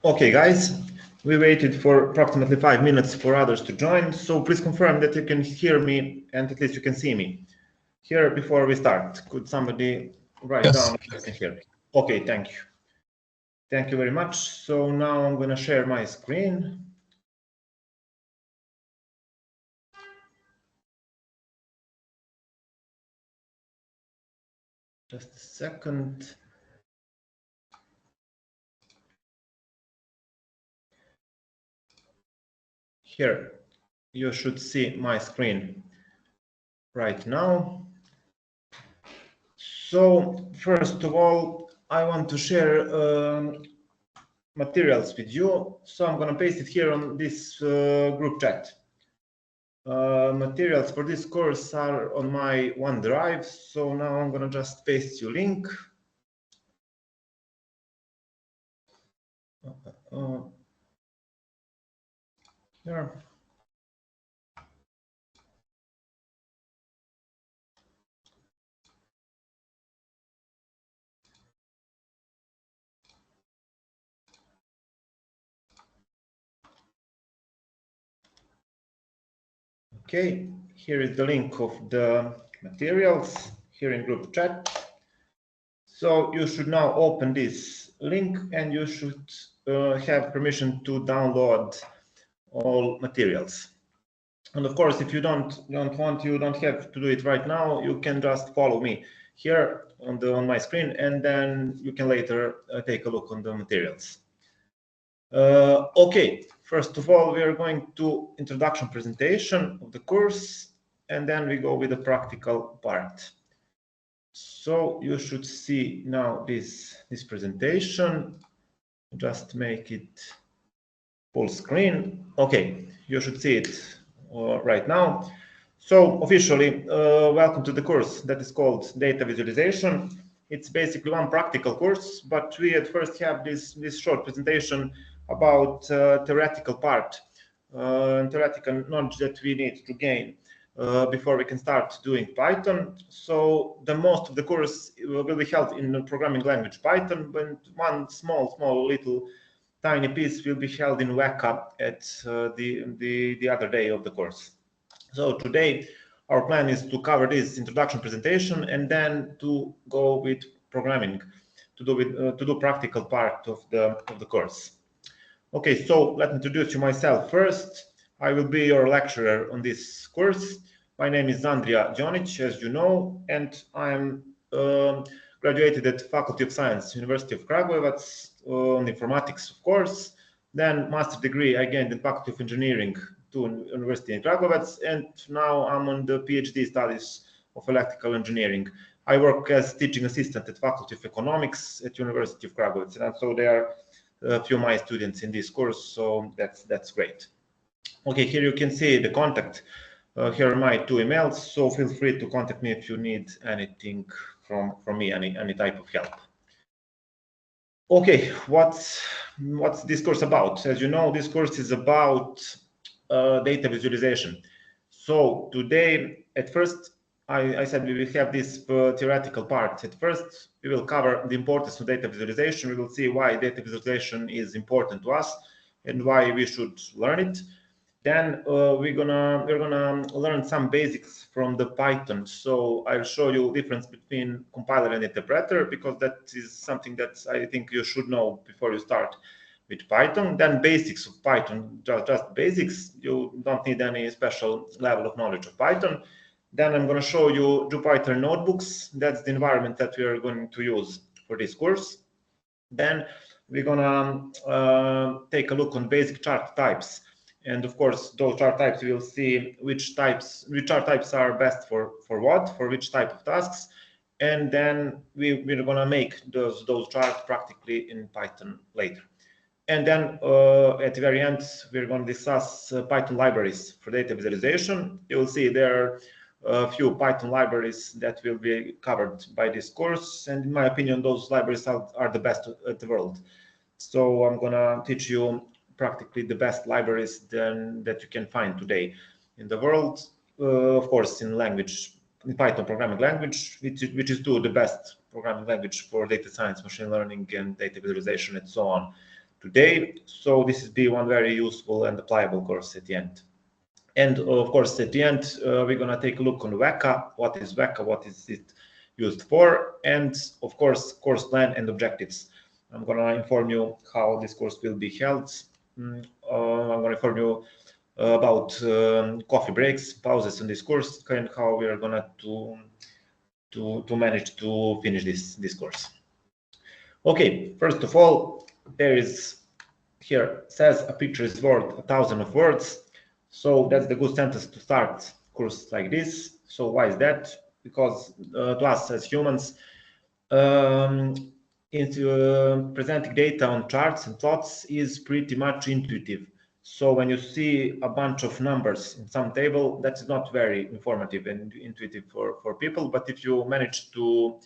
Okay, guys, we waited for approximately 5 minutes for others to join, so please confirm that you can hear me and at least you can see me. Here, before we start, could somebody write down if you can hear me? Okay, thank you. Thank you very much. So now I'm going to share my screen. Just a second. Here, you should see my screen right now. So first of all, I want to share materials with you. So I'm going to paste it here on this group chat. Materials for this course are on my OneDrive. So now I'm going to just paste you link. Here. Okay, here is the link of the materials here in group chat. So you should now open this link and you should have permission to download all materials. And of course, if you don't have to do it right now, you can just follow me here on my screen, and then you can later take a look on the materials. Okay, first of all, we are going to introduction presentation of the course, and then we go with the practical part. So you should see now this presentation. Just make it full screen. Okay, you should see it right now. So officially, welcome to the course that is called Data Visualization. It's basically one practical course, but we at first have this short presentation about theoretical part, theoretical knowledge that we need to gain before we can start doing Python. So the most of the course will be held in the programming language Python, but one small little tiny piece will be held in Weka at the other day of the course. So today our plan is to cover this introduction presentation and then to go with programming, to do practical part of the course. Okay, so let me introduce you myself first. I will be your lecturer on this course. My name is Andrija Djonic, as you know, and I'm graduated at Faculty of Science, University of Kragujevac, on informatics, of course. Then master degree I gained in Faculty of Engineering to University in Kragujevac, and now I'm on the PhD studies of electrical engineering. I work as teaching assistant at Faculty of Economics at University of Kragujevac, and so there are a few of my students in this course, so that's great. Okay, here you can see the contact. Here are my 2 emails, so feel free to contact me if you need anything from me, any type of help. Okay, what's this course about? As you know, this course is about data visualization. So today, at first, I said we will have this theoretical part. At first, we will cover the importance of data visualization. We will see why data visualization is important to us and why we should learn it. Then we're gonna learn some basics from the Python. So I'll show you the difference between compiler and interpreter, because that is something that I think you should know before you start with Python. Then basics of Python, just basics. You don't need any special level of knowledge of Python. Then I'm going to show you Jupyter notebooks. That's the environment that we are going to use for this course. Then we're going to take a look on basic chart types. And of course, those chart types, we will see which chart types are best for which type of tasks. And then we're going to make those charts practically in Python later. And then at the very end, we're going to discuss Python libraries for data visualization. You will see there are a few Python libraries that will be covered by this course. And in my opinion, those libraries are the best at the world. So I'm going to teach you practically the best libraries that you can find today in the world. Of course, in Python programming language, which is the best programming language for data science, machine learning, and data visualization, and so on. today. So this is be one very useful and applicable course at the end. And of course, at the end, we're going to take a look on Weka. What is Weka? What is it used for? And of course, course plan and objectives. I'm going to inform you how this course will be held. I'm going to inform you about coffee breaks, pauses in this course, and how we are going to manage to finish this course. Okay, first of all, there is here says a picture is worth 1,000 of words. So that's the good sentence to start course like this. So why is that? Because to us as humans, presenting data on charts and plots is pretty much intuitive. So when you see a bunch of numbers in some table, that's not very informative and intuitive for people. But if you manage to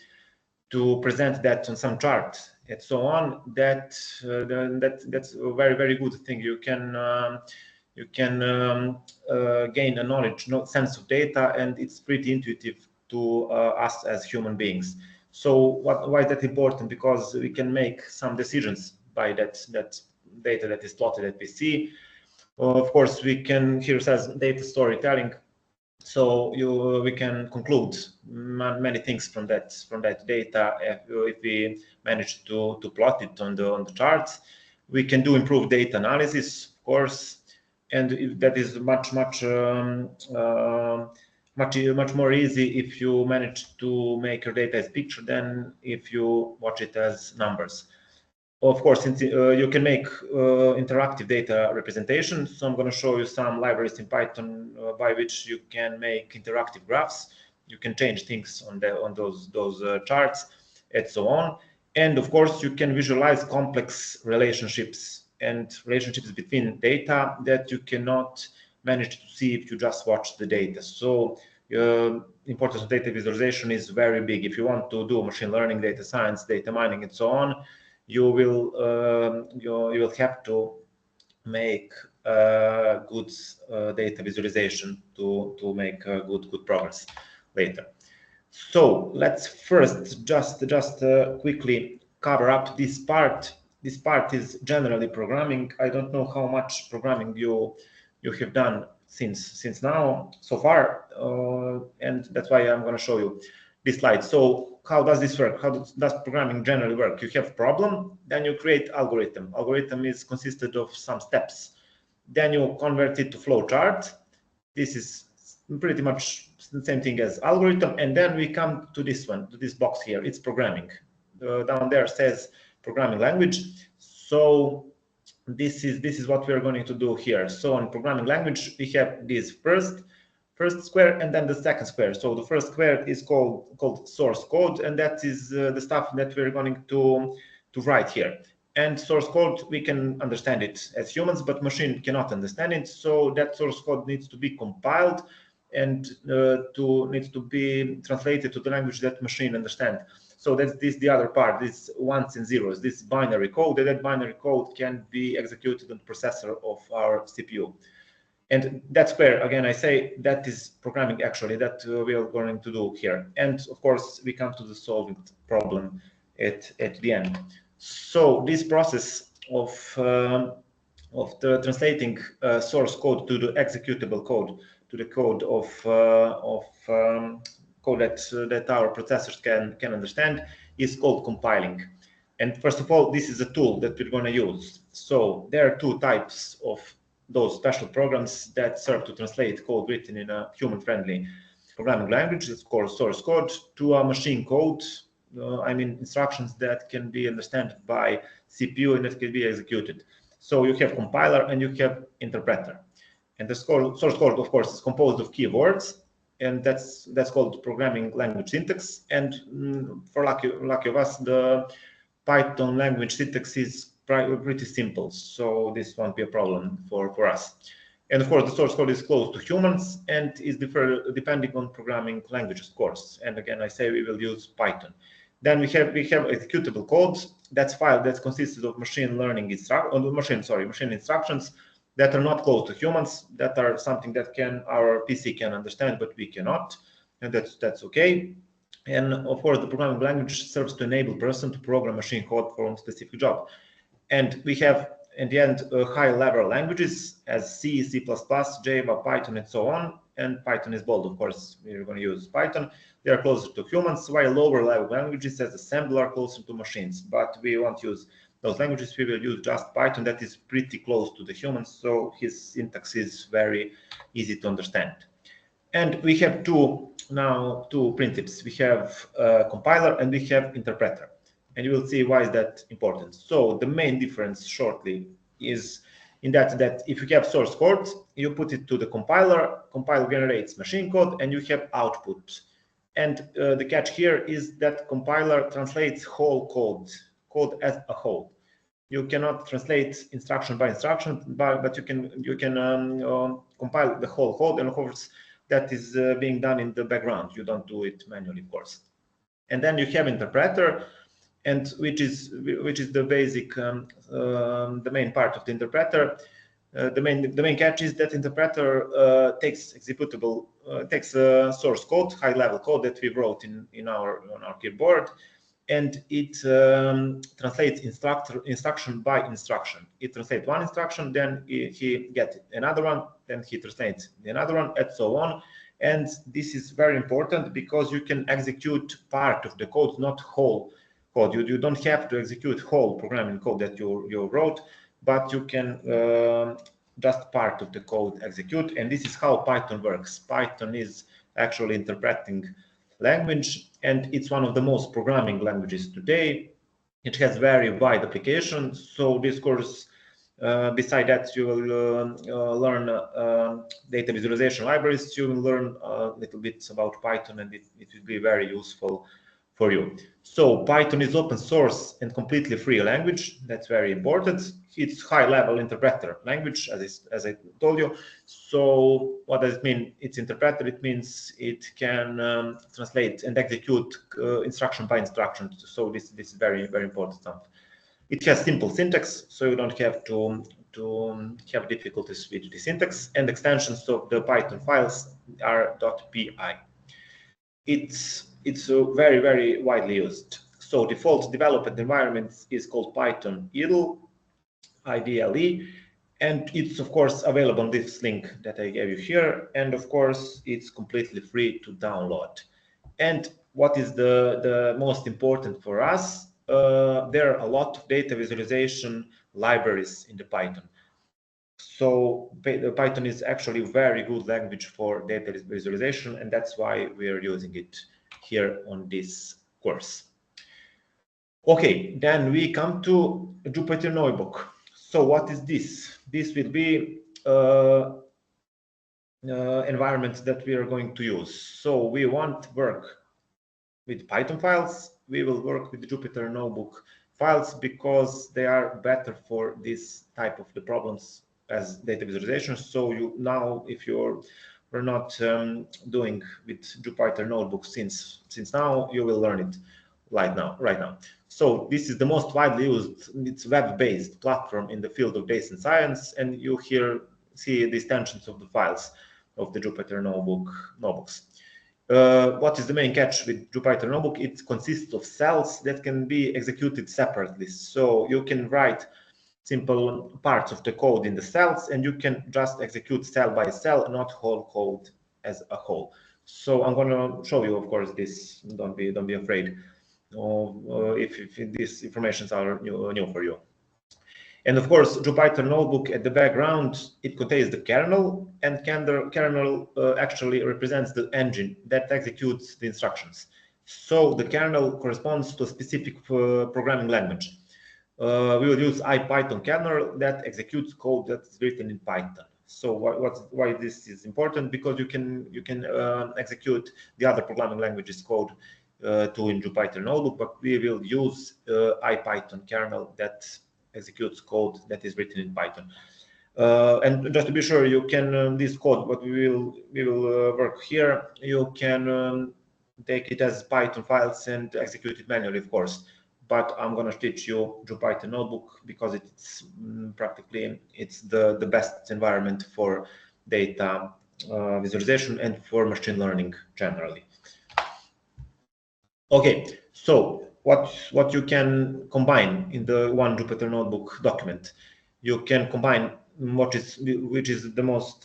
present that on some chart and so on, that's a very, very good thing. You can gain a knowledge, sense of data, and it's pretty intuitive to us as human beings. So why is that important? Because we can make some decisions by that data that is plotted that we see. Of course, we can, here says data storytelling. So we can conclude many things from that data if we manage to plot it on the charts. We can do improved data analysis, of course, and that is much more easy if you manage to make your data as picture than if you watch it as numbers. Of course, you can make interactive data representations. So I'm going to show you some libraries in Python by which you can make interactive graphs. You can change things on those charts and so on. And of course, you can visualize complex relationships and relationships between data that you cannot manage to see if you just watch the data. So importance of data visualization is very big. If you want to do machine learning, data science, data mining, and so on, you will have to make good data visualization to make good progress later. So let's first just quickly cover up this part. This part is generally programming. I don't know how much programming you have done since now so far, and that's why I'm going to show you this slide. So how does this work? How does programming generally work? You have a problem, then you create algorithm. Algorithm is consisted of some steps. Then you convert it to flowchart. This is pretty much the same thing as algorithm. And then we come to this one, to this box here. It's programming. Down there says programming language. So this is what we are going to do here. So in programming language, we have this first square and then the second square. So the first square is called source code, and that is the stuff that we're going to write here. And source code, we can understand it as humans, but machine cannot understand it. So that source code needs to be compiled and needs to be translated to the language that machine understands. So that's the other part, this ones and zeros, this binary code. That binary code can be executed on the processor of our CPU. And that's where, again, I say that is programming actually that we are going to do here. And of course, we come to the solving problem at the end. So this process of translating source code to the executable code, to the code of code that our processors can understand, is called compiling. And first of all, this is a tool that we're going to use. So there are two types of those special programs that serve to translate code written in a human-friendly programming language. It's called source code, to a machine code. I mean instructions that can be understood by CPU and that can be executed. So you have compiler and you have interpreter. And the source code, of course, is composed of keywords, and that's called programming language syntax. And for lucky of us, the Python language syntax is pretty simple, so this won't be a problem for us. And of course, the source code is close to humans and is depending on programming languages, of course. And again, I say we will use Python. Then we have executable code. That's file that consisted of machine instructions that are not close to humans, that are something that our PC can understand, but we cannot, and that's okay. And of course, the programming language serves to enable person to program machine code for a specific job. And we have, at the end, high-level languages as C, C++, Java, Python, and so on. And Python is bold, of course. We're going to use Python. They are closer to humans, while lower-level languages as assembler are closer to machines. But we won't use those languages. We will use just Python. That is pretty close to the humans, so his syntax is very easy to understand. And we have two primitives. We have compiler and we have interpreter. And you will see why is that important. So the main difference shortly is in that if you have source code, you put it to the compiler generates machine code, and you have output. And the catch here is that compiler translates whole code as a whole. You cannot translate instruction by instruction, but you can compile the whole code, and of course that is being done in the background. You don't do it manually, of course. And then you have interpreter, and which is the basic, the main part of the interpreter. The main catch is that interpreter takes executable, takes source code, high-level code that we wrote on our keyboard, and it translates instruction by instruction. It translates one instruction, then he gets another one, then he translates another one, and so on. And this is very important because you can execute part of the code, not whole code. You don't have to execute whole programming code that you wrote, but you can just part of the code execute. And this is how Python works. Python is actually interpreting language, and it's one of the most programming languages today. It has very wide applications. So this course, beside that, you will learn data visualization libraries. You will learn a little bit about Python, and it will be very useful for you. So Python is open source and completely free language. That's very important. It's high-level interpreter language, as I told you. So what does it mean? It's interpreter. It means it can translate and execute instruction by instruction. So this is very, very important stuff. It has simple syntax, so you don't have to have difficulties with the syntax. And extensions of the Python files are .py. It's very, very widely used. So default development environment is called Python IDLE, IDLE, and it's of course available on this link that I gave you here. And of course, it's completely free to download. And what is the most important for us? There are a lot of data visualization libraries in the Python. So Python is actually a very good language for data visualization, and that's why we are using it here on this course. Okay, then we come to Jupyter Notebook. So what is this? This will be environment that we are going to use. So we won't work with Python files. We will work with the Jupyter Notebook files because they are better for this type of the problems as data visualization. So if you're not doing with Jupyter Notebook since now, you will learn it right now. So this is the most widely used. It's web-based platform in the field of data science, and you here see the extensions of the files of the Jupyter notebooks. What is the main catch with Jupyter Notebook? It consists of cells that can be executed separately. So you can write simple parts of the code in the cells, and you can just execute cell by cell, not whole code as a whole. So I'm going to show you, of course, this. Don't be afraid if these informations are new for you. And of course, Jupyter Notebook at the background, it contains the kernel, and kernel actually represents the engine that executes the instructions. So the kernel corresponds to a specific programming language. We will use IPython kernel that executes code that's written in Python. So why this is important? Because you can execute the other programming languages code too in Jupyter Notebook, but we will use IPython kernel that executes code that is written in Python. And just to be sure, you can this code, what we will work here, you can take it as Python files and execute it manually, of course. But I'm going to teach you Jupyter Notebook because it's practically the best environment for data visualization and for machine learning generally. Okay, so what you can combine in the one Jupyter Notebook document. You can combine which is the most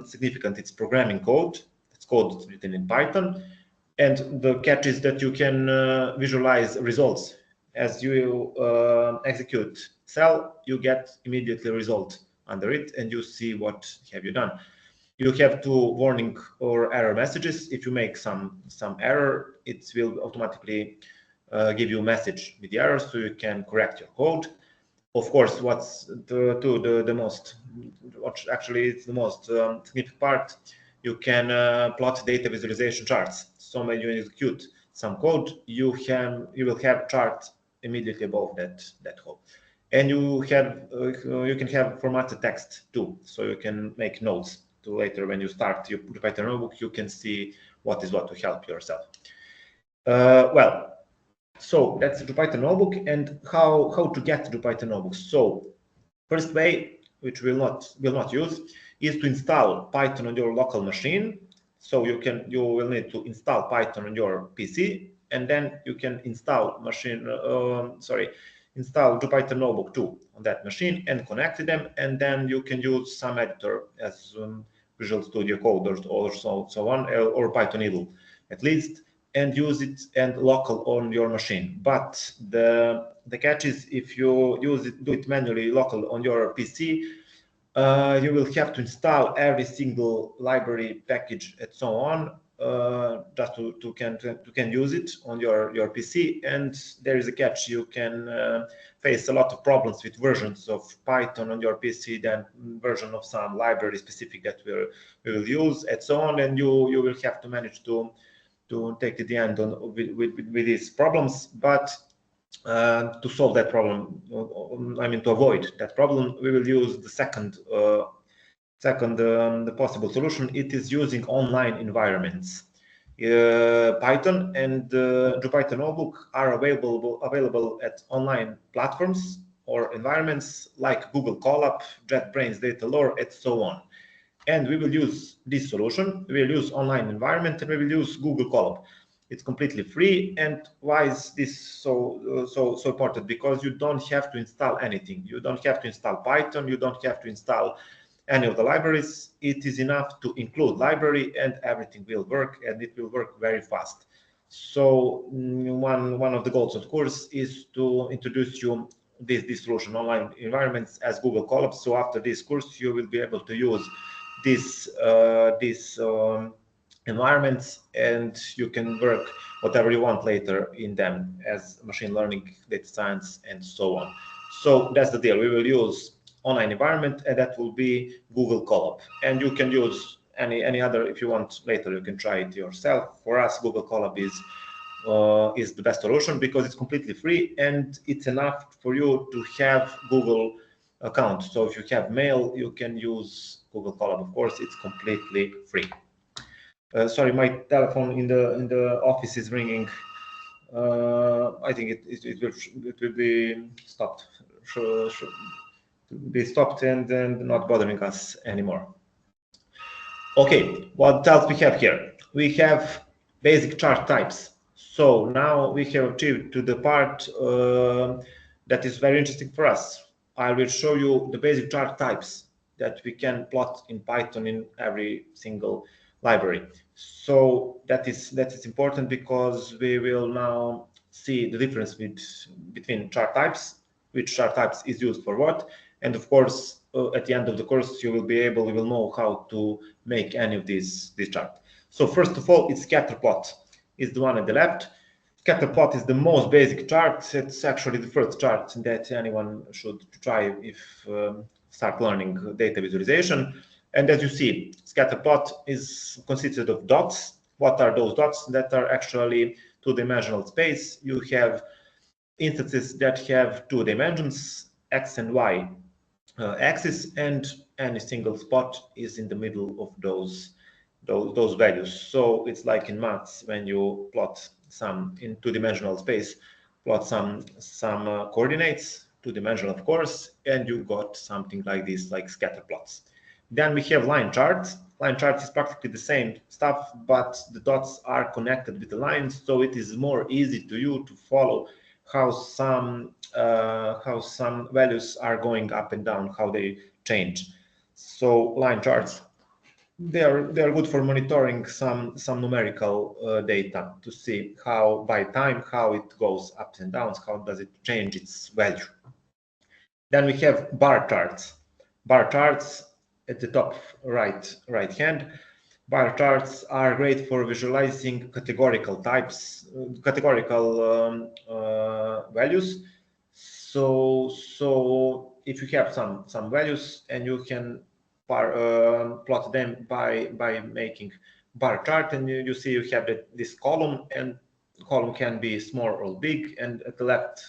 significant. It's programming code. It's code written in Python, and the catch is that you can visualize results as you execute cell. You get immediately result under it, and you see what have you done. You have two warning or error messages. If you make some error, it will automatically give you a message with the error, so you can correct your code. Of course, what's the most, what actually is the most significant part, you can plot data visualization charts. So when you execute some code, you will have chart immediately above that code, and you can have formatted text too, so you can make notes to later when you start your Jupyter Notebook. You can see what is what to help yourself. Well. So that's Jupyter Notebook, and how to get Jupyter Notebook. So first way, which will not use, is to install Python on your local machine. So you will need to install Python on your PC, and then you can install install Jupyter Notebook 2 on that machine and connect them, and then you can use some editor as Visual Studio Code or so on, or Python eval at least, and use it and local on your machine. But the catch is, if you do it manually local on your PC, you will have to install every single library package and so on just to can use it on your PC. And there is a catch: you can face a lot of problems with versions of Python on your PC, then version of some library specific that we will use and so on, and you will have to manage to take the end on with these problems. But to solve that problem, I mean to avoid that problem, we will use the second the possible solution. It is using online environments. Python and Jupyter Notebook are available at online platforms or environments like Google Colab, JetBrains Datalore, and so on. And we will use this solution. We will use online environment, and we will use Google Colab. It's completely free. And why is this so important? Because you don't have to install anything. You don't have to install Python. You don't have to install any of the libraries. It is enough to include library, and everything will work, and it will work very fast. So one of the goals of the course is to introduce you this solution, online environments, as Google Colab. So after this course, you will be able to use these environments, and you can work whatever you want later in them, as machine learning, data science, and so on. So that's the deal. We will use online environment, and that will be Google Colab. And you can use any other if you want later. You can try it yourself. For us, Google Colab is the best solution because it's completely free, and it's enough for you to have Google account. So if you have mail, you can use Google Colab. Of course, it's completely free. Sorry, my telephone in the office is ringing. I think it will be stopped. Be stopped and not bothering us anymore. Okay, what else we have here? We have basic chart types. So now we have achieved to the part that is very interesting for us. I will show you the basic chart types that we can plot in Python in every single library. So that is important, because we will now see the difference between chart types, which chart types is used for what, and of course at the end of the course you will know how to make any of these chart. So first of all, it's scatter plot is the one at the left. Scatter plot is the most basic chart. It's actually the first chart that anyone should try if start learning data visualization. And as you see, scatter plot is consisted of dots. What are those dots? That are actually two-dimensional space. You have instances that have two dimensions, x and y axis, and any single spot is in the middle of those values. So it's like in maths when you plot some in two-dimensional space, plot some coordinates, two-dimensional of course, and you got something like this, like scatter plots. Then we have line charts. Line charts is practically the same stuff, but the dots are connected with the lines, so it is more easy to you to follow how some values are going up and down, how they change. So line charts, they are good for monitoring some numerical data to see how by time how it goes ups and downs, how does it change its value. Then we have bar charts. Bar charts at the top right hand. Bar charts are great for visualizing categorical types, categorical values. So if you have some values and you can plot them by making bar chart, and you see you have this column, and column can be small or big, and at the left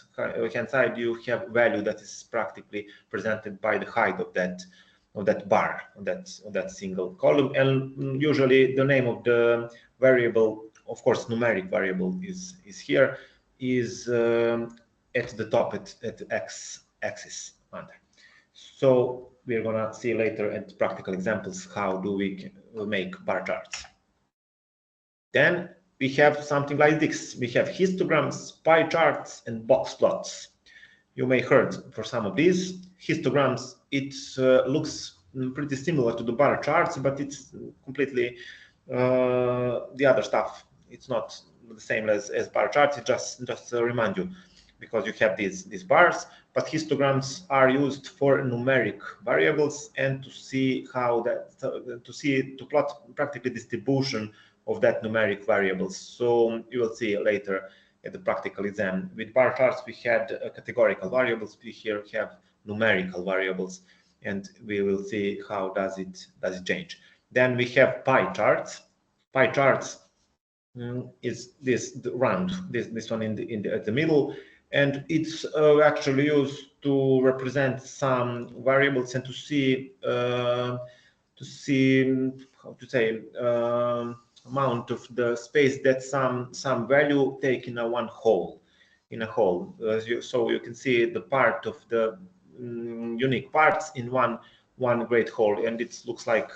hand side you have value that is practically presented by the height of that bar, of that single column. And usually the name of the variable, of course numeric variable, is here, is at the top at the x-axis under. So we're gonna see later at practical examples how do we make bar charts. Then we have something like this. We have histograms, pie charts, and box plots. You may heard for some of these. Histograms, it looks pretty similar to the bar charts, but it's completely the other stuff. It's not the same as bar charts. It just to remind you, because you have these bars, but histograms are used for numeric variables and to see how that to plot practically distribution of that numeric variables. So you will see later at the practical exam. With bar charts we had categorical variables. We here have numerical variables, and we will see how does it change. Then we have pie charts. Pie charts is this round, this one at the middle, and it's actually used to represent some variables and to see how to say amount of the space that some value take in a whole. So you can see the part of the unique parts in one great whole, and it looks like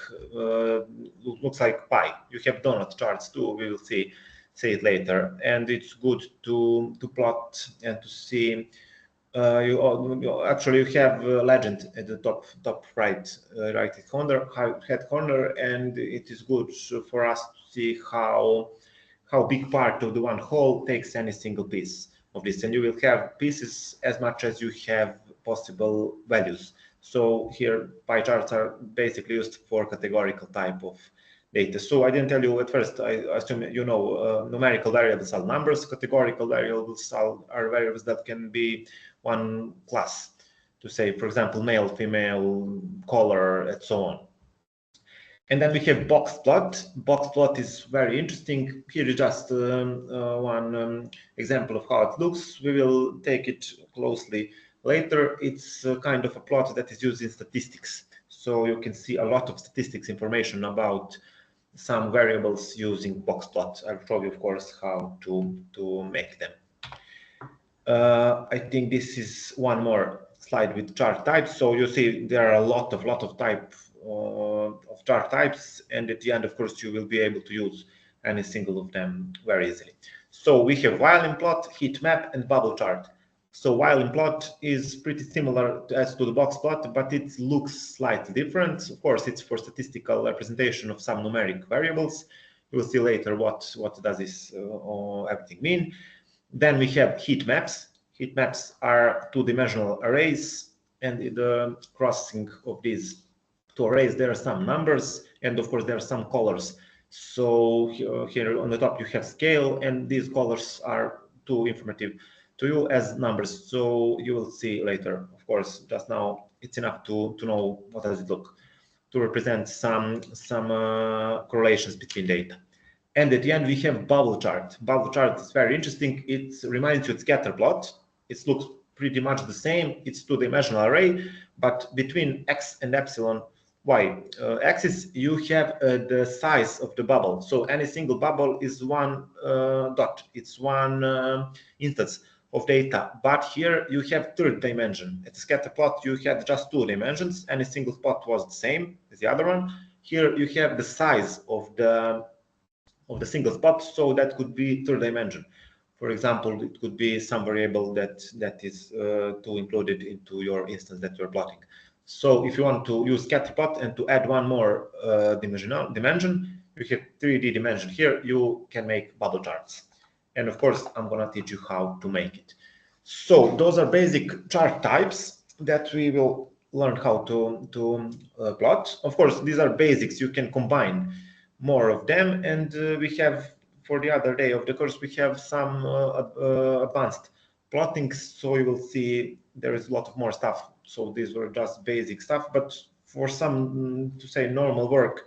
pie. You have donut charts too. We will see it later, and it's good to plot and to see. You actually have a legend at the top right hand corner, and it is good for us to see how big part of the one whole takes any single piece of this, and you will have pieces as much as you have possible values. So here pie charts are basically used for categorical type of data. So I didn't tell you at first, I assume you know numerical variables are numbers, categorical variables are variables that can be one class, to say, for example, male, female, color, and so on. And then we have box plot. Box plot is very interesting. Here is just one example of how it looks. We will take it closely later. It's kind of a plot that is used in statistics. So you can see a lot of statistics information about some variables using box plot. I'll show you, of course, how to make them. I think this is one more slide with chart types. So you see there are a lot of chart types, and at the end, of course, you will be able to use any single of them very easily. So we have Violin plot, heat map, and bubble chart. So Violin plot is pretty similar as to the box plot, but it looks slightly different. Of course, it's for statistical representation of some numeric variables. You will see later what does this everything mean. Then we have heat maps. Heat maps are two-dimensional arrays, and in the crossing of these two arrays there are some numbers, and of course there are some colors. So here on the top you have scale, and these colors are too informative to you as numbers. So you will see later. Of course, just now it's enough to know what does it look, to represent some correlations between data. And at the end, we have bubble chart. Bubble chart is very interesting. It reminds you of scatter plot. It looks pretty much the same. It's two-dimensional array, but between x and epsilon y axis, you have the size of the bubble. So any single bubble is one dot. It's one instance of data. But here you have third dimension. At the scatter plot, you had just two dimensions. Any single spot was the same as the other one. Here you have the size of the single spot, so that could be third dimension. For example, it could be some variable that is to include it into your instance that you're plotting. So if you want to use scatterplot and to add one more dimension, you have 3D dimension here, you can make bubble charts. And of course, I'm going to teach you how to make it. So those are basic chart types that we will learn how to plot. Of course, these are basics. You can combine more of them. And we have, for the other day of the course, we have some advanced plotting. So you will see there is a lot of more stuff. So these were just basic stuff. But for some, to say, normal work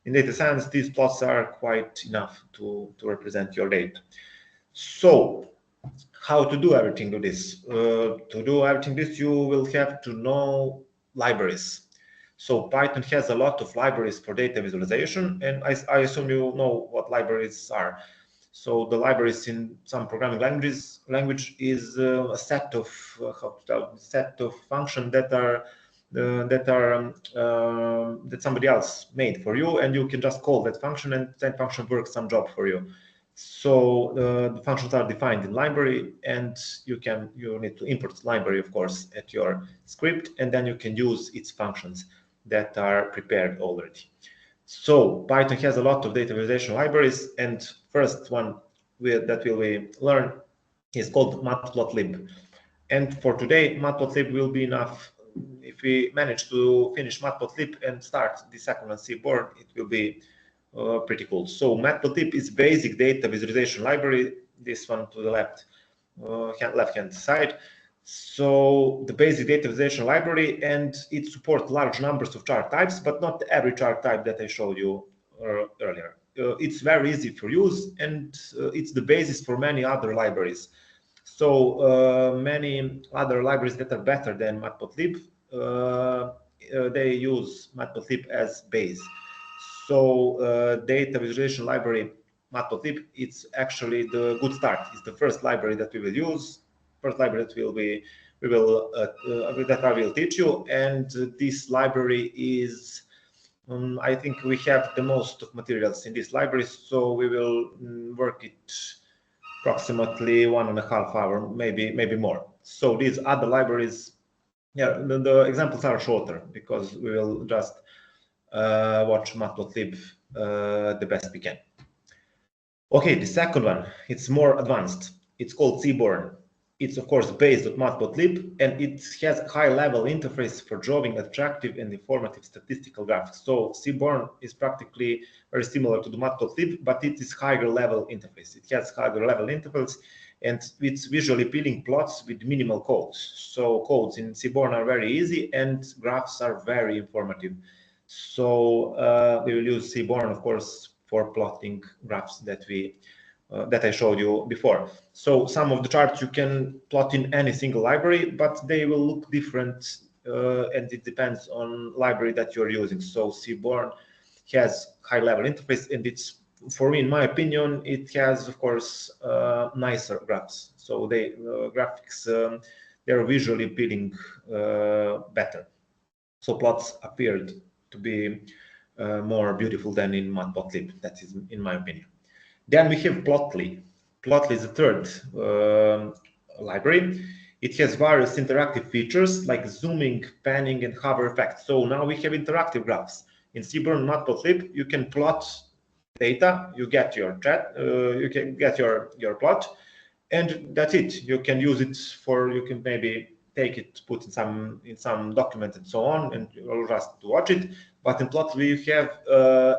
in data science, these plots are quite enough to represent your data. So how to do everything to this? To do everything this, you will have to know libraries. So Python has a lot of libraries for data visualization, and I assume you know what libraries are. So the libraries in some programming language is a set of functions that somebody else made for you, and you can just call that function, and that function works some job for you. So the functions are defined in library, and you need to import library, of course, at your script, and then you can use its functions that are prepared already. So Python has a lot of data visualization libraries, and first one that we learn is called matplotlib. And for today, matplotlib will be enough. If we manage to finish matplotlib and start the second one, Seaborn, it will be pretty cool. So matplotlib is basic data visualization library. This one to the left-hand side. So the basic data visualization library, and it supports large numbers of chart types, but not every chart type that I showed you earlier. It's very easy for use, and it's the basis for many other libraries. So many other libraries that are better than matplotlib, they use matplotlib as base. So data visualization library matplotlib, it's actually the good start. It's the first library that we will use. First library that I will teach you, and this library is, I think we have the most of materials in this library, so we will work it approximately 1.5 hours, maybe more. So these other libraries, yeah, the examples are shorter because we will just watch matplotlib the best we can. Okay, the second one, it's more advanced. It's called Seaborn. It's of course based on matplotlib, and it has a high-level interface for drawing attractive and informative statistical graphics. So Seaborn is practically very similar to the matplotlib, but it is higher-level interface. It has higher-level interface, and it's visually appealing plots with minimal codes. So codes in Seaborn are very easy, and graphs are very informative. So we will use Seaborn, of course, for plotting graphs that I showed you before. So some of the charts you can plot in any single library, but they will look different, and it depends on library that you're using. So Seaborn has high-level interface, and it's, for me, in my opinion, it has, of course, nicer graphs. So graphics, they're visually appealing better. So plots appeared to be more beautiful than in matplotlib. That is, in my opinion. Then we have Plotly. Plotly is the third library. It has various interactive features like zooming, panning, and hover effects. So now we have interactive graphs. In Seaborn and matplotlib, you can plot data, you get your you can get your plot, and that's it. You can use it for, you can maybe take it, put in some document and so on, and you'll just watch it. But in Plotly you have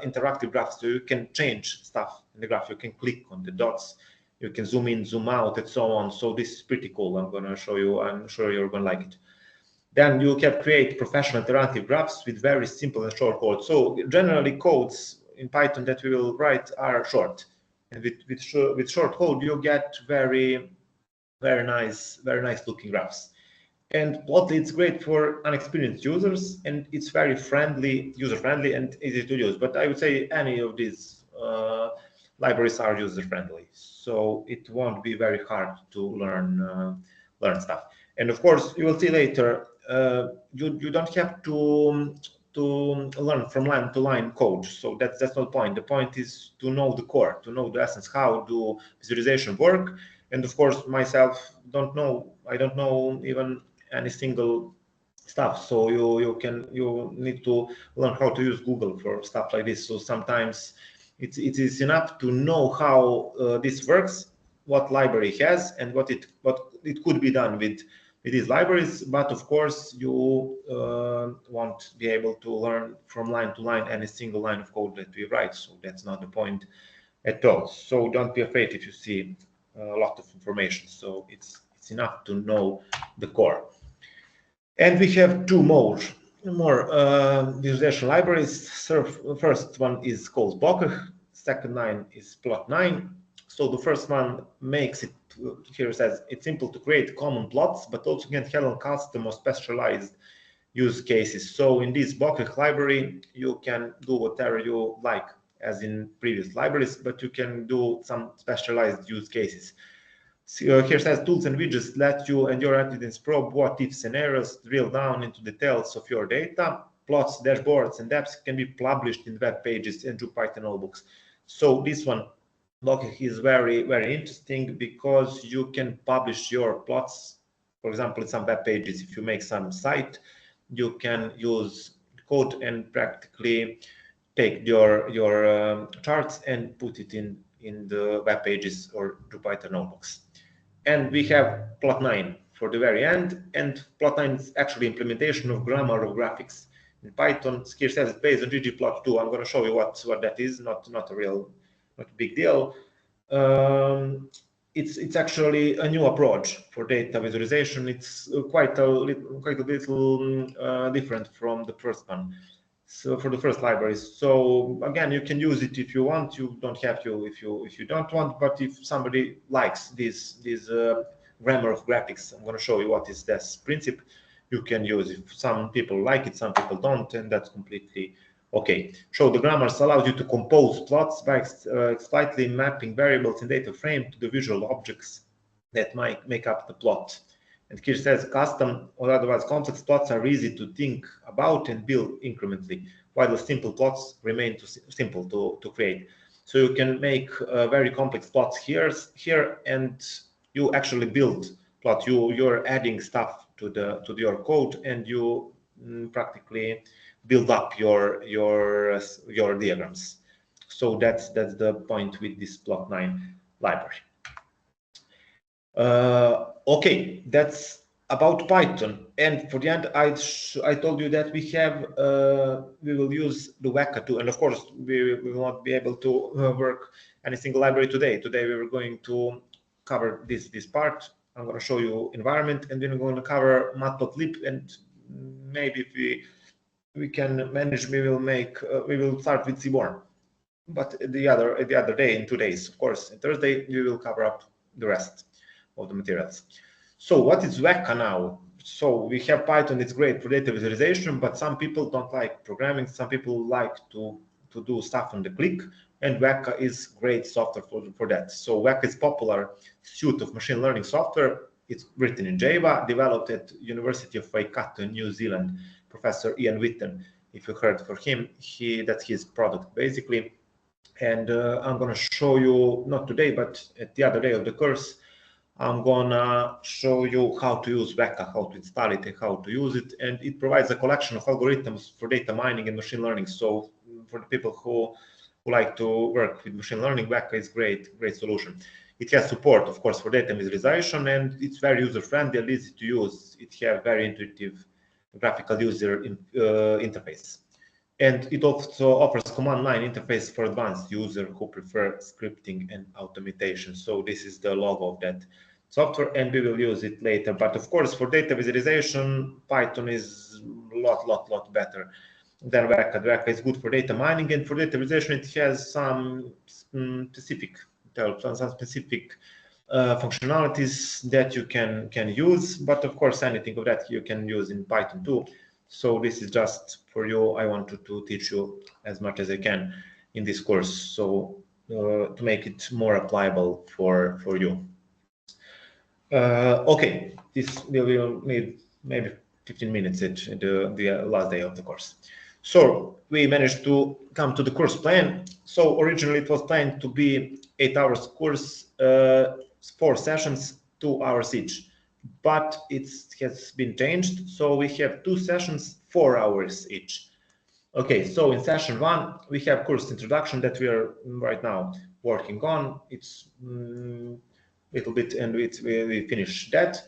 interactive graphs, so you can change stuff in the graph. You can click on the dots, you can zoom in, zoom out, and so on. So this is pretty cool. I'm going to show you. I'm sure you're going to like it. Then you can create professional interactive graphs with very simple and short code. So generally codes in Python that we will write are short, and with short code you get very nice looking graphs. And Plotly, it's great for unexperienced users, and it's very user-friendly and easy to use. But I would say any of these libraries are user-friendly, so it won't be very hard to learn stuff. And of course, you will see later, you don't have to learn from line to line code. So that's not the point. The point is to know the core, to know the essence, how do visualization work. And of course, myself I don't know even any single stuff. So you need to learn how to use Google for stuff like this. So sometimes it is enough to know how this works, what library has, and what it could be done with these libraries. But of course, you won't be able to learn from line to line any single line of code that we write. So that's not the point at all. So don't be afraid if you see a lot of information. So it's enough to know the core. And we have two more visualization libraries. First one is called Bokeh. Second line is Plot9. So the first one makes it, here it says, it's simple to create common plots, but also can handle custom or specialized use cases. So in this Bokeh library, you can do whatever you like, as in previous libraries, but you can do some specialized use cases. So here says tools and widgets let you and your attendants probe what-if scenarios, drill down into details of your data. Plots, dashboards, and apps can be published in web pages and Jupyter notebooks. So this one, Bokeh, is very, very interesting because you can publish your plots. For example, in some web pages, if you make some site, you can use code and practically take your charts and put it in the web pages or Jupyter notebooks. And we have Plot9 for the very end, and Plot9 is actually implementation of grammar of graphics in Python. Here says it's based on ggplot2. I'm going to show you what that is. Not a big deal. It's actually a new approach for data visualization. It's quite a little different from the first one. So for the first libraries, so again, you can use it if you want. You don't have to if you don't want. But if somebody likes this grammar of graphics, I'm going to show you what is this principle. You can use it. Some people like it, some people don't, and that's completely okay. So the grammars allows you to compose plots by explicitly mapping variables in data frame to the visual objects that might make up the plot. And here says custom or otherwise complex plots are easy to think about and build incrementally, while the simple plots remain too simple to create. So you can make very complex plots here, and you actually build plot. You're adding stuff to your code, and you practically build up your diagrams. So that's the point with this Plot9 library. Okay, that's about Python. And for the end, I told you that we will use the Weka too. And of course, we will not be able to work any single library today. Today, we were going to cover this part. I'm going to show you environment, and then we're going to cover Matplotlib. And maybe if we can manage, we will start with Seaborn. But the other day, in 2 days, of course, on Thursday, we will cover up the rest of the materials. So what is Weka now? So we have Python, it's great for data visualization, but some people don't like programming. Some people like to do stuff on the click, and Weka is great software for that. So Weka is popular suite of machine learning software. It's written in Java, developed at University of Waikato in New Zealand. Professor Ian Witten, if you heard for him, that's his product basically. And I'm going to show you, not today, but at the other day of the course, I'm gonna show you how to use Weka, how to install it, and how to use it. And it provides a collection of algorithms for data mining and machine learning. So for the people who like to work with machine learning, Weka is great solution. It has support, of course, for data visualization, and it's very user-friendly and easy to use. It has very intuitive graphical user interface. And it also offers command line interface for advanced users who prefer scripting and automation. So this is the logo of that software, and we will use it later. But of course, for data visualization, Python is a lot better than Weka. Weka is good for data mining, and for data visualization, it has some specific functionalities that you can use. But of course, anything of that you can use in Python too. So this is just for you. I wanted to teach you as much as I can in this course, so to make it more applicable for you. Okay, this we will need maybe 15 minutes at the last day of the course. So we managed to come to the course plan. So originally it was planned to be 8 hours course. 4 sessions, 2 hours each, but it has been changed. So we have 2 sessions, 4 hours each. Okay, so in session 1, we have course introduction that we are right now working on. It's little bit, and we finish that.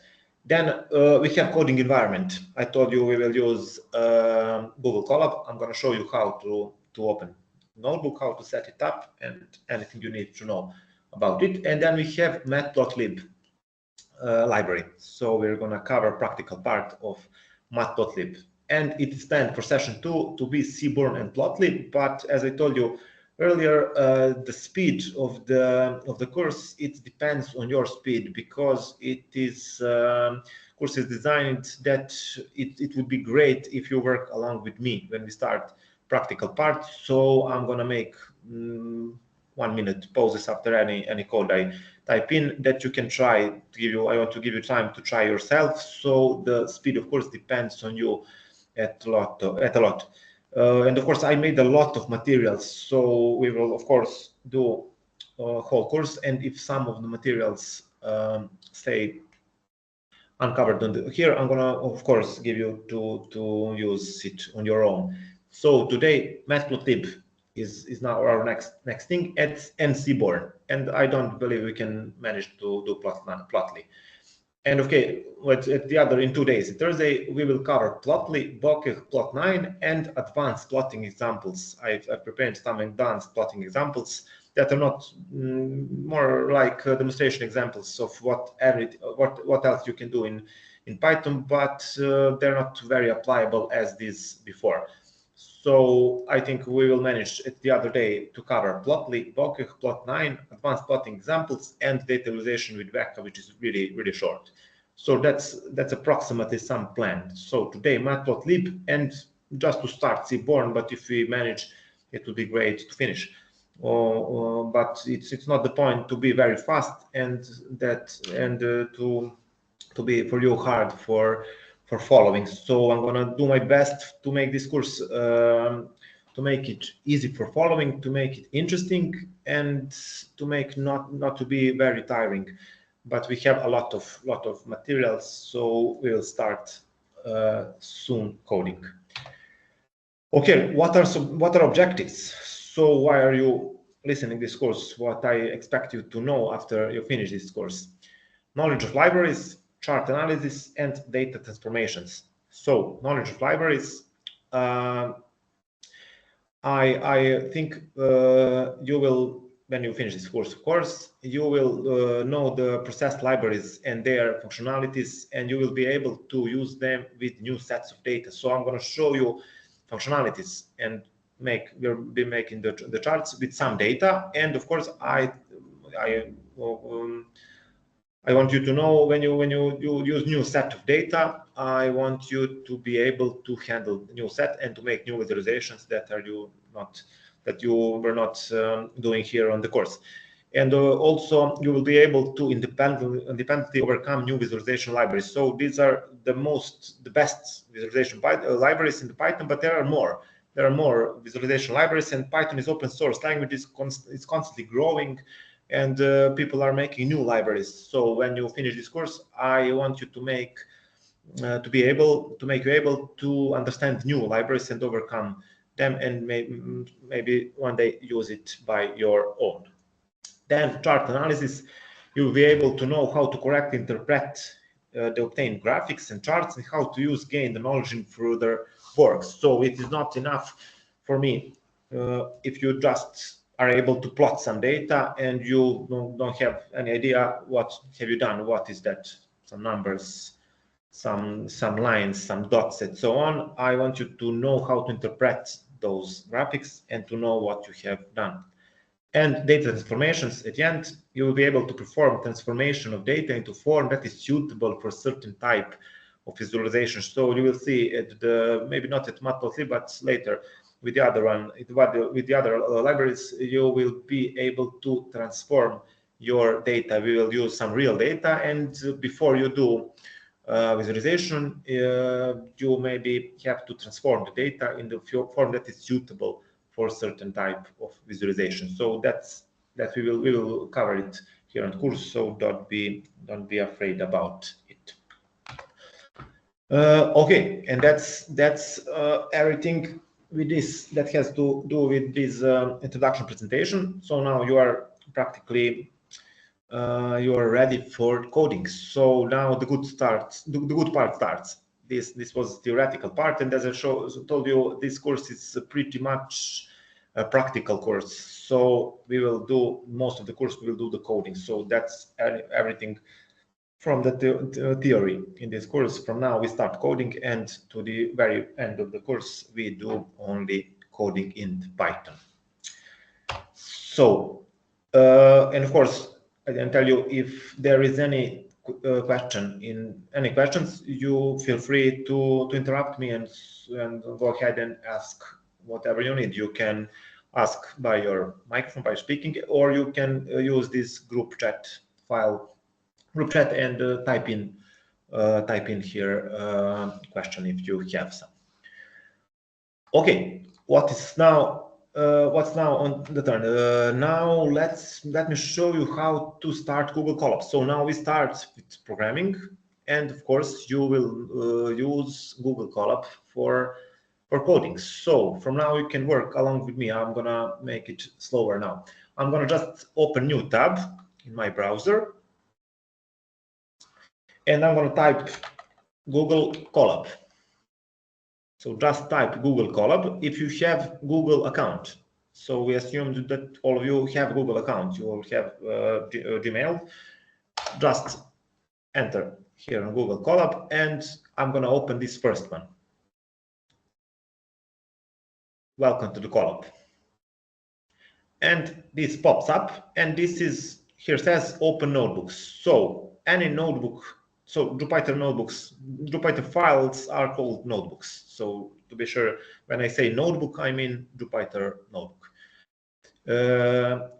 Then we have coding environment. I told you we will use Google Colab. I'm going to show you how to open Notebook, how to set it up, and anything you need to know about it. And then we have Matplotlib library. So we're going to cover practical part of Matplotlib. And it is planned for session 2 to be Seaborn and Plotlib. But as I told you earlier, the speed of the course, it depends on your speed, because it is course is designed that it would be great if you work along with me when we start practical part. So I'm gonna make 1 minute pauses after any code I type in that you can try to give you. I want to give you time to try yourself. So the speed, of course, depends on you at a lot. And of course, I made a lot of materials, so we will, of course, do a whole course. And if some of the materials stay uncovered here, I'm gonna, of course, give you to use it on your own. So today, Matplotlib is now our next thing. And Seaborn, and I don't believe we can manage to do Plotly. And okay, in 2 days, Thursday, we will cover Plotly, Bokeh, Plot9, and advanced plotting examples. I've prepared some advanced plotting examples that are not more like demonstration examples of what else you can do in Python, but they're not very applicable as these before. So I think we will manage the other day to cover Plotly, Bokeh, Plot9, advanced plotting examples, and data visualization with Vecka, which is really short. So that's approximately some plan. So today Matplotlib, and just to start Seaborn, but if we manage, it would be great to finish. But it's not the point to be very fast and to be for you hard for following. So I'm gonna do my best to make this course to make it easy for following, to make it interesting, and to make not to be very tiring. But we have a lot of materials, so we'll start soon coding. Okay, what are objectives? So why are you listening this course? What I expect you to know after you finish this course: knowledge of libraries, chart analysis, and data transformations. So knowledge of libraries, I think you will, when you finish this course, of course, you will know the processed libraries and their functionalities, and you will be able to use them with new sets of data. So I'm going to show you functionalities and we'll be making the charts with some data. And of course, I want you to know when you use new set of data, I want you to be able to handle new set and to make new visualizations that you were not doing here on the course. And also you will be able to independently overcome new visualization libraries. So these are the best visualization libraries in the Python, but there are more. There are more visualization libraries, and Python is open source language. It's constantly growing, and people are making new libraries. So when you finish this course, I want you to make you able to understand new libraries and overcome them, and maybe one day use it by your own. Then chart analysis, you'll be able to know how to correctly interpret the obtained graphics and charts, and how to gain the knowledge in further works. So it is not enough for me if you just are able to plot some data and you don't have any idea what have you done, what is that, some numbers, some lines, some dots, and so on. I want you to know how to interpret those graphics and to know what you have done. And data transformations, at the end, you will be able to perform transformation of data into form that is suitable for certain type of visualization. So you will see maybe not at Matplotlib, but later with the other one, with the other libraries, you will be able to transform your data. We will use some real data, and before you do visualization, you maybe have to transform the data in the form that is suitable for certain type of visualization. So that we will cover it here on course, so don't be afraid about it. Okay, and that's everything with this that has to do with this introduction presentation. So now you are practically you are ready for coding. So now the good part starts. This was theoretical part, and as I told you, this course is pretty much a practical course. So we will do most of the course. We will do the coding. So that's everything from the theory in this course. From now we start coding, and to the very end of the course we do only coding in Python. So and of course I can tell you, if there is any any questions, you feel free to interrupt me and go ahead and ask whatever you need. You can ask by your microphone, by speaking, or you can use this group chat and type in here question if you have some. Okay, what's now on the turn? Now let me show you how to start Google Colab. So now we start with programming, and of course you will use Google Colab for coding. So from now you can work along with me. I'm gonna make it slower now. I'm gonna just open new tab in my browser, and I'm gonna type Google Colab. So just type Google Colab if you have Google account. So we assumed that all of you have Google account. You all have Gmail. Just enter here on Google Colab, and I'm going to open this first one. Welcome to the Colab. And this pops up, and this is here says open notebooks. So any notebook. So Jupyter notebooks, Jupyter files are called notebooks. So to be sure, when I say notebook, I mean Jupyter notebook.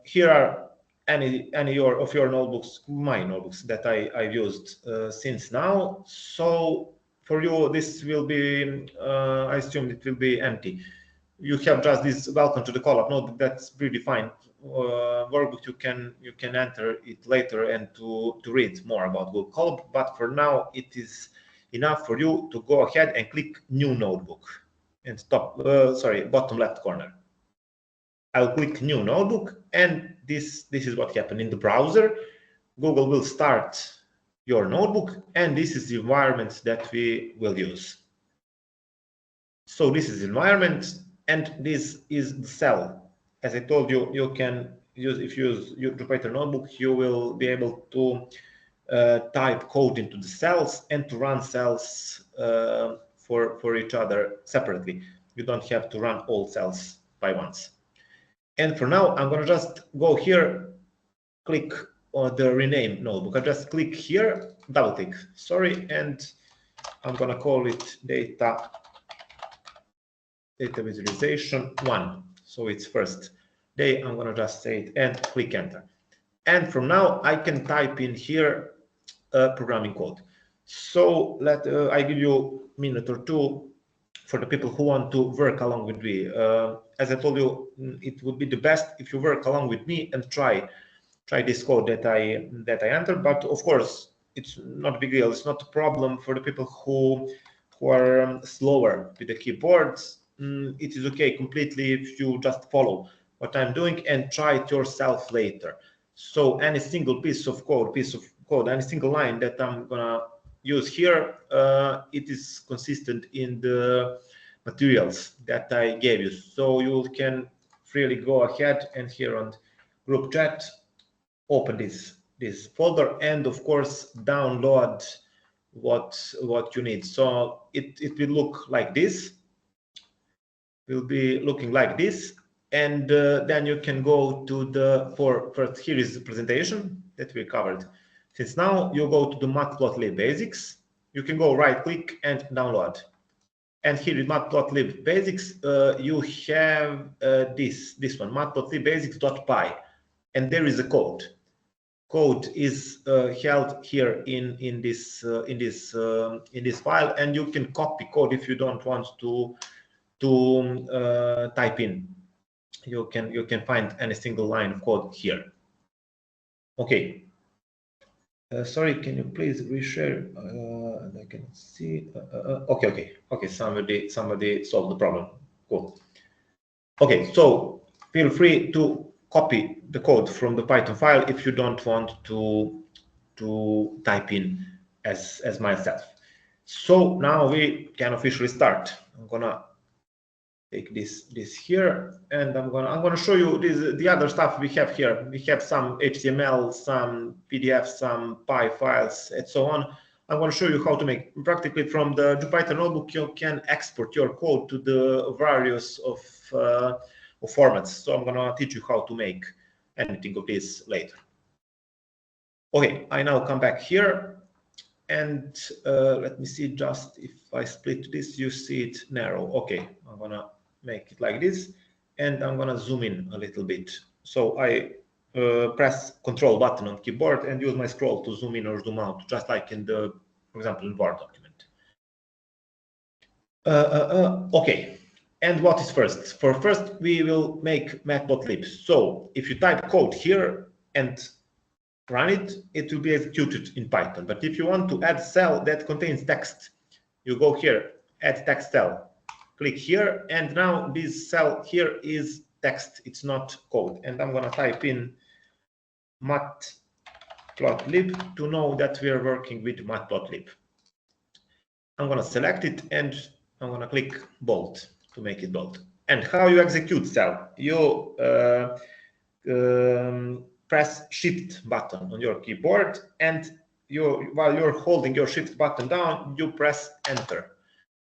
Here are any of your notebooks, my notebooks that I've used since now. So for you, this will be, I assume it will be empty. You have just this welcome to the Colab notebook. That's predefined workbook. You can enter it later and to read more about Google Colab. But for now, it is enough for you to go ahead and click New Notebook and bottom left corner. I'll click New Notebook, and this is what happened in the browser. Google will start your notebook, and this is the environment that we will use. So this is the environment, and this is the cell. As I told you, you can use, if you use your Jupyter notebook, you will be able to type code into the cells and to run cells for each other separately. You don't have to run all cells by once. And for now, I'm going to just go here, click on the rename notebook. I just click here, double click, sorry, and I'm going to call it data visualization 1. So it's first day. I'm going to just say it and click enter. And from now, I can type in here programming code. So I give you a minute or two for the people who want to work along with me. As I told you, it would be the best if you work along with me and try this code that I entered. But of course, it's not a big deal. It's not a problem for the people who are slower with the keyboards. It is okay completely if you just follow what I'm doing and try it yourself later. So any single piece of code, any single line that I'm gonna use here, it is consistent in the materials that I gave you. So you can freely go ahead and here on group chat, open this folder and of course download what you need. So it will look like this. Will be looking like this, and then you can go to the first. Here is the presentation that we covered. Since now you go to the Matplotlib basics, you can go right click and download. And here in Matplotlib basics, you have this one, Matplotlib basics.py, and there is a code. Code is held here in this file, and you can copy code if you don't want to type in. You can find any single line of code here. Okay. Sorry, can you please reshare? I can see. Okay. Somebody solved the problem. Cool. Okay, so feel free to copy the code from the Python file if you don't want to type in as myself. So now we can officially start. I'm gonna take this here, and I'm gonna show you the other stuff we have here. We have some HTML, some PDF, some Py files, and so on. I'm going to show you how to make. Practically from the Jupyter Notebook, you can export your code to the various of formats. So I'm going to teach you how to make anything of this later. Okay, I now come back here, and let me see just if I split this, you see it narrow. Okay, I'm going to make it like this, and I'm going to zoom in a little bit. So I press Control button on keyboard and use my scroll to zoom in or zoom out, just like in the, for example, in Word document. Okay, and what is first? For first, we will make matplotlib. So if you type code here and run it, it will be executed in Python. But if you want to add cell that contains text, you go here, add text cell, click here, and now this cell here is text, it's not code. And I'm gonna type in matplotlib to know that we are working with matplotlib. I'm gonna select it and I'm gonna click bold to make it bold. And how you execute cell? You press Shift button on your keyboard, and while you're holding your Shift button down, you press Enter,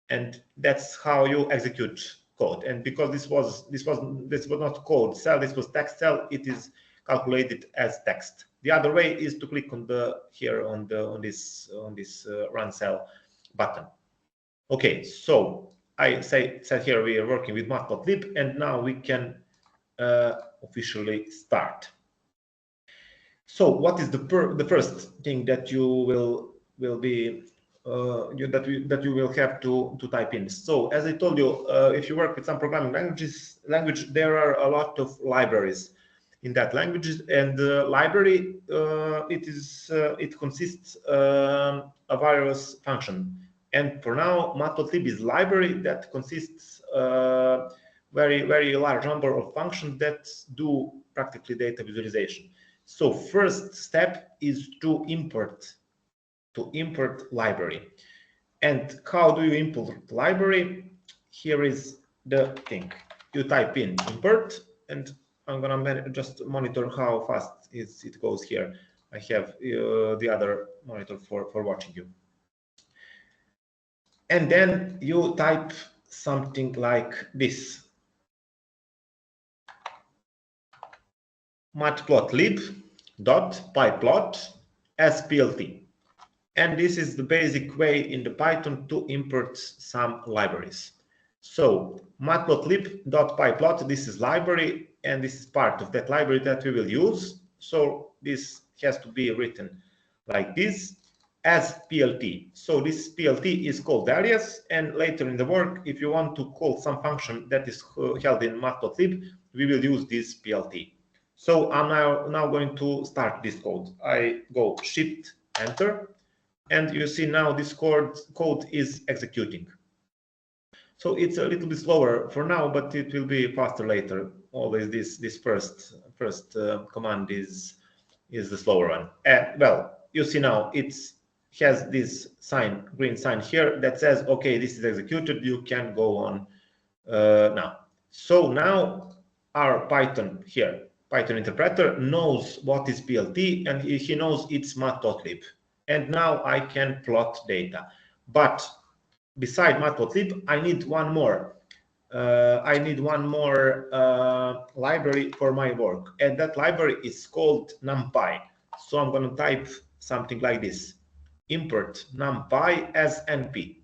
and that's how you execute code. And because this was not code cell, this was text cell, it is calculated as text. The other way is to click on this run cell button. Okay, so I said here we are working with matplotlib, and now we can officially start. So what is the first thing that you will be that you will have to type in? So as I told you, if you work with some programming language, there are a lot of libraries in that language, and the library it consists of various functions. And for now, matplotlib is library that consists very large number of functions that do practically data visualization. So first step is to import library. And how do you import library? Here is the thing. You type in import, and I'm gonna just monitor how fast it goes here. I have the other monitor for watching you. And then you type something like this: matplotlib.pyplot splt. And this is the basic way in the Python to import some libraries. So matplotlib.pyplot, this is library, and this is part of that library that we will use. So this has to be written like this as PLT. So this PLT is called alias, and later in the work, if you want to call some function that is held in matplotlib, we will use this PLT. So I'm now going to start this code. I go Shift Enter, and you see now this code is executing. So it's a little bit slower for now, but it will be faster later. Always this first command is the slower one. And well, you see now it has this green sign here that says, okay, this is executed. You can go on now. So now our Python interpreter knows what is PLT, and he knows it's matplotlib. And now I can plot data. But beside matplotlib, I need one more. Library for my work, and that library is called NumPy. So I'm going to type something like this: import NumPy as NP.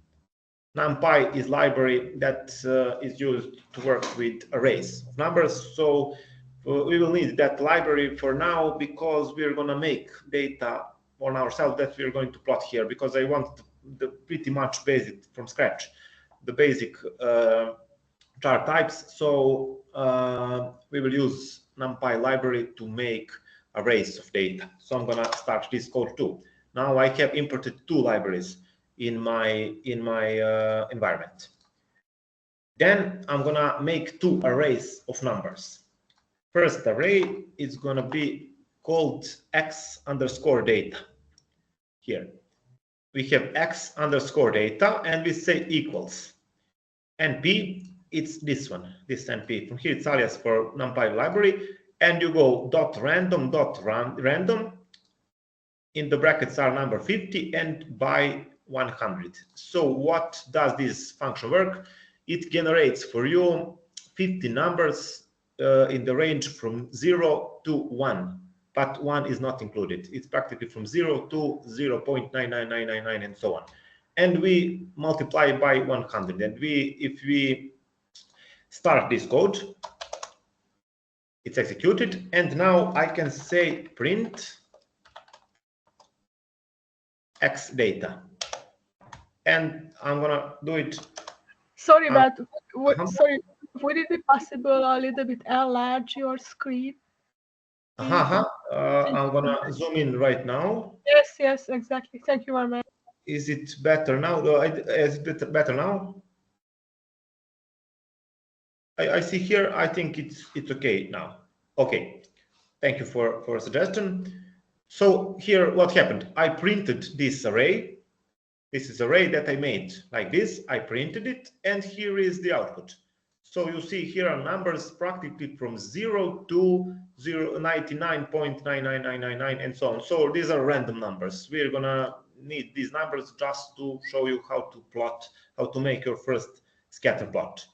NumPy is library that is used to work with arrays of numbers. So we will need that library for now, because we're going to make data on ourselves that we're going to plot here, because I want the pretty much basic from scratch, the basic chart types. So we will use NumPy library to make arrays of data. So I'm gonna start this code too. Now I have imported two libraries in my environment. Then I'm gonna make two arrays of numbers. First array is gonna be called x underscore data. Here we have x underscore data, and we say equals np. It's this one, this np. From here it's alias for NumPy library, and you go .random. In the brackets are number 50 and by 100. So what does this function work? It generates for you 50 numbers in the range from 0 to 1, but 1 is not included. It's practically from 0 to 0.99999 and so on. And we multiply by 100. And if we start this code, it's executed. And now I can say print x data, and I'm gonna do it. Sorry, but sorry, would it be possible a little bit enlarge your screen? I'm gonna zoom in right now. Yes, exactly. Thank you very much. Is it better now? Is it better now? I see here. I think it's okay now. Okay, thank you for a suggestion. So here, what happened? I printed this array. This is array that I made like this. I printed it, and here is the output. So you see here are numbers practically from 0 to 99.99999 and so on. So these are random numbers. We're gonna need these numbers just to show you how to plot, how to make your first scatter plot.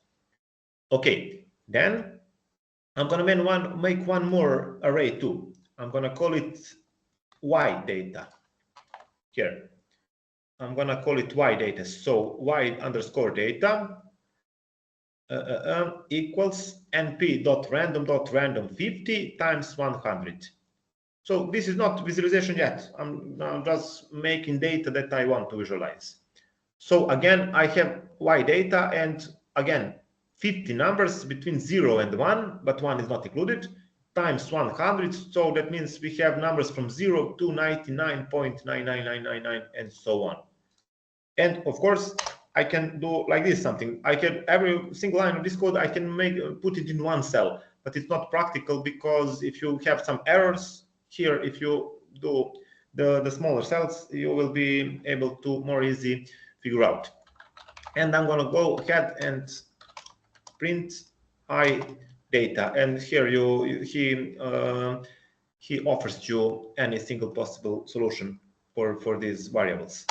Okay, then I'm gonna make one more array too. I'm gonna call it y data. Here, I'm gonna call it y data. So y underscore data equals np.random.random50 times 100. So this is not visualization yet. I'm just making data that I want to visualize. So again, I have y data, and again 50 numbers between 0 and 1, but 1 is not included, times 100. So that means we have numbers from 0 to 99.99999 and so on. And of course, I can do like this something. I can every single line of this code I can put it in one cell, but it's not practical because if you have some errors here, if you do the smaller cells, you will be able to more easy figure out. And I'm gonna go ahead and print I data, and here he offers you any single possible solution for these variables.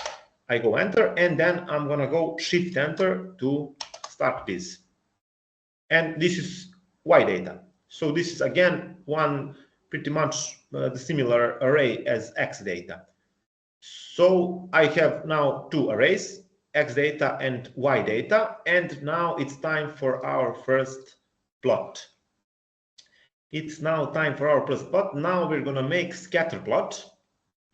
I go enter, and then I'm gonna go shift enter to start this. And this is y data. So this is again one pretty much the similar array as x data. So I have now two arrays, x data and y data, and now it's time for our first plot. It's now time for our first plot. Now we're gonna make scatter plot,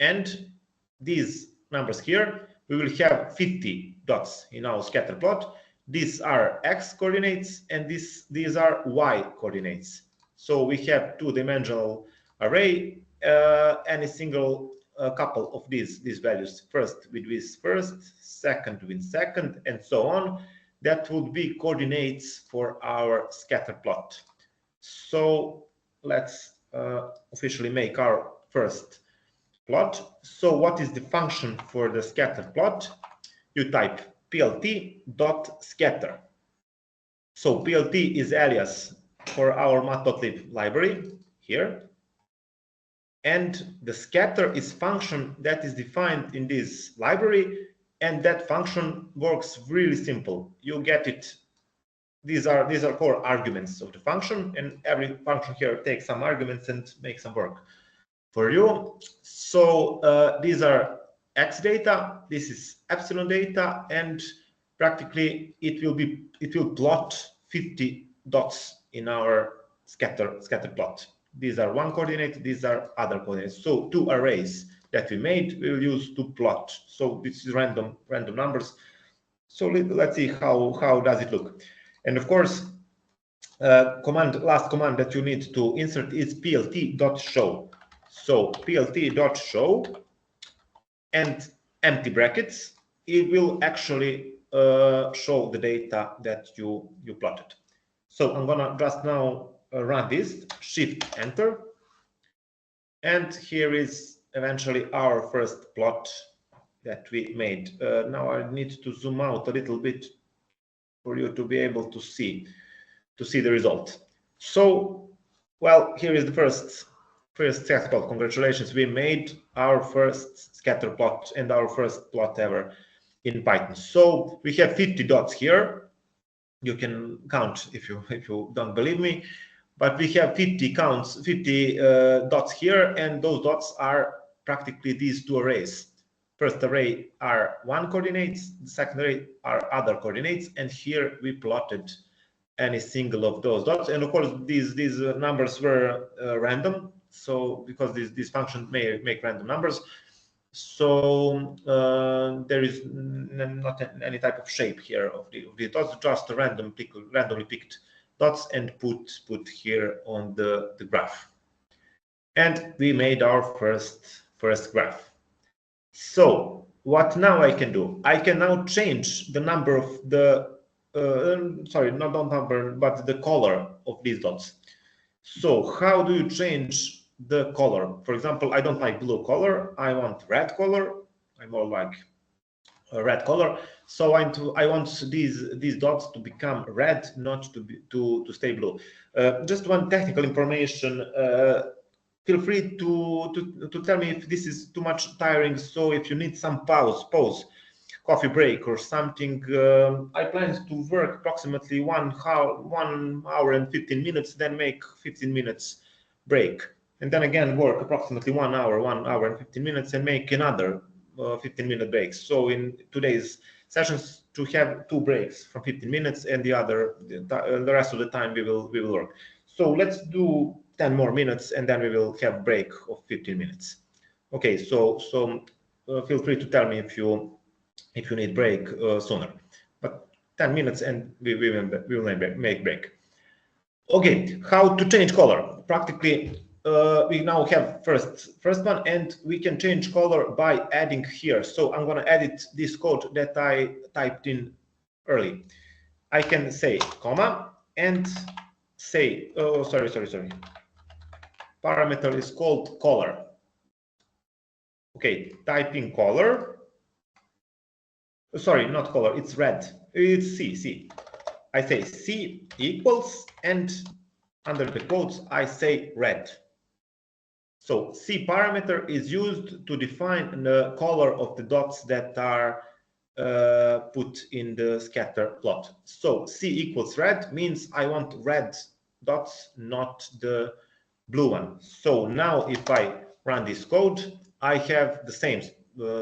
and these numbers here, we will have 50 dots in our scatter plot. These are x coordinates, and these are y coordinates. So we have two-dimensional array, any single couple of these values, first with this first, second with second, and so on. That would be coordinates for our scatter plot. So let's officially make our first plot. So what is the function for the scatter plot? You type plt.scatter. So plt is alias for our matplotlib library here. And the scatter is function that is defined in this library, and that function works really simple. You get it. These are core arguments of the function, and every function here takes some arguments and makes some work for you. So these are x data, this is epsilon data, and practically it will plot 50 dots in our scatter plot. These are one coordinate, these are other coordinates. So two arrays that we made we will use to plot. So this is random numbers. So let's see how does it look. And of course, last command that you need to insert is plt.show. So plt.show and empty brackets, it will actually show the data that you plotted. So I'm gonna just now run this, Shift Enter, and here is eventually our first plot that we made. Now I need to zoom out a little bit for you to be able to see the result. So, well, here is the first scatter plot. Congratulations, we made our first scatter plot and our first plot ever in Python. So we have 50 dots here. You can count if you don't believe me, but we have 50 dots here, and those dots are practically these two arrays. First array are one coordinates, the second array are other coordinates, and here we plotted any single of those dots. And of course, these numbers were random. So because this function may make random numbers, so there is not any type of shape here of the dots, just a randomly picked dots and put here on the graph. And we made our first graph. So what now I can do? I can now change the number of the sorry, not number, but the color of these dots. So how do you change the color? For example, I don't like blue color. I want red color. I more like a red color. So I want these dots to become red, not to stay blue. Just one technical information. Feel free to tell me if this is too much tiring. So if you need some pause, coffee break or something, I plan to work approximately 1 hour and 15 minutes, then make 15 minutes break, and then again work approximately 1 hour and 15 minutes, and make another 15-minute breaks. So in today's sessions, to have 2 breaks from 15 minutes, and the rest of the time we will work. So let's do 10 more minutes, and then we will have a break of 15 minutes. Okay, so feel free to tell me if you need break sooner, but 10 minutes and we will make break. Okay, how to change color? Practically, we now have first one, and we can change color by adding here. So I'm going to edit this code that I typed in early. I can say comma and say, oh, sorry. Parameter is called color. Okay, type in color. Sorry, not color, it's red. It's C. I say C equals, and under the quotes, I say red. So C parameter is used to define the color of the dots that are put in the scatter plot. So C equals red means I want red dots, not the blue one. So now if I run this code, I have the same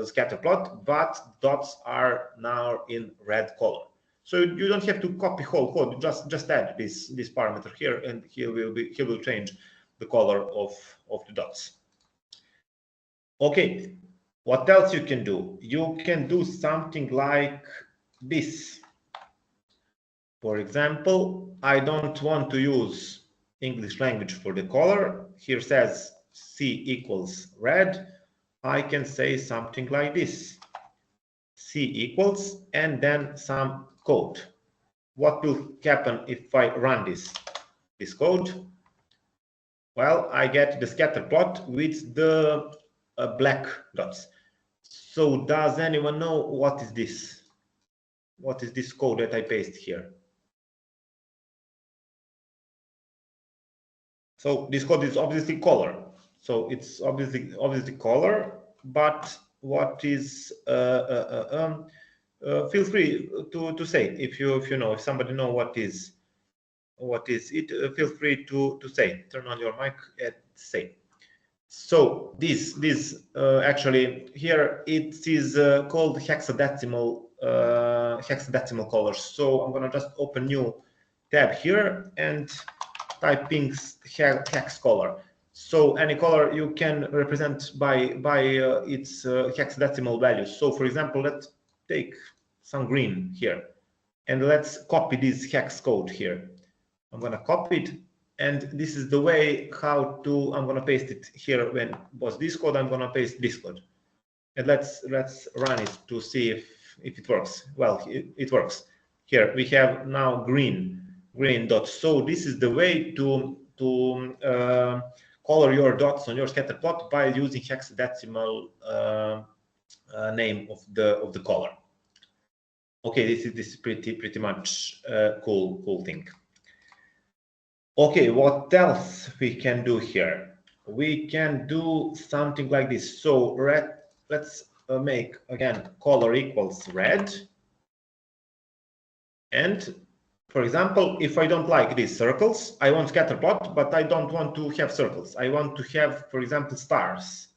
scatter plot, but dots are now in red color. So you don't have to copy whole code. Just add this parameter here, and he will change the color of the dots. Okay, what else you can do? You can do something like this. For example, I don't want to use English language for the color. Here says C equals red. I can say something like this. C equals, and then some code. What will happen if I run this code? Well, I get the scatter plot with the black dots. So does anyone know what is this? What is this code that I paste here? So this code is obviously color. So it's obviously color, but what is feel free to say if you know, if somebody know what is it, feel free to say. Turn on your mic and say. So this actually here it is called hexadecimal colors. So I'm gonna just open new tab here and typing hex color. So any color you can represent by its hexadecimal values. So for example, let's take some green here, and let's copy this hex code here. I'm going to copy it, And this is the way how to, I'm going to paste it here. When was this code, I'm going to paste this code. And let's run it to see if it works. Well, it works. Here we have now green dots. So this is the way to color your dots on your scatter plot by using hexadecimal name of the color. Okay, this is pretty much cool thing. Okay, what else we can do here? We can do something like this. So let's make again color equals red. And for example, if I don't like these circles, I want scatter plot, but I don't want to have circles. I want to have, for example, stars.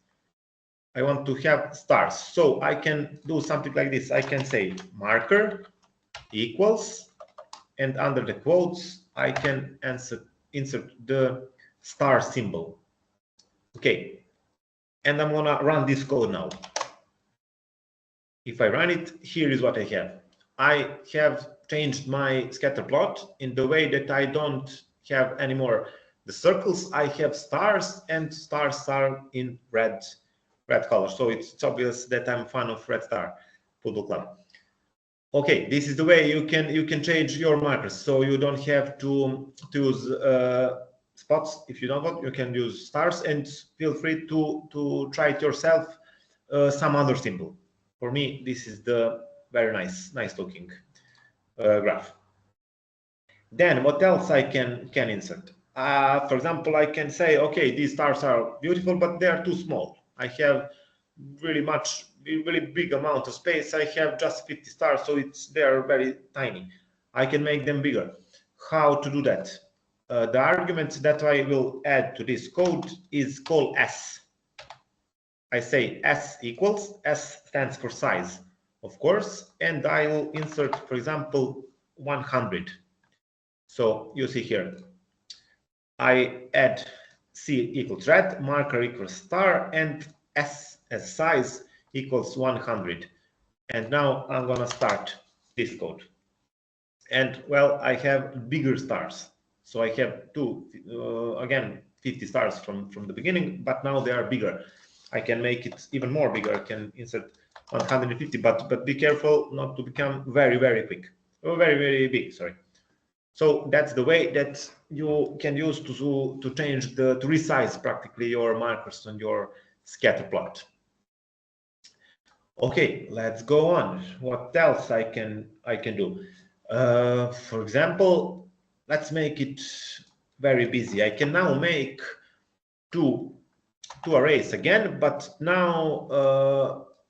I want to have stars. So I can do something like this. I can say marker equals, and under the quotes, I can insert the star symbol. Okay, and I'm gonna run this code now. If I run it, here is what I have. I have changed my scatter plot in the way that I don't have anymore the circles. I have stars, and stars are in red color. So it's obvious that I'm a fan of Red Star Football Club. Okay, this is the way you can change your markers. So you don't have to use spots. If you don't want, you can use stars, and feel free to try it yourself. Some other symbol. For me, this is the very nice looking graph. Then what else I can insert? For example, I can say, okay, these stars are beautiful, but they are too small. I have really big amount of space. I have just 50 stars, so they are very tiny. I can make them bigger. How to do that? The argument that I will add to this code is called S. I say S equals, S stands for size, of course, and I will insert, for example, 100. So you see here, I add C equals red, marker equals star, and S as size equals 100. And now I'm gonna start this code. And well, I have bigger stars. So I have again, 50 stars from the beginning, but now they are bigger. I can make it even more bigger. I can insert 150, but be careful not to become very quick, or very big, sorry. So that's the way that you can use to change to resize practically your markers on your scatter plot. Okay, let's go on. What else I can do? For example, let's make it very busy. I can now make two arrays again, but now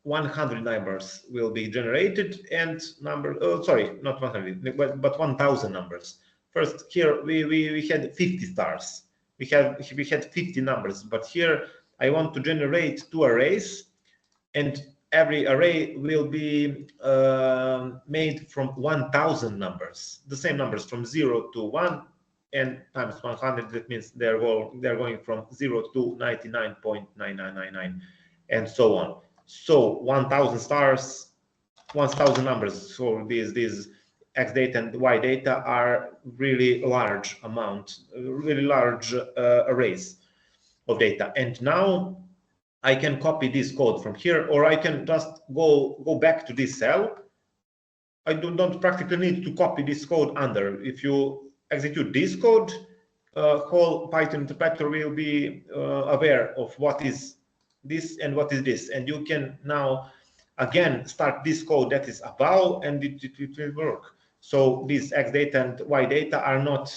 100 numbers will be generated, and sorry, not 100, but 1000 numbers. First, here we had 50 stars. We had 50 numbers, but here I want to generate two arrays, and every array will be made from 1000 numbers, the same numbers from 0 to 1, and times 100. That means they're going from 0 to 99.9999, and so on. So 1000 stars, 1000 numbers. So these X data and Y data are really large arrays of data. And now I can copy this code from here, or I can just go back to this cell. I don't practically need to copy this code under. If you execute this code, whole Python interpreter will be aware of what is this and what is this, and you can now again start this code that is above, and it will work. So these X data and Y data are not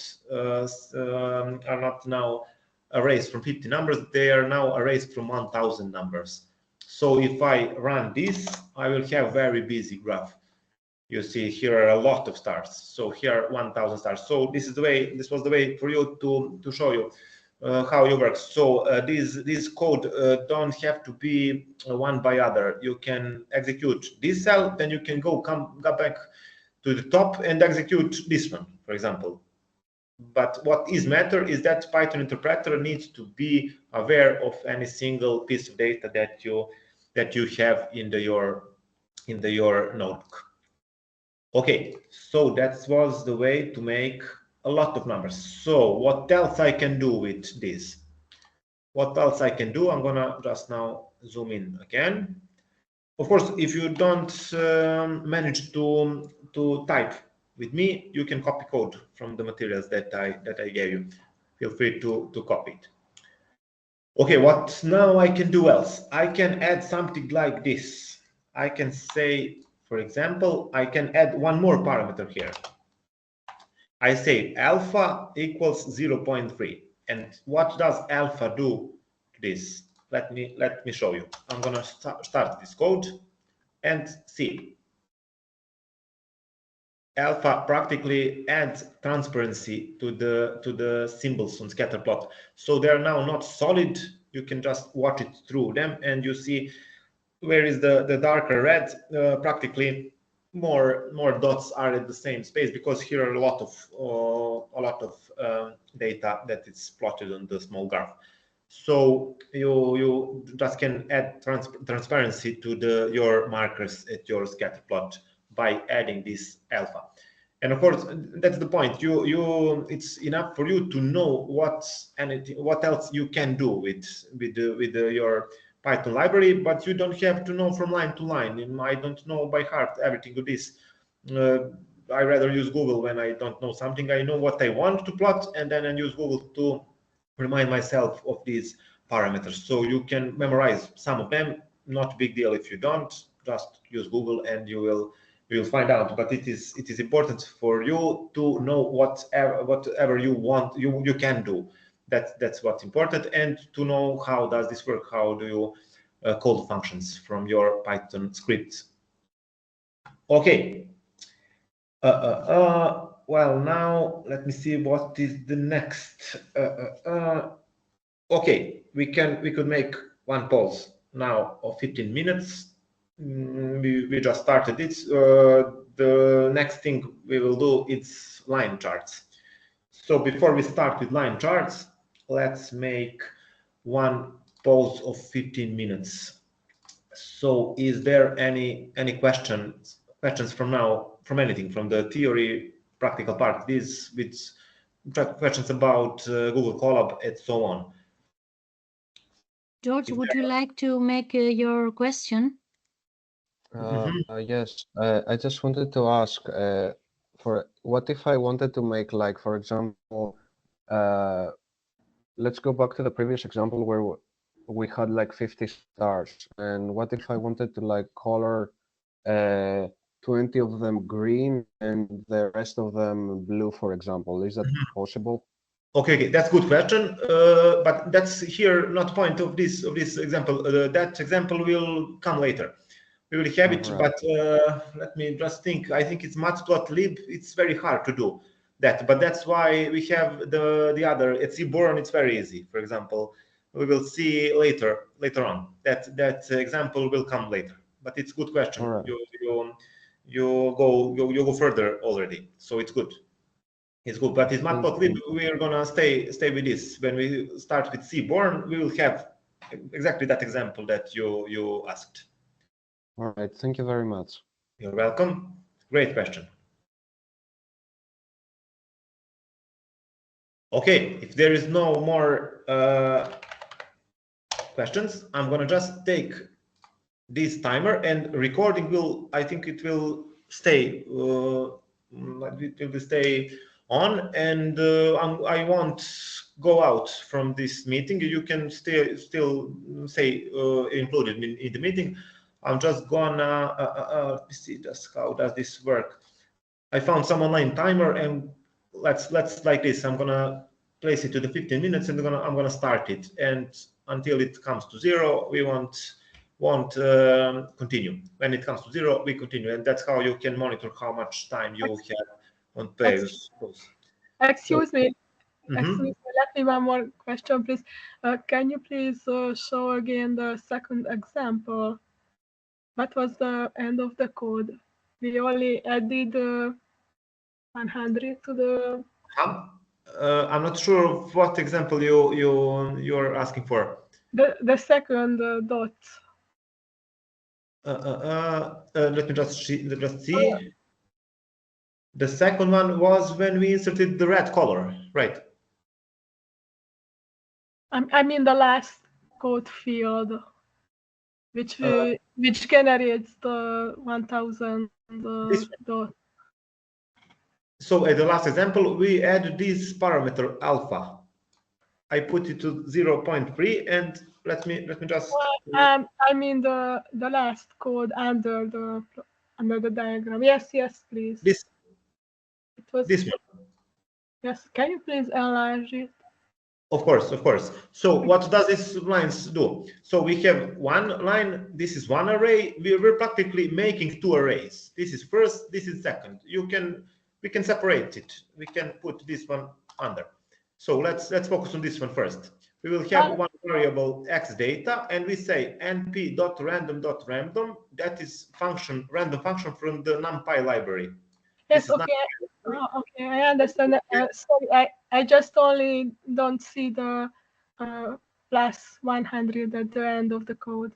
now arrays from 50 numbers, they are now arrays from 1000 numbers. So if I run this, I will have very busy graph. You see here are a lot of stars. So here are 1000 stars. So this was the way for you to show you how it works. So this code don't have to be one by other. You can execute this cell, then you can go back to the top and execute this one, for example. But what is matter is that Python interpreter needs to be aware of any single piece of data that you have in your notebook. Okay, so that was the way to make a lot of numbers. So what else I can do with this? What else I can do? I'm gonna just now zoom in again. Of course, if you don't manage to type with me, you can copy code from the materials that I gave you. Feel free to copy it. Okay, what now I can do else? I can add something like this. I can say, for example, I can add one more parameter here. I say alpha equals 0.3. And what does alpha do to this? Let me show you. I'm gonna start this code and see. Alpha practically adds transparency to the symbols on scatter plot. So they're now not solid. You can just watch it through them and you see where is the darker red. Practically more dots are at the same space because here are a lot of data that is plotted on the small graph. So you just can add transparency to your markers at your scatter plot by adding this alpha. And of course, that's the point. It's enough for you to know what else you can do with your Python library, but you don't have to know from line to line. And I don't know by heart everything of this. I rather use Google when I don't know something. I know what I want to plot, and then I use Google to remind myself of these parameters. So you can memorize some of them. Not a big deal if you don't. Just use Google, and you will find out. But it is important for you to know whatever you want. You can do. That's what's important, and to know how does this work. How do you call functions from your Python script? Okay. Well, now let me see what is the next. Okay, we could make one pause now of 15 minutes. We just started it. The next thing we will do is line charts. So before we start with line charts, let's make one pause of 15 minutes. So is there any questions from now, from anything, from the theory, practical part, this with questions about Google Colab and so on? George, would you like to make your question? Yes, I just wanted to ask, for what if I wanted to make, like, for example, let's go back to the previous example where we had like 50 stars, and what if I wanted to like color 20 of them green and the rest of them blue, for example? Is that possible? Okay, that's a good question, but that's here not point of this example. That example will come later. We will have it, Right. but let me just think. I think it's matplotlib. It's very hard to do that, but that's why we have the other at Seaborn. It's very easy. For example, we will see later on that example will come later. But it's a good question. Right. You go further already, so it's good. It's good, but it's matplotlib. We are gonna stay with this. When we start with Seaborn, we will have exactly that example that you asked. All right, thank you very much. You're welcome. Great question. Okay, if there is no more questions, I'm gonna just take this timer, and recording will, I think it will stay. It will stay on, and I won't go out from this meeting. You can still say included in the meeting. I'm just gonna see just how does this work. I found some online timer, and let's like this. I'm gonna place it to the 15 minutes, and I'm gonna start it, and until it comes to 0, we won't continue. When it comes to 0, we continue, and that's how you can monitor how much time you have on pairs. Excuse me. Excuse me. Let me one more question, please. Can you please show again the second example? What was the end of the code? We only added 100 to the. I'm not sure what example you're asking for. The second dot. Let me just see. The second one was when we inserted the red color, right? I mean the last code field, which generates the 1000 dot. So at the last example, we add this parameter alpha. I put it to 0.3, and let me just. I mean the last code under the diagram. Yes, please. This. It was this one. Yes. Can you please enlarge it? Of course. So what does this lines do? So we have one line. This is one array. We're practically making two arrays. This is first. This is second. We can separate it. We can put this one under. So let's focus on this one first. We will have one variable x data, and we say np.random.random. That is random function from the NumPy library. Yes, okay. Okay, I understand. Sorry, I just only don't see the plus 100 at the end of the code.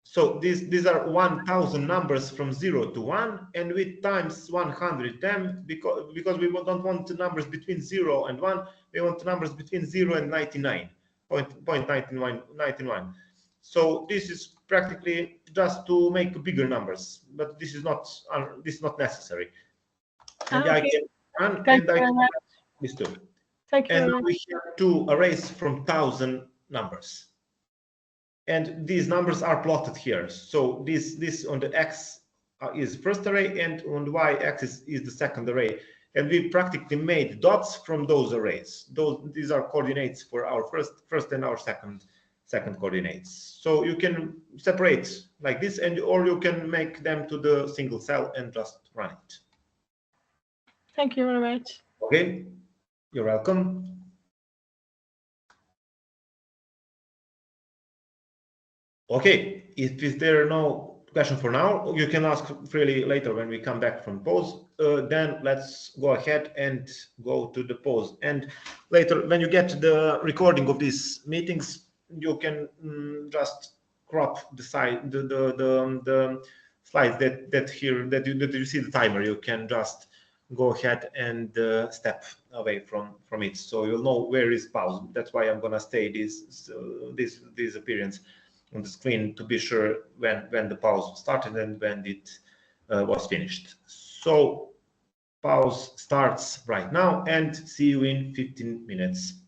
So these are 1000 numbers from 0 to 1, and we times 100 them because we don't want the numbers between 0 and 1. We want the numbers between 0 and 99.91. So this is practically just to make bigger numbers, but this is not necessary. And I can run, and I can this too. Thank you. And we have two arrays from 1000 numbers. And these numbers are plotted here. So this on the x is first array, and on the y-axis is the second array. And we practically made dots from those arrays. These are coordinates for our first and our second coordinates. So you can separate like this, or you can make them to the single cell and just run it. Thank you very much. Okay, you're welcome. Okay, if there are no question for now, you can ask freely later when we come back from pause. Then let's go ahead and go to the pause. And later, when you get the recording of these meetings, you can just crop the side, the slides that you see the timer. You can just go ahead and step away from it, so you'll know where is pause. That's why I'm gonna stay this appearance on the screen to be sure when the pause started and when it was finished. So pause starts right now, and see you in 15 minutes.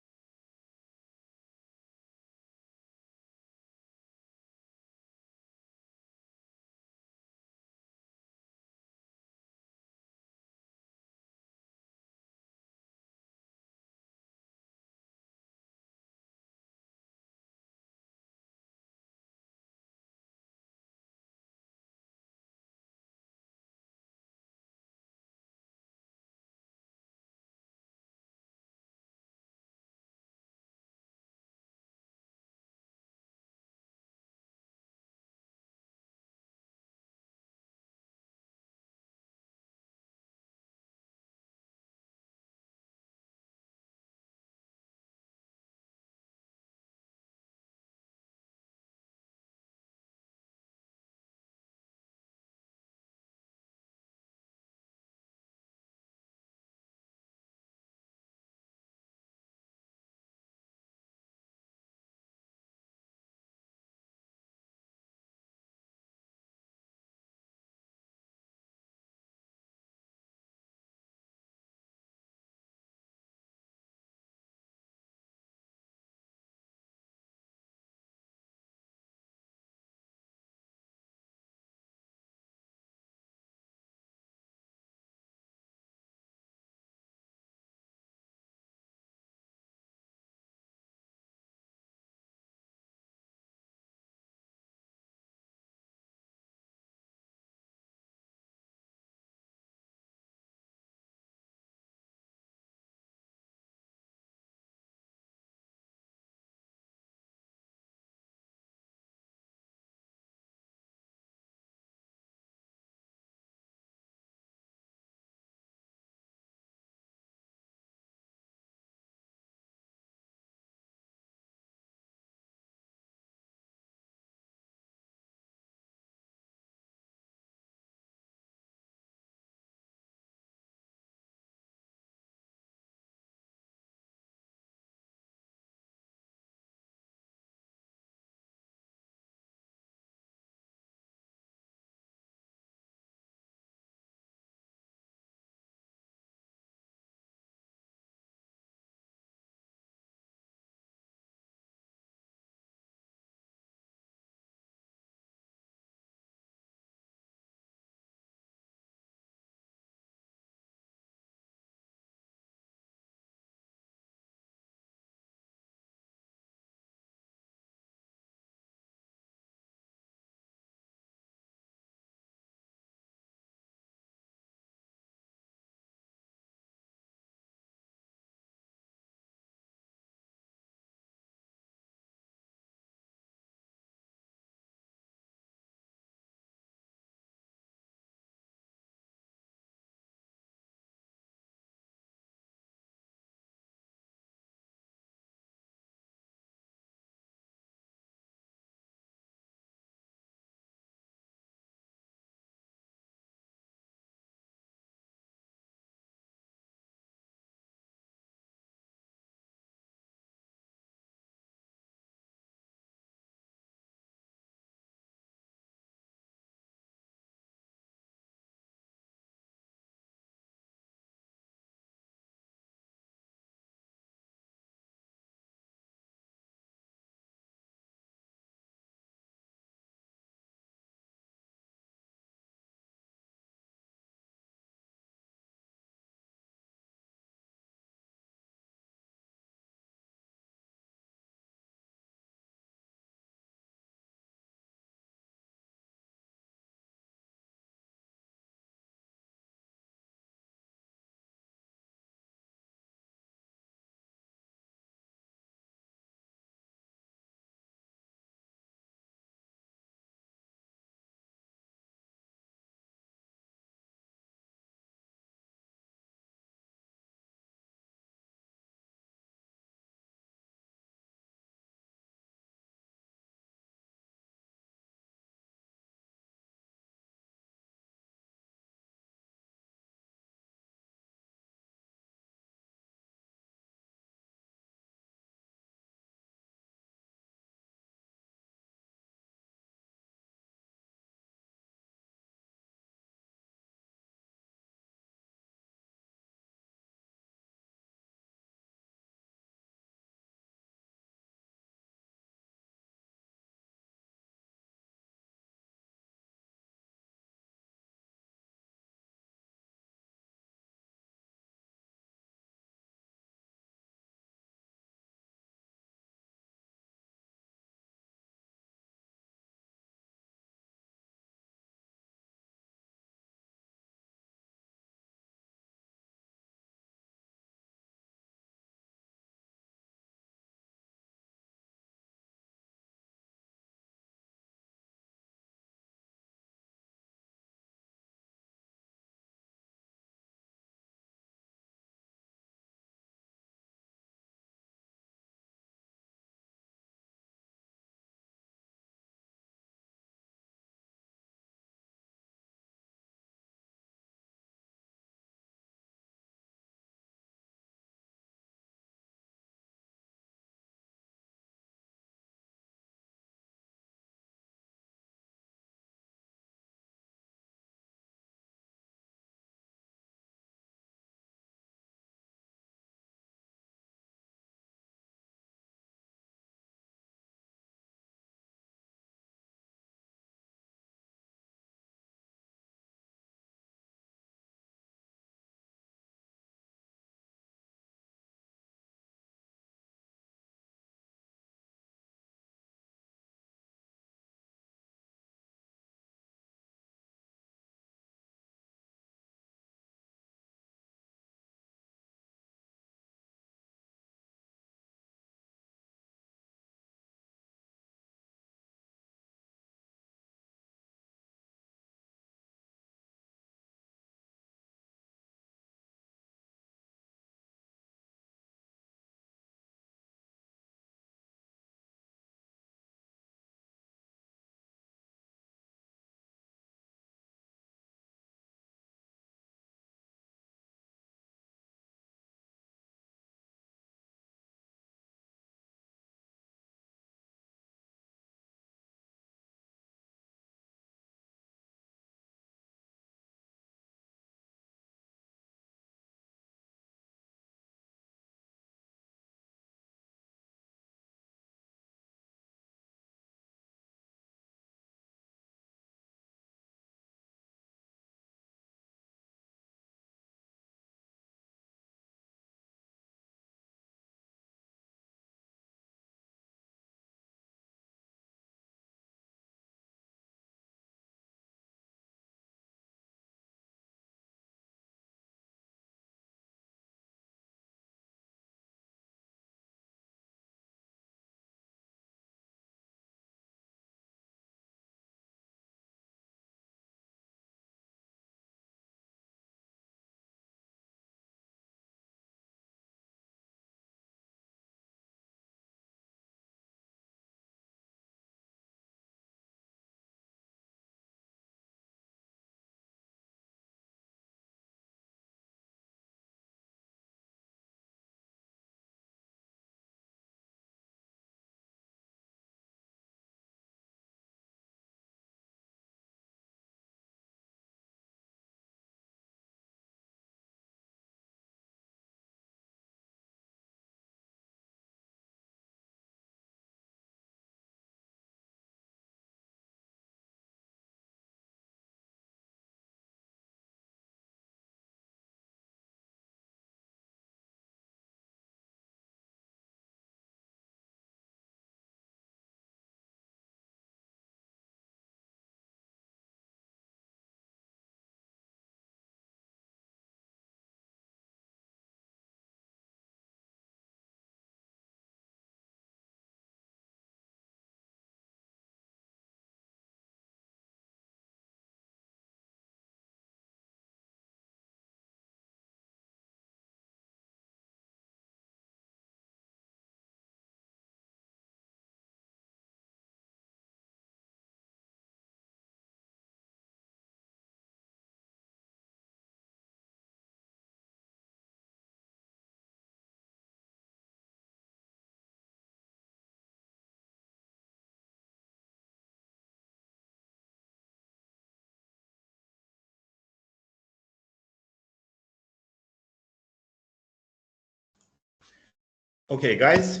Okay, guys,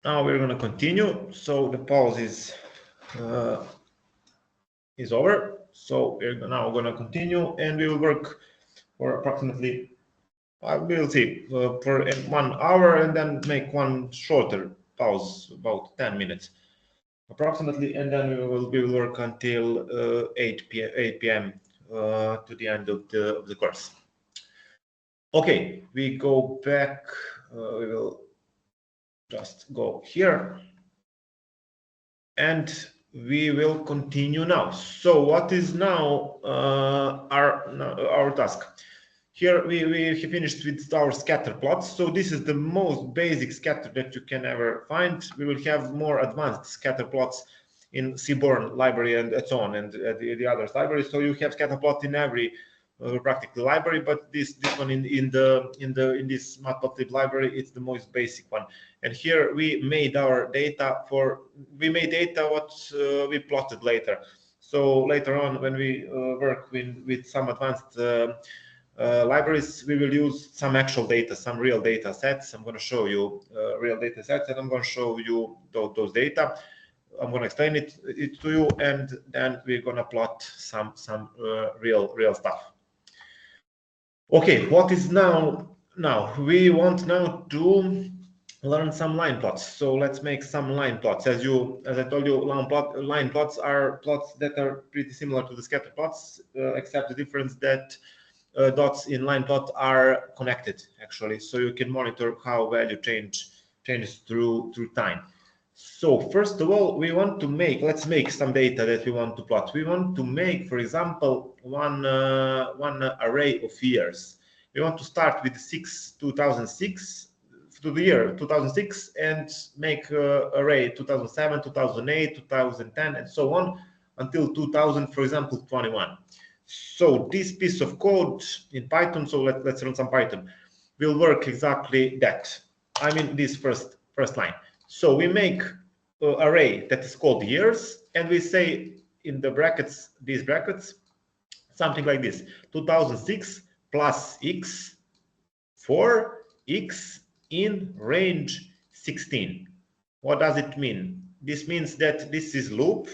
now we're going to continue. So the pause is over. So we're now going to continue, and we will work for approximately, we'll see, for 1 hour, and then make one shorter pause, about 10 minutes approximately, and then we will work until 8 p.m. To the end of the course. Okay, we go back. We will just go here, and we will continue now. So what is now our task? Here we finished with our scatter plots. So this is the most basic scatter that you can ever find. We will have more advanced scatter plots in Seaborn library and so on, and the other libraries. So you have scatter plot in every practical library, but this one in this Matplotlib library, it's the most basic one. And here we made our data what we plotted later. So later on, when we work with some advanced libraries, we will use some actual data, some real data sets. I'm going to show you real data sets, and I'm going to show you those data. I'm going to explain it to you, and then we're going to plot some real stuff. Okay, what is now? Now we want now to learn some line plots. So let's make some line plots. As I told you, line plots are plots that are pretty similar to the scatter plots, except the difference that dots in line plot are connected actually, so you can monitor how value changes through time. So first of all, let's make some data that we want to plot. We want to make, for example, one array of years. We want to start with 2006 to the year 2006 and make array 2007, 2008, 2010, and so on until 2000, for example, 21. So this piece of code in Python, so let's run some Python, will work exactly that. I mean, this first line. So we make an array that is called years, and we say in the brackets, these brackets, something like this: 2006 plus x for x in range 16. What does it mean? This means that this is loop,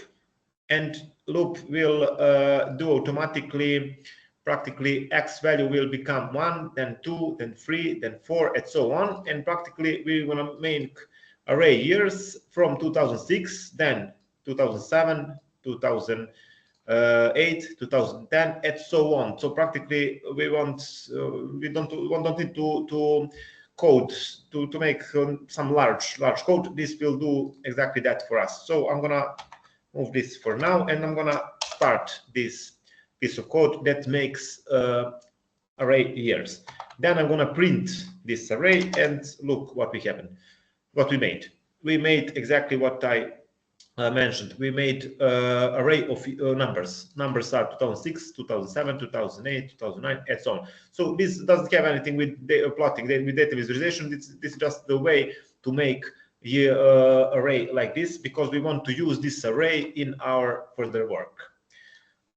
and loop will do automatically. Practically x value will become 1, then 2, then 3, then 4, and so on. And practically we want to make array years from 2006, then 2007, 2008, 2010, and so on. So practically we don't need to code to make some large code. This will do exactly that for us. So I'm gonna move this for now, and I'm gonna start this piece of code that makes array years. Then I'm gonna print this array, and look what we made. We made exactly what I mentioned. We made array of numbers. Numbers are 2006, 2007, 2008, 2009, and so on. So this doesn't have anything with plotting, with data visualization. This is just the way to make array like this, because we want to use this array in our further work.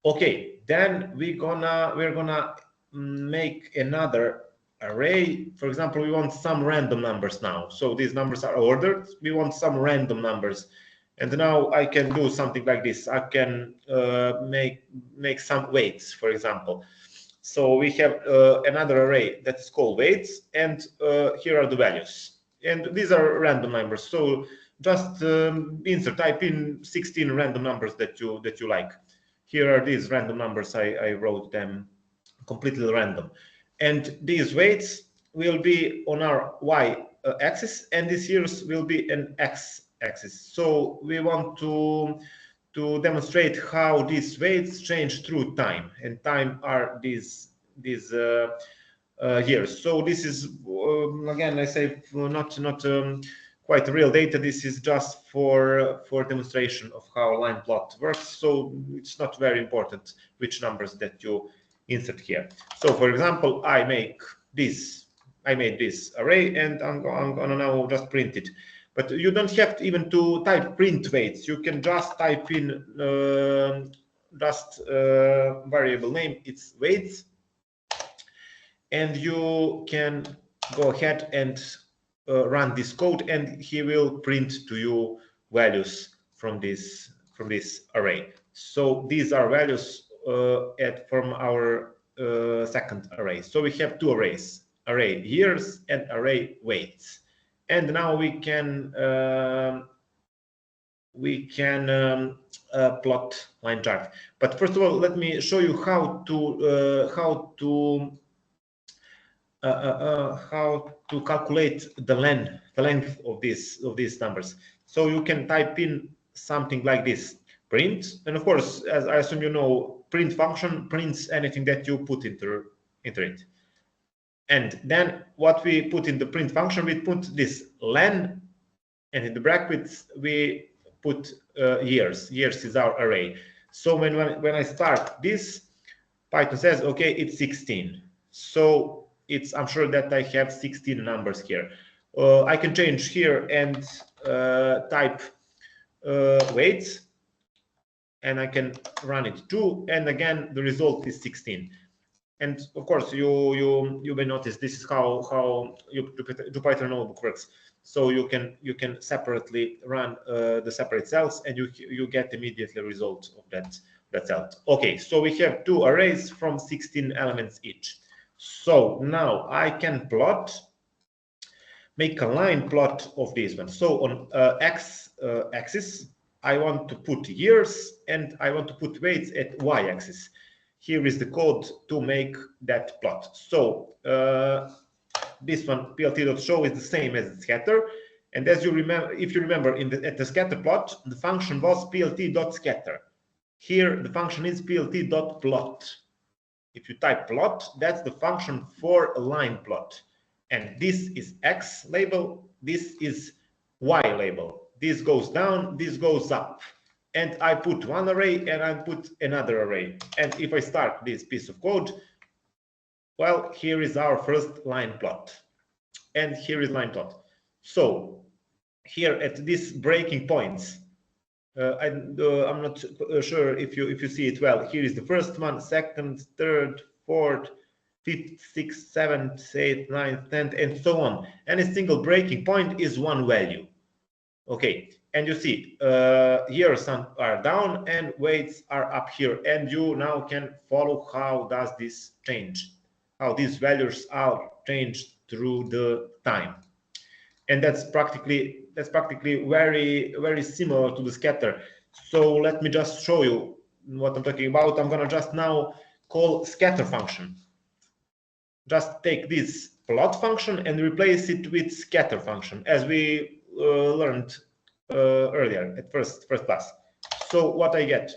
Okay, then we're gonna make another array. For example, we want some random numbers now. So these numbers are ordered. We want some random numbers, and now I can do something like this. I can make some weights, for example. So we have another array that is called weights, and here are the values. And these are random numbers. So just type in 16 random numbers that you like. Here are these random numbers. I wrote them completely random. And these weights will be on our y-axis, and these years will be an x-axis. So we want to demonstrate how these weights change through time, and time are these years. So this is again, I say, not quite real data. This is just for demonstration of how line plot works. So it's not very important which numbers that you insert here. So for example, I made this array, and I'm gonna now just print it. But you don't have to even to type print weights. You can just type in variable name, it's weights, and you can go ahead and run this code, and he will print to you values from this array. So these are values from our second array. So we have two arrays: array years and array weights. And now we can plot line chart. But first of all, let me show you how to calculate the length of these numbers. So you can type in something like this: print, and of course, as I assume you know, print function prints anything that you put into it. And then what we put in the print function, we put this len, and in the brackets we put years. Years is our array. So when I start this, Python says, okay, it's 16. So I'm sure that I have 16 numbers here. I can change here and type weights, and I can run it too, and again the result is 16. And of course, you may notice this is how Jupyter Notebook works. So you can separately run the separate cells, and you get immediately a result of that cell. Okay, so we have two arrays from 16 elements each. So now I can make a line plot of this one. So on x-axis, I want to put years, and I want to put weights at y-axis. Here is the code to make that plot. So this one, plt.show, is the same as scatter. And as you remember, if you remember, at the scatter plot, the function was plt.scatter. Here, the function is plt.plot. If you type plot, that's the function for a line plot. And this is X label, this is Y label. This goes down, this goes up. And I put one array and I put another array. And if I start this piece of code, well, here is our first line plot. And here is line plot. So here at these breaking points, I'm not sure if you see it well. Here is the first one, second, third, fourth, fifth, sixth, seventh, eighth, ninth, 10th, and so on. And a single breaking point is one value. Okay, and you see years are down and weights are up here, and you now can follow how does this change, how these values are changed through the time. And that's practically very, very similar to the scatter. So let me just show you what I'm talking about. I'm gonna just now call scatter function. Just take this plot function and replace it with scatter function, as we learned earlier at first class. So what I get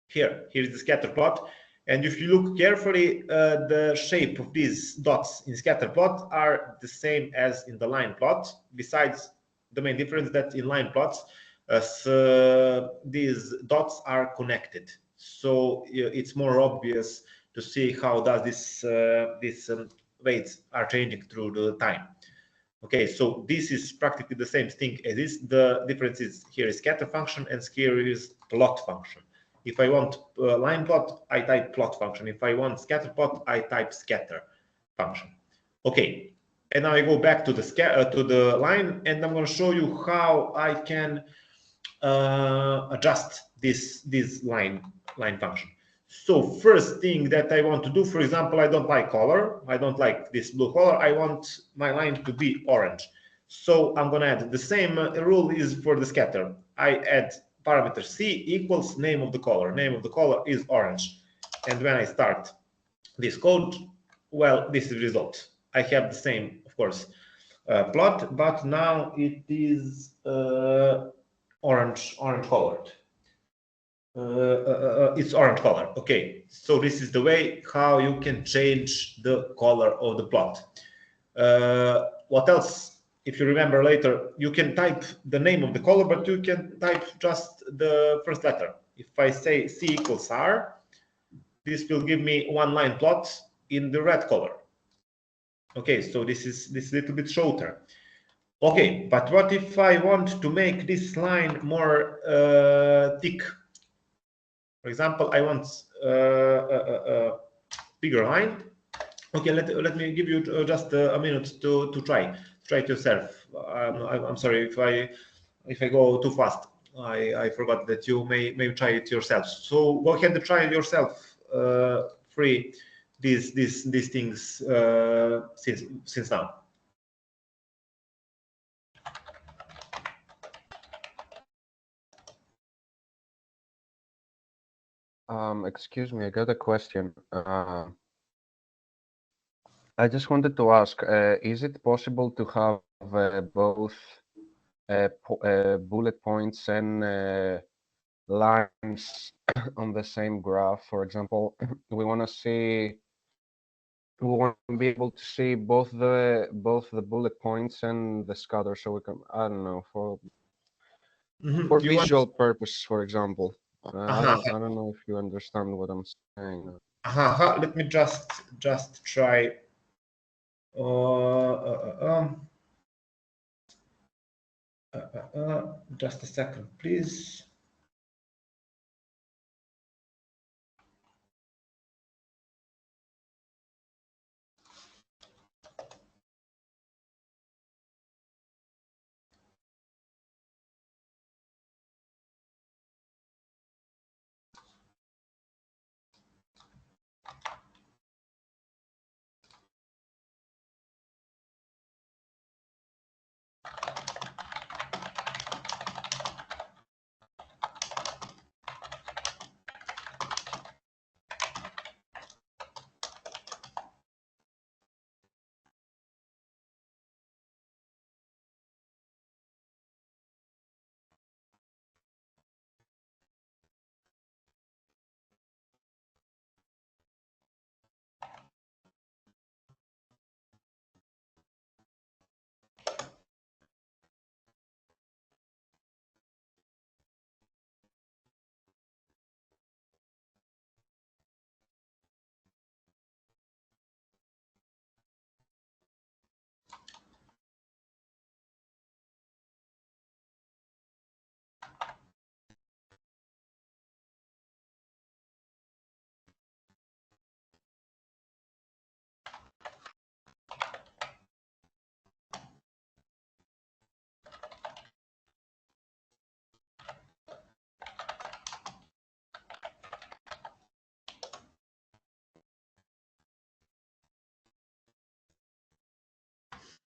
here is the scatter plot, and if you look carefully, the shape of these dots in scatter plot are the same as in the line plot, besides the main difference that in line plots these dots are connected, so it's more obvious to see how does these weights are changing through the time. Okay, so this is practically the same thing as this. The difference is here is scatter function and here is plot function. If I want line plot, I type plot function. If I want scatter plot, I type scatter function. Okay, and now I go back to the line, and I'm going to show you how I can adjust this line function. So first thing that I want to do, for example, I don't like color. I don't like this blue color. I want my line to be orange. So I'm going to add the same rule is for the scatter. I add parameter c equals name of the color. Name of the color is orange. And when I start this code, well, this is the result. I have the same, of course, plot, but now it is orange colored. It's orange color. Okay, so this is the way how you can change the color of the plot. What else? If you remember later, you can type the name of the color, but you can type just the first letter. If I say C equals R, this will give me one line plot in the red color. Okay, so this is a little bit shorter. Okay, but what if I want to make this line more thick? For example, I want a bigger line. Okay, let me give you just a minute to try. it yourself. I'm sorry if I go too fast. I forgot that you may try it yourself. So go ahead and try it yourself. Free these things since now. Excuse me, I got a question. I just wanted to ask, is it possible to have both bullet points and lines on the same graph? For example, we want to be able to see both the bullet points and the scatter, so we can, I don't know, for visual purpose, for example. I don't know if you understand what I'm saying. Let me just try. Just a second, please.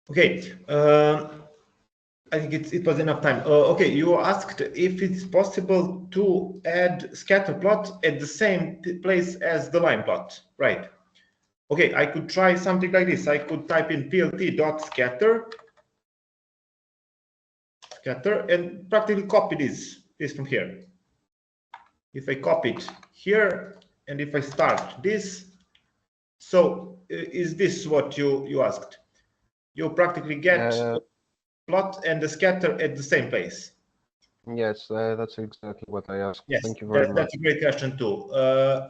Okay, I think it was enough time. Okay, you asked if it's possible to add scatter plot at the same place as the line plot, right? Okay, I could try something like this. I could type in plt.scatter, and practically copy this from here. If I copy it here, and if I start this, so is this what you asked? You practically get plot and the scatter at the same place. Yes, that's exactly what I asked. Yes, thank you very much. That's a great question too.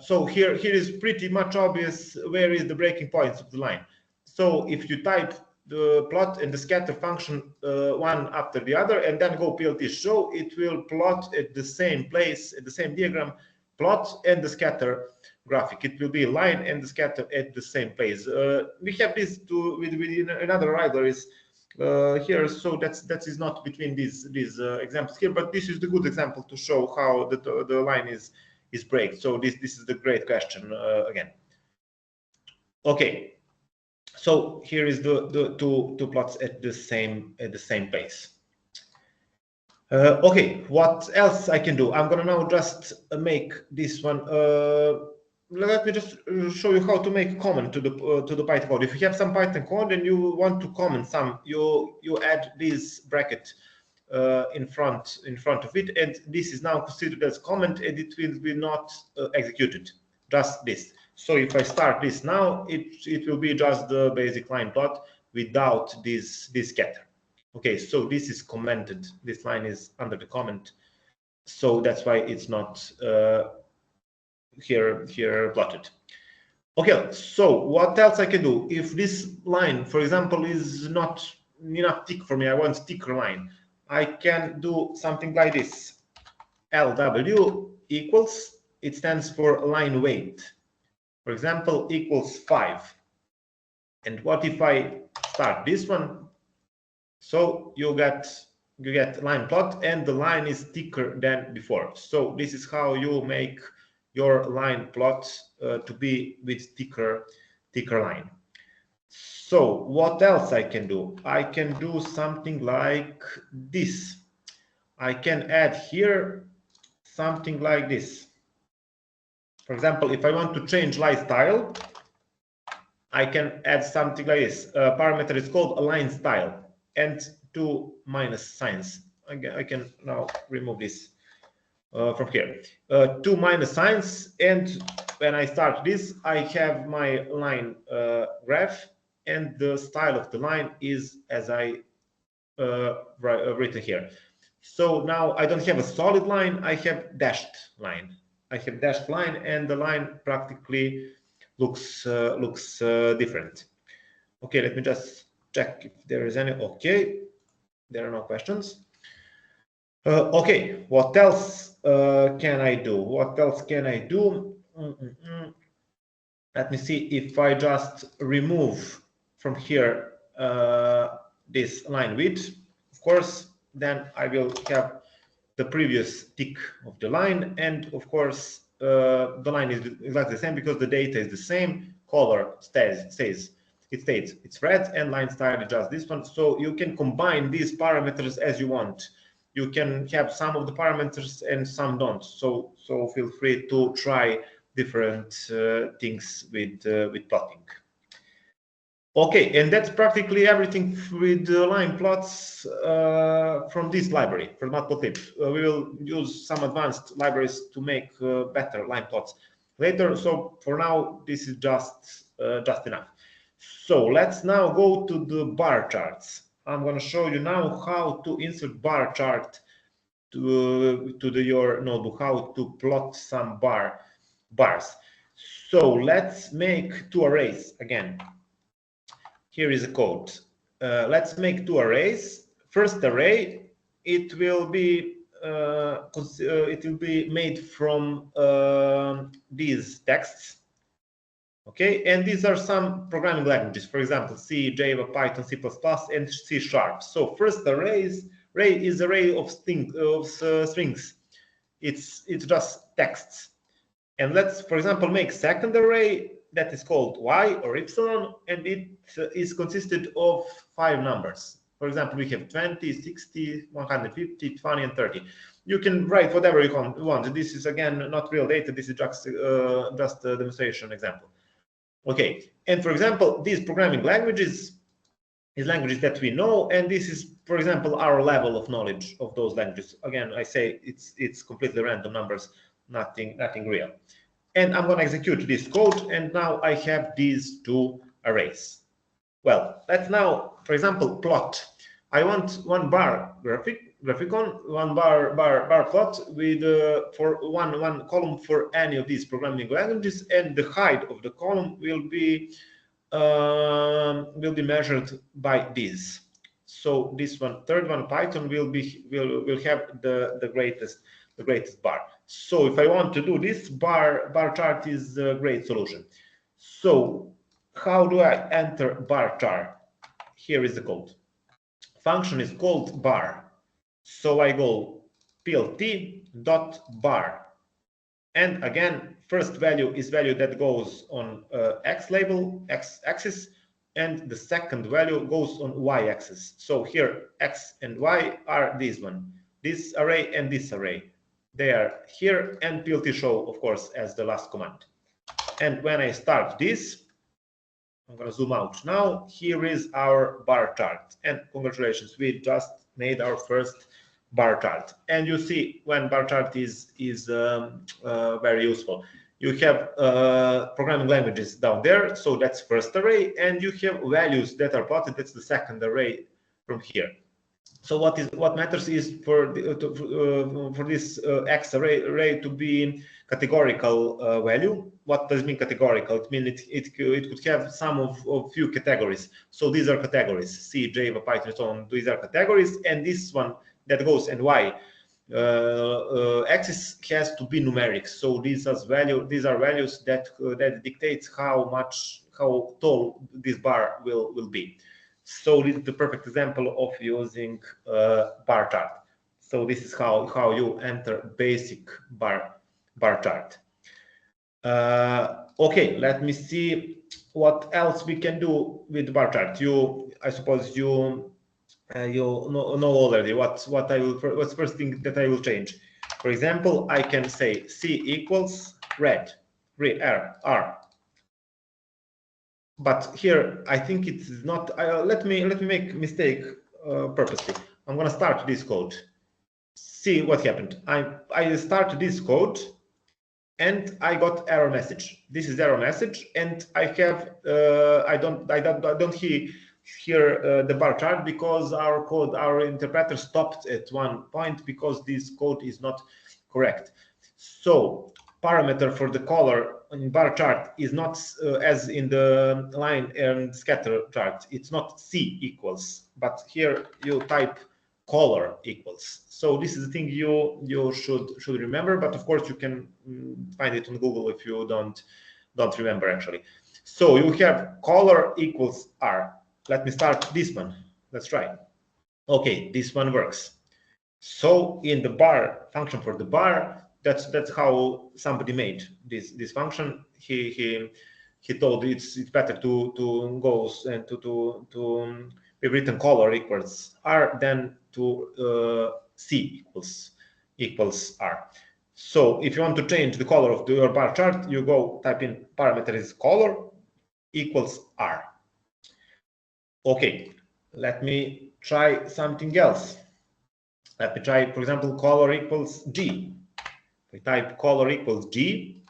So here is pretty much obvious where is the breaking points of the line. So if you type the plot and the scatter function one after the other and then go plt show, it will plot at the same place, at the same diagram, plot and the scatter graphic. It will be a line and the scatter at the same place. We have this with another libraries here, so that is not between these examples here, but this is the good example to show how the line is break. So this is the great question again. Okay, so here is the two plots at the same place. Okay, what else I can do? I'm gonna now just make this one. Let me just show you how to make a comment to the Python code. If you have some Python code and you want to comment some, you add this bracket in front of it, and this is now considered as comment, and it will be not executed. Just this. So if I start this now, it will be just the basic line plot without this scatter. Okay, so this is commented. This line is under the comment, so that's why it's not here plotted. Okay, so what else I can do? If this line, for example, is not enough thick for me, I want thicker line, I can do something like this. LW equals, it stands for line weight. For example, equals 5. And what if I start this one So you get line plot, and the line is thicker than before. So this is how you make your line plot to be with thicker line. So what else I can do? I can do something like this. I can add here something like this. For example, if I want to change line style, I can add something like this. Parameter is called align style, and 2 minus signs. I can now remove this from here. 2 minus signs, and when I start this, I have my line graph, and the style of the line is as I written here. So now I don't have a solid line, I have dashed line. I have dashed line, and the line practically looks different. Okay, let me just check if there is any. Okay, there are no questions. Okay, what else can I do? What else can I do? Let me see if I just remove from here this line width. Of course, then I will have the previous tick of the line, and of course the line is exactly the same because the data is the same. Color stays it's red, and line style is just this one. So you can combine these parameters as you want. You can have some of the parameters and some don't. So feel free to try different things with plotting. Okay, and that's practically everything with line plots from this library, from Matplotlib. We will use some advanced libraries to make better line plots later. So for now, this is just enough. So let's now go to the bar charts. I'm going to show you now how to insert bar chart to your notebook, how to plot some bars. So let's make 2 arrays again. Here is a code. Let's make 2 arrays. First array, it will be made from these texts. Okay, and these are some programming languages. For example, C, Java, Python, C++, and C#. So first array is array of strings. It's just texts. And let's, for example, make second array that is called y or epsilon, and it is consisted of 5 numbers. For example, we have 20, 60, 150, 20, and 30. You can write whatever you want. This is again not real data. This is just a demonstration example. Okay, and for example, these programming languages is languages that we know, and this is, for example, our level of knowledge of those languages. Again, I say it's completely random numbers, nothing real. And I'm going to execute this code, and now I have these 2 arrays. Well, let's now, for example, plot. I want 1 bar graphicon, 1 bar plot with for one column for any of these programming languages, and the height of the column will be measured by this. So this one, third one, Python will have the greatest bar. So if I want to do this, bar chart is a great solution. So how do I enter bar chart? Here is the code. Function is called bar. So I go plt.bar. And again, first value is value that goes on x label, x-axis, and the second value goes on y-axis. So here, x and y are this one, this array and this array. They are here, and plt show, of course, as the last command. And when I start this, I'm going to zoom out now. Here is our bar chart, and congratulations, we just made our first bar chart. And you see when bar chart is very useful. You have programming languages down there, so that's first array, and you have values that are plotted. That's the second array from here. So what matters is for this x array to be categorical value. What does it mean categorical? It means it could have some of few categories. So these are categories: C, Java, Python, so on. These are categories, and this one that goes and y axis has to be numeric. So these are values that dictates how tall this bar will be. So this is the perfect example of using bar chart. So this is how you enter basic bar chart. Okay, let me see what else we can do with bar chart. I suppose you know already what's the first thing that I will change. For example, I can say C equals red, R. But here I think it's not. Let me make mistake purposely. I'm gonna start this code. See what happened. I start this code, and I got error message. This is error message, and I have I don't hear the bar chart because our interpreter stopped at one point because this code is not correct. So parameter for the color in bar chart is not as in the line and scatter chart. It's not C equals, but here you type color equals. So this is the thing you should remember, but of course you can find it on Google if you don't remember actually. So you have color equals R. Let me start this one. Let's try. Okay, this one works. So in the bar function for the bar, that's how somebody made this function. He told it's better to go and to be written color equals R than to C equals R. So if you want to change the color of your bar chart, you go type in parameter is color equals R. Okay, let me try something else. Let me try, for example, color equals G. If we type color equals G,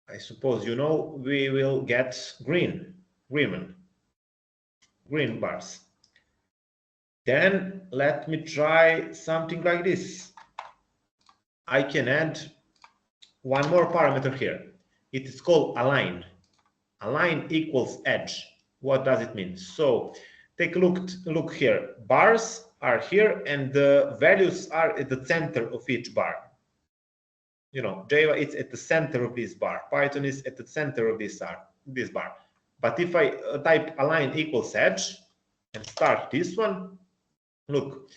I suppose you know we will get green bars. Then let me try something like this. I can add one more parameter here. It is called align. Align equals edge. What does it mean? So take a look here. Bars are here and the values are at the center of each bar. You know, Java is at the center of this bar. Python is at the center of this bar. But if I type align equals edge and start this one, look,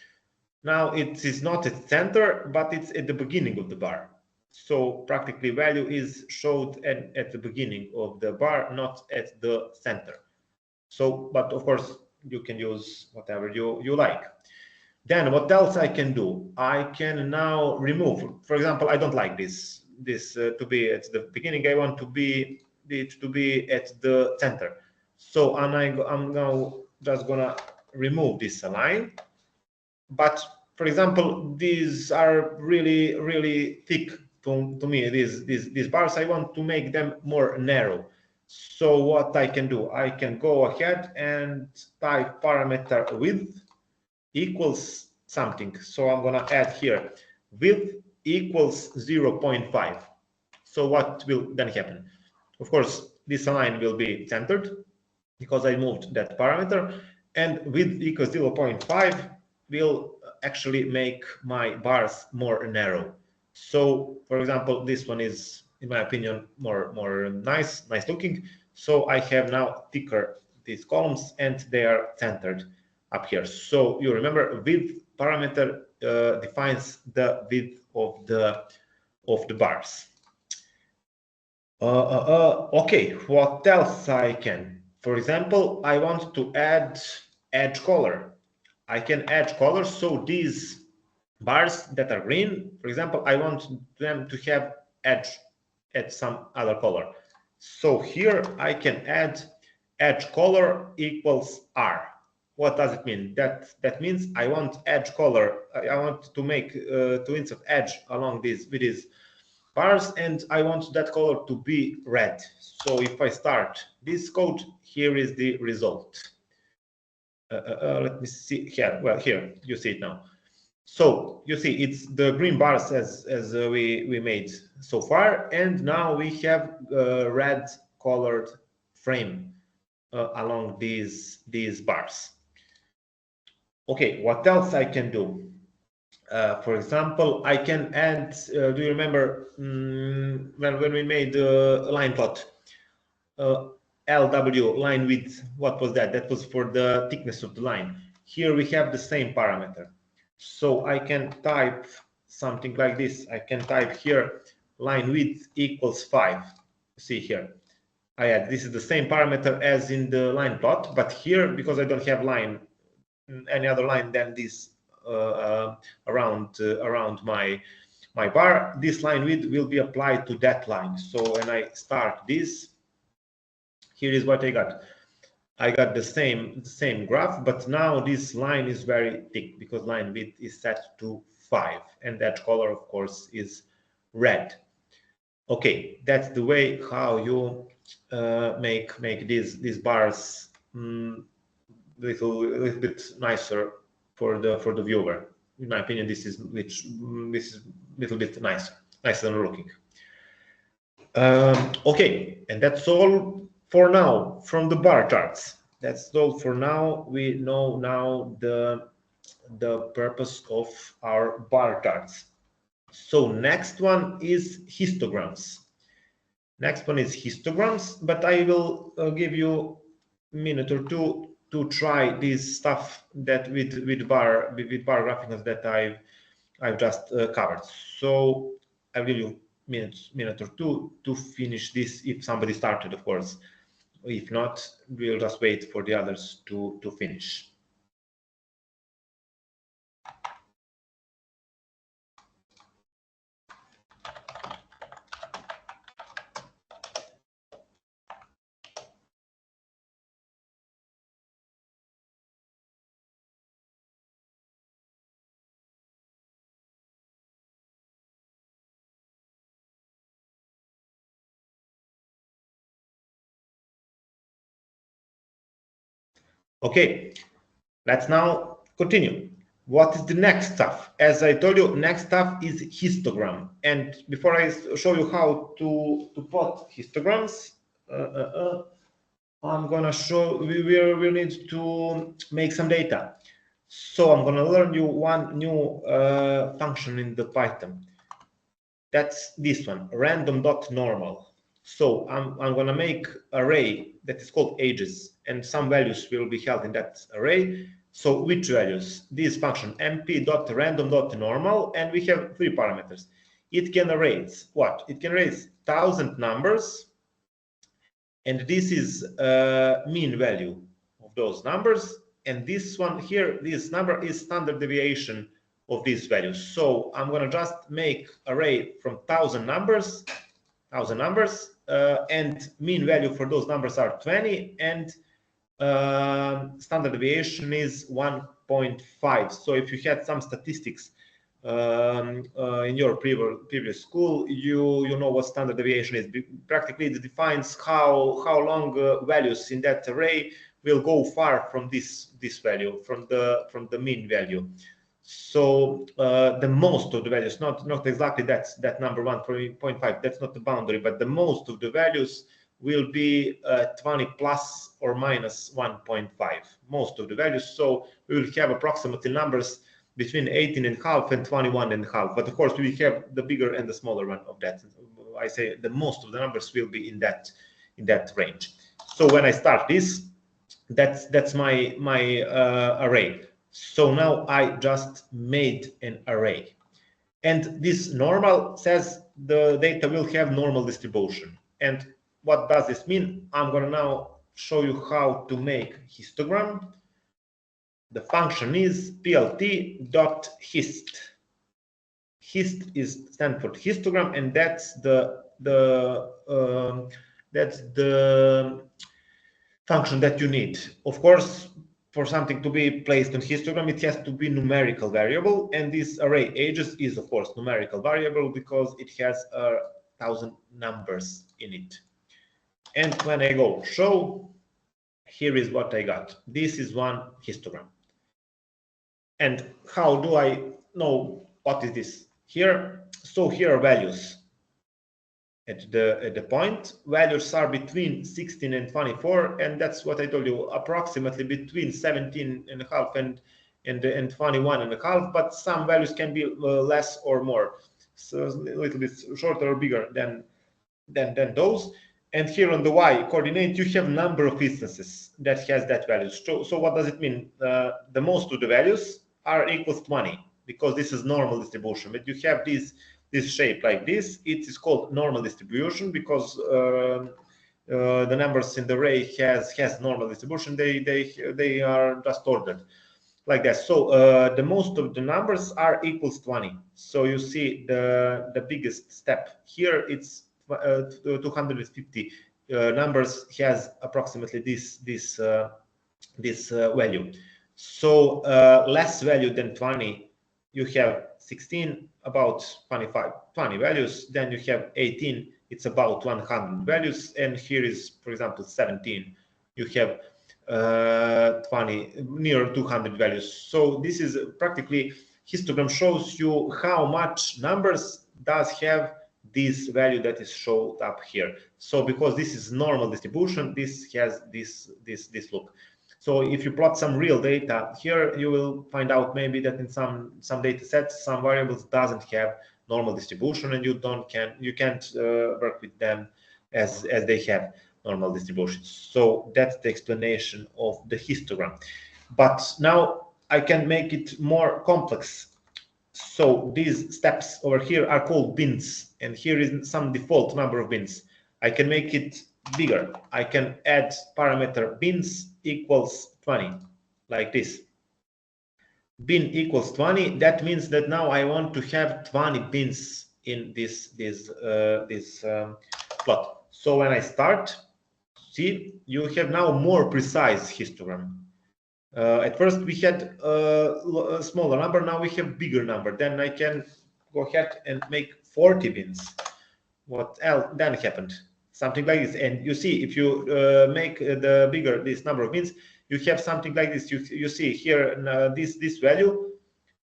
now it is not at the center, but it's at the beginning of the bar. So practically value is showed at the beginning of the bar, not at the center. So, but of course, you can use whatever you like. Then what else I can do? I can now remove, for example, I don't like this to be at the beginning. I want it to be at the center. So I'm now just gonna remove this align. But for example, these are really thick to me. These bars, I want to make them more narrow. So what I can do, I can go ahead and type parameter width equals something. So I'm gonna add here width equals 0.5. So what will then happen? Of course, this line will be centered because I moved that parameter, and width equals 0.5 will actually make my bars more narrow. So for example, this one is, in my opinion, more nice looking. So I have now thicker these columns and they are centered up here. So you remember width parameter defines the width of the bars. Okay, what else I can? For example, I want to add edge color. I can add color, so these bars that are green, for example, I want them to have edge at some other color. So here I can add edge color equals R. What does it mean? That means I want edge color. I want to make to insert edge along with these bars, and I want that color to be red. So if I start this code, here is the result. Let me see here. Well, here you see it now. So you see it's the green bars as we made so far, and now we have red colored frame along these bars. Okay, what else I can do? For example, I can add. Do you remember when we made the line plot? LW, line width, what was that? That was for the thickness of the line. Here we have the same parameter. So I can type something like this. I can type here line width equals 5. See here. This is the same parameter as in the line plot, but here, because I don't have any other line than this around my bar, this line width will be applied to that line. So when I start this, here is what I got. I got the same graph, but now this line is very thick because line width is set to 5, and that color, of course, is red. Okay, that's the way how you make these bars little bit nicer for the viewer. In my opinion, this is little bit nicer than looking. Okay, and that's all for now from the bar charts. That's all for now. We know now the purpose of our bar charts. So next one is histograms. Next one is histograms, but I will give you a minute or two to try this stuff that with bar graphics that I've just covered. So I'll give you minute or two to finish this if somebody started, of course. If not, we'll just wait for the others to finish. Okay, let's now continue. What is the next stuff? As I told you, next stuff is histogram. And before I show you how to plot histograms, I'm gonna show we need to make some data. So I'm gonna learn you one new function in the Python. That's this one, random.normal. So I'm gonna make array that is called ages, and some values will be held in that array. So which values? This function mp.random.normal, and we have 3 parameters. It can erase what? It can erase 1000 numbers, and this is mean value of those numbers. And this one here, this number is standard deviation of these values. So I'm gonna just make array from 1000 numbers, and mean value for those numbers are 20, and standard deviation is 1.5. So if you had some statistics in your previous school, you know what standard deviation is. Practically, it defines how long values in that array will go far from this value, from the mean value. So the most of the values, not exactly that number 1.5, that's not the boundary, but the most of the values will be 20 plus or minus 1.5, most of the values. So we will have approximately numbers between 18.5 and 21.5. But of course, we have the bigger and the smaller one of that. I say the most of the numbers will be in that range. So when I start this, that's my array. So now I just made an array, and this normal says the data will have normal distribution. And what does this mean? I'm going to now show you how to make histogram. The function is plt.hist. Hist stands for histogram, and that's the function that you need. Of course, for something to be placed on histogram, it has to be numerical variable, and this array ages is of course numerical variable because it has 1000 numbers in it. And when I go show, here is what I got. This is one histogram. And how do I know what is this here? So here are values at the point. Values are between 16 and 24, and that's what I told you, approximately between 17.5 and 21.5, but some values can be less or more, so a little bit shorter or bigger than those. And here on the y coordinate, you have number of instances that has that value. So what does it mean? The most of the values are equals 20, because this is normal distribution. But you have this shape like this. It is called normal distribution because the numbers in the array has normal distribution. They are just ordered like that. So the most of the numbers are equals 20. So you see the biggest step here, it's 250 numbers has approximately this value. So less value than 20, you have 16, about 20 values. Then you have 18, it's about 100 values. And here is, for example, 17, you have 20, near 200 values. So this is practically, histogram shows you how much numbers does have this value that is showed up here. So because this is normal distribution, this has this look. So if you plot some real data here, you will find out maybe that in some data sets, some variables doesn't have normal distribution, and you can't work with them as they have normal distributions. So that's the explanation of the histogram. But now I can make it more complex. So these steps over here are called bins, and here is some default number of bins. I can make it bigger. I can add parameter bins equals 20, like this. Bin equals 20. That means that now I want to have 20 bins in this plot. So when I start, see, you have now more precise histogram. At first we had a smaller number, now we have bigger number. Then I can go ahead and make 40 bins. What else then happened? Something like this. And you see, if you make the bigger this number of bins, you have something like this. You see here this value,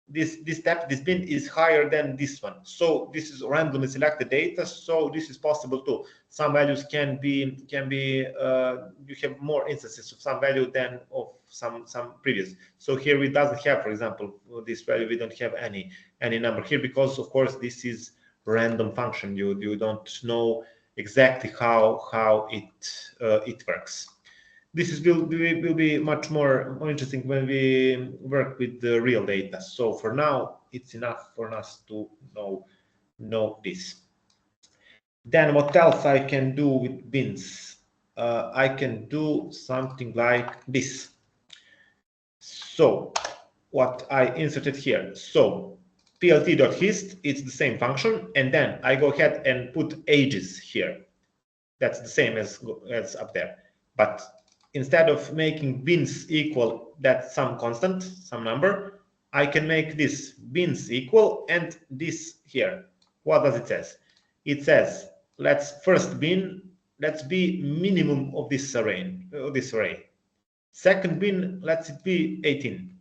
this step, this bin is higher than this one. So this is randomly selected data. So this is possible too. Some values can be you have more instances of some value than of some previous. So here we doesn't have, for example, this value. We don't have any number here because, of course, this is random function. You don't know exactly how it works. This will be much more interesting when we work with the real data. So for now, it's enough for us to know this. Then what else I can do with bins? I can do something like this. So what I inserted here. So plt.hist, it's the same function, and then I go ahead and put ages here. That's the same as up there, but instead of making bins equal that some constant, some number, I can make this bins equal and this here. What does it say? It says, let's first bin, let's be minimum of this array. Second bin, let it be 18.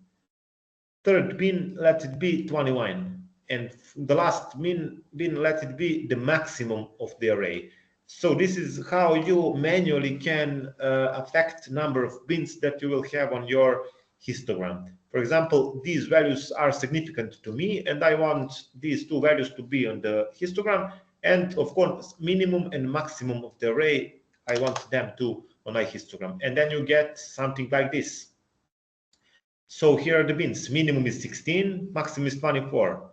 Third bin, let it be 21. And the last bin, let it be the maximum of the array. So this is how you manually can affect number of bins that you will have on your histogram. For example, these values are significant to me, and I want these two values to be on the histogram. And of course, minimum and maximum of the array, I want them to on my histogram. And then you get something like this. So here are the bins. Minimum is 16, maximum is 24.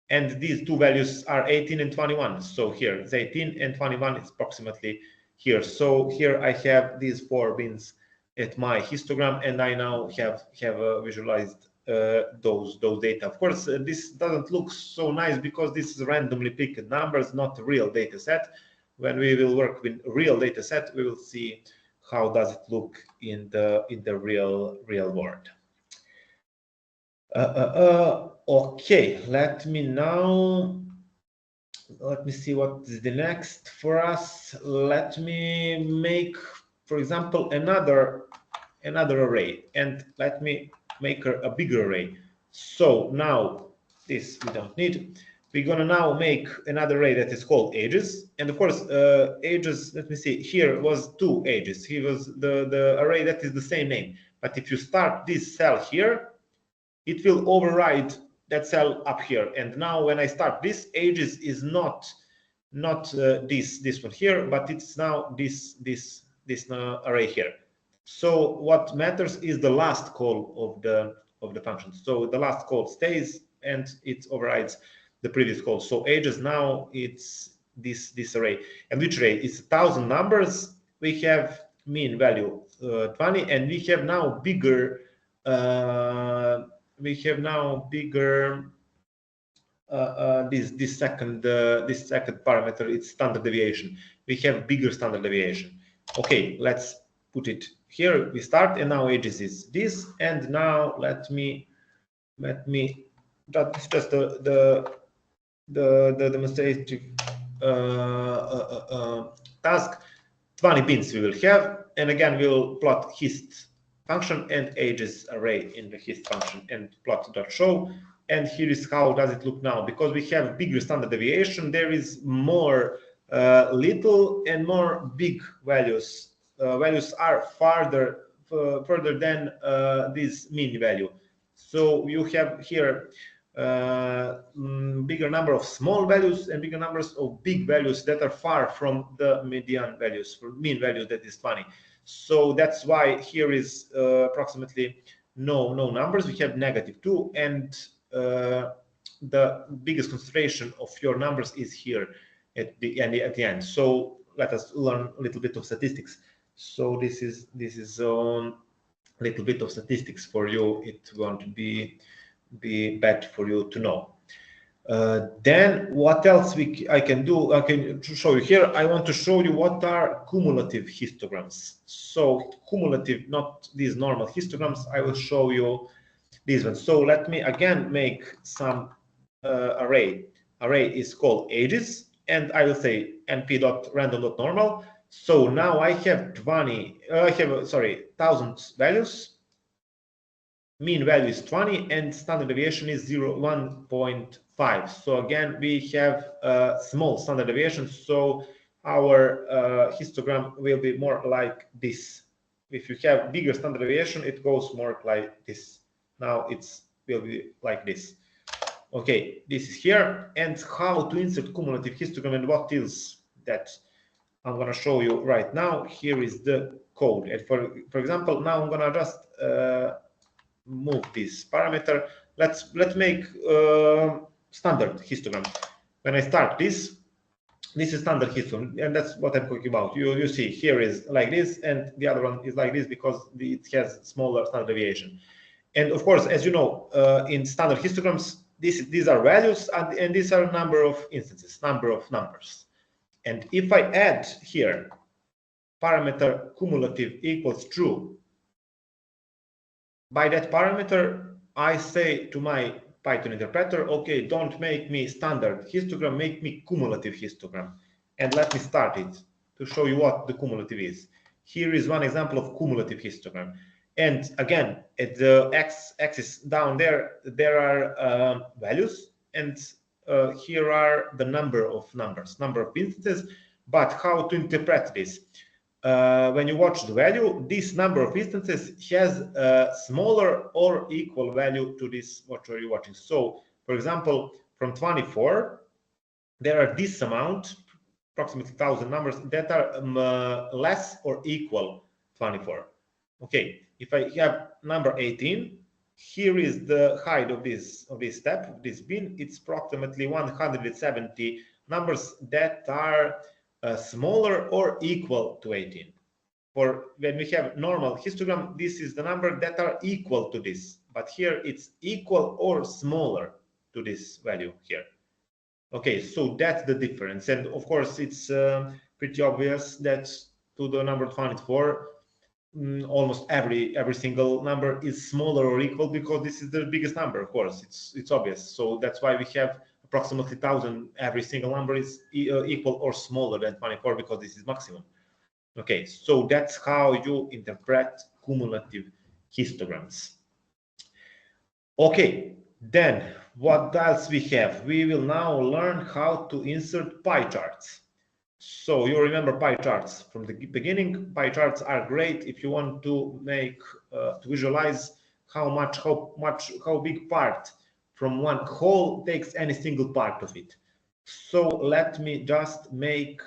And these two values are 18 and 21. So here it's 18 and 21 is approximately here. So here I have these 4 bins at my histogram, and I now have visualized those data. Of course, this doesn't look so nice because this is randomly picked numbers, not a real data set. When we will work with real data set, we will see how does it look in the real world. Okay, let me see what is the next for us. Let me make, for example, another array, and let me make a bigger array. So now this we don't need. We're gonna now make another array that is called ages, and of course ages, let me see, here was 2 ages. Here was the array that is the same name, but if you start this cell here, it will override that cell up here. And now when I start this, ages is not not this one here, but it's now this array here. So what matters is the last call of the function. So the last call stays and it overrides the previous call. So ages now it's this array. And which array? It's 1000 numbers. We have mean value 20, and we have now bigger this second parameter. It's standard deviation. We have bigger standard deviation. Okay, let's put it here. We start, and now ages is this, and now let me that's just the demonstrative task. 20 pins we will have, and again we'll plot hist function and ages array in the hist function and plot.show. And here is how does it look now. Because we have bigger standard deviation, there is more little and more big values. Values are further than this mean value. So you have here bigger number of small values and bigger numbers of big values that are far from the median values, from mean value that is 20. So that's why here is approximately no numbers. We have -2, and the biggest concentration of your numbers is here at the end. So let us learn a little bit of statistics. So this is a little bit of statistics for you. It won't be bad for you to know. Then what else I can do? I can show you here. I want to show you what are cumulative histograms. So cumulative, not these normal histograms. I will show you these ones. So let me again make some array. Array is called ages, and I will say np.random.normal. So now I have 1000 values. Mean value is 20 and standard deviation is 1.5. So again, we have a small standard deviation. So our histogram will be more like this. If you have bigger standard deviation, it goes more like this. Now will be like this. Okay, this is here. And how to insert cumulative histogram and what is that? I'm going to show you right now. Here is the code. And for example, now I'm going to just move this parameter. Let's make standard histogram. When I start this is standard histogram, and that's what I'm talking about. You see here is like this, and the other one is like this because it has smaller standard deviation. And of course, as you know, in standard histograms, these are values, and these are number of instances, number of numbers. And if I add here parameter cumulative equals true, by that parameter, I say to my Python interpreter, okay, don't make me standard histogram, make me cumulative histogram. And let me start it to show you what the cumulative is. Here is one example of cumulative histogram. And again, at the x-axis down there are values, and here are the number of numbers, number of instances. But how to interpret this? When you watch the value, this number of instances has a smaller or equal value to this what are you watching. So, for example, from 24, there are this amount, approximately 1000 numbers that are less or equal 24. Okay, if I have number 18, here is the height of this step, of this bin. It's approximately 170 numbers that are smaller or equal to 18. For when we have normal histogram, this is the number that are equal to this, but here it's equal or smaller to this value here. Okay, so that's the difference. And of course, it's pretty obvious that to the number 24, almost every single number is smaller or equal, because this is the biggest number. Of course, it's obvious. So that's why we have approximately 1000. Every single number is equal or smaller than 24, because this is maximum. Okay, so that's how you interpret cumulative histograms. Okay, then what else we have? We will now learn how to insert pie charts. So you remember pie charts from the beginning. Pie charts are great if you want to make to visualize how big part from one whole takes any single part of it. So let me just make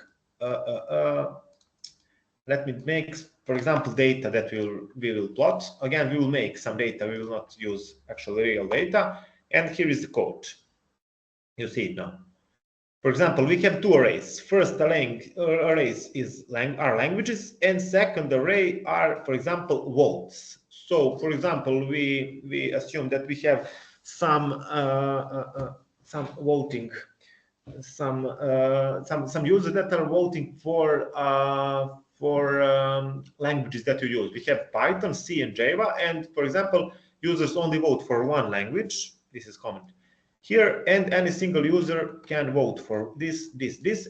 for example, data that we will plot. Again, we will make some data. We will not use actually real data. And here is the code. You see it now. For example, we have two arrays. First arrays are languages, and second array are, for example, votes. So, for example, we assume that we have some voting, some users that are voting for languages that you use. We have Python, C, and Java, and for example, users only vote for one language. This is common here, and any single user can vote for this,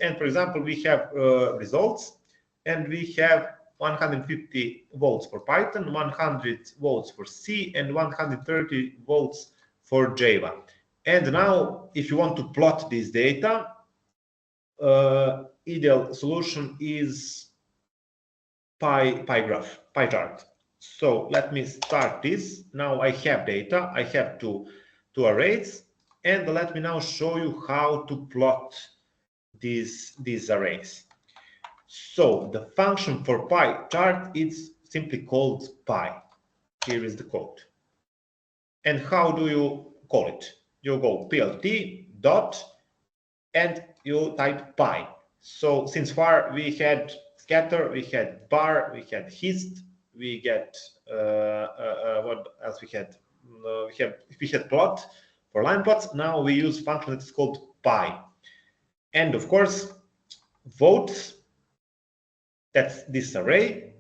and for example, we have results, and we have 150 votes for Python, 100 votes for C, and 130 votes for Java. And now, if you want to plot this data, ideal solution is pie chart. So let me start this. Now I have data. I have two arrays, and let me now show you how to plot these arrays. So the function for pie chart is simply called pie. Here is the code. And how do you call it? You go plt dot and you type pie. So since far we had scatter, we had bar, we had hist, we get what else we had? We had plot for line plots. Now we use function that is called pie. And of course, votes, that's this array,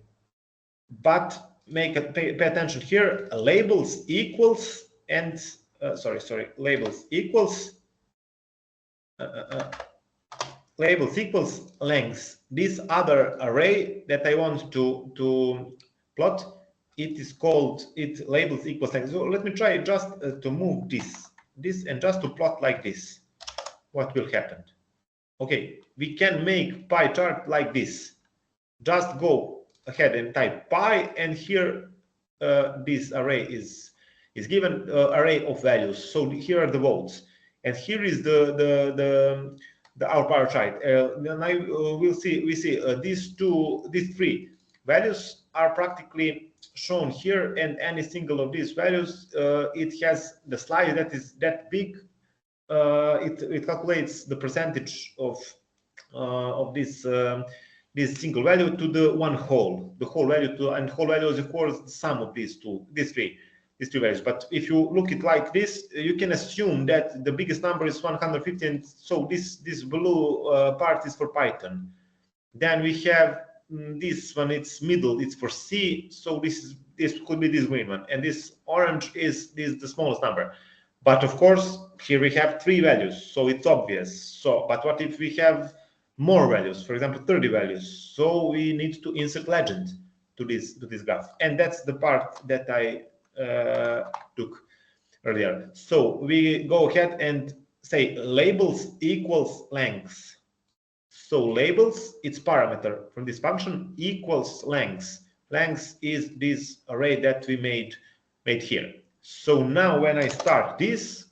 but pay attention here, labels equals and labels equals length. This other array that I want to plot, it is called labels equals length. So let me try just to move this and just to plot like this. What will happen? Okay, we can make pie chart like this. Just go ahead and type pie, and here this array is given array of values. So here are the votes, and here is our pie chart. Then we see these three values are practically shown here, and any single of these values, it has the slice that is that big. It calculates the percentage of this single value to the whole value and whole value is of course the sum of these three values. But if you look at like this, you can assume that the biggest number is 150, and so this blue part is for Python. Then we have this one, it's middle, it's for C, so this could be this green one, and this orange is the smallest number. But of course, here we have three values, so it's obvious. So, but what if we have more values, for example, 30 values? So we need to insert legend to this graph, and that's the part that I took earlier. So we go ahead and say labels equals length. So labels, its parameter from this function, equals length. Length is this array that we made here. So now when I start this,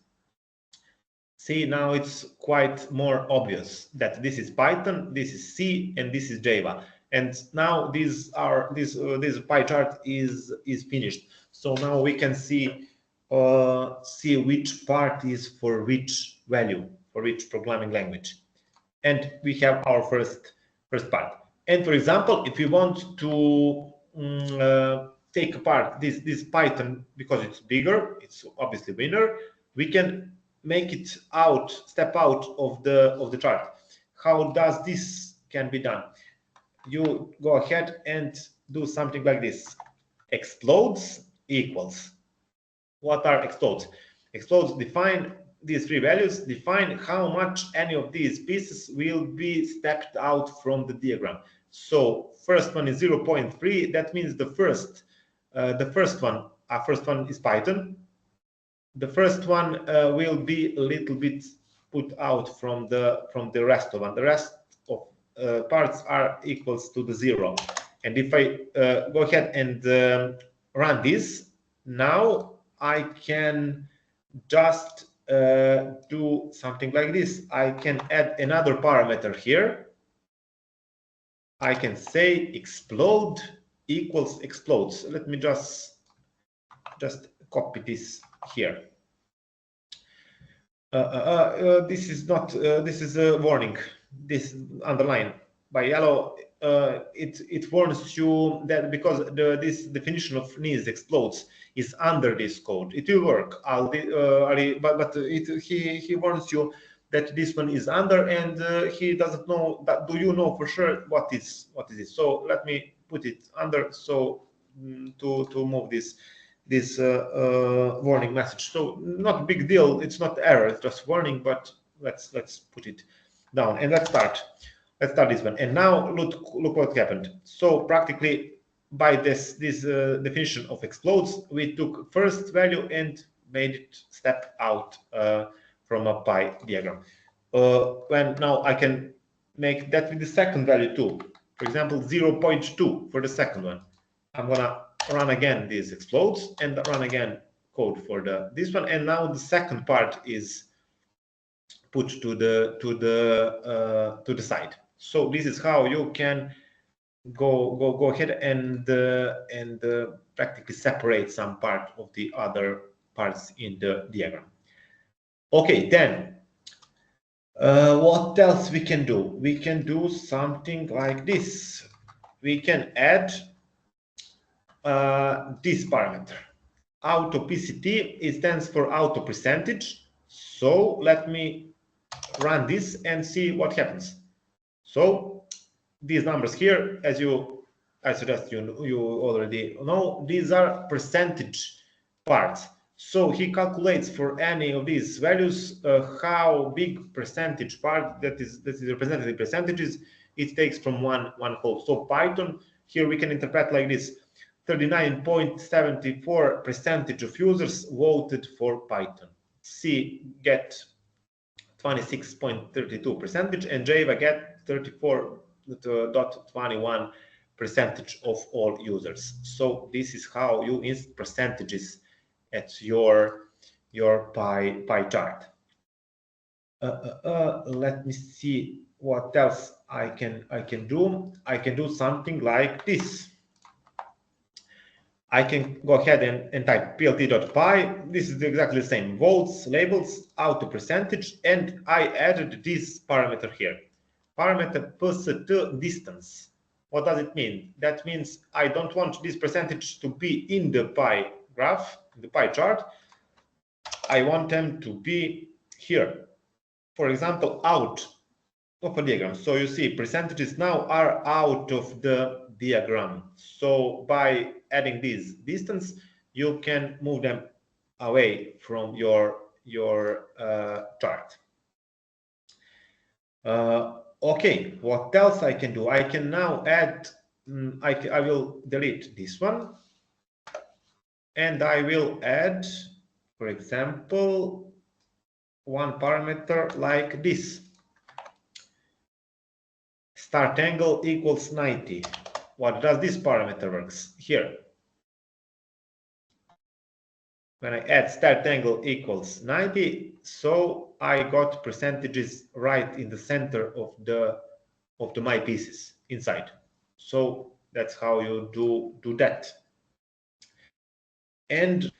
see, now it's quite more obvious that this is Python, this is C, and this is Java. And now this pie chart is finished. So now we can see which part is for which value, for which programming language. And we have our first part. And for example, if we want to take apart this Python, because it's bigger, it's obviously bigger, we can make it step out of the chart. How does this can be done? You go ahead and do something like this. Explodes equals. What are explodes? Explodes define these three values, define how much any of these pieces will be stepped out from the diagram. So first one is 0.3. That means the first one is Python. The first one will be a little bit put out from the rest of them. The rest of parts are equals to the 0. And if I go ahead and run this, now I can just do something like this. I can add another parameter here. I can say explode equals explodes. Let me just copy this here. This is not. This is a warning. This underline by yellow. It warns you that because this definition of needs explodes is under this code. It will work, but he warns you that this one is under, and he doesn't know that. Do you know for sure what is it? So let me put it under. So to move this warning message. So not a big deal. It's not error. It's just warning. But let's put it down and let's start. Let's start this one. And now look what happened. So practically by this definition of explodes, we took first value and made it step out from a pie diagram. When now I can make that with the second value too. For example, 0.2 for the second one. I'm gonna run again these explodes and run again code for this one. And now the second part is put to the side. So this is how you can go ahead and practically separate some part of the other parts in the diagram. Okay, then what else we can do? We can do something like this. We can add this parameter. Auto PCT, it stands for auto percentage. So let me run this and see what happens. So these numbers here, I suggest you already know, these are percentage parts. So he calculates for any of these values how big percentage part that is represented in percentages it takes from one whole. So Python here we can interpret like this: 39.74% of users voted for Python. C get 26.32%, and Java get 34.21% of all users. So this is how you insert percentages at your pie chart. Let me see what else I can do. I can do something like this. I can go ahead and type plt.py. This is exactly the same: votes, labels, auto percentage, and I added this parameter here. Parameter percent distance. What does it mean? That means I don't want this percentage to be in the pie graph, in the pie chart. I want them to be here. For example, out of a diagram. So you see percentages now are out of the diagram. So by adding this distance, you can move them away from your chart. Okay, what else I can do? I can now add, I will delete this one, and I will add, for example, one parameter like this: start angle equals 90. What does this parameter works here? When I add start angle equals 90, so I got percentages right in the center of the my pieces inside. So that's how you do that. And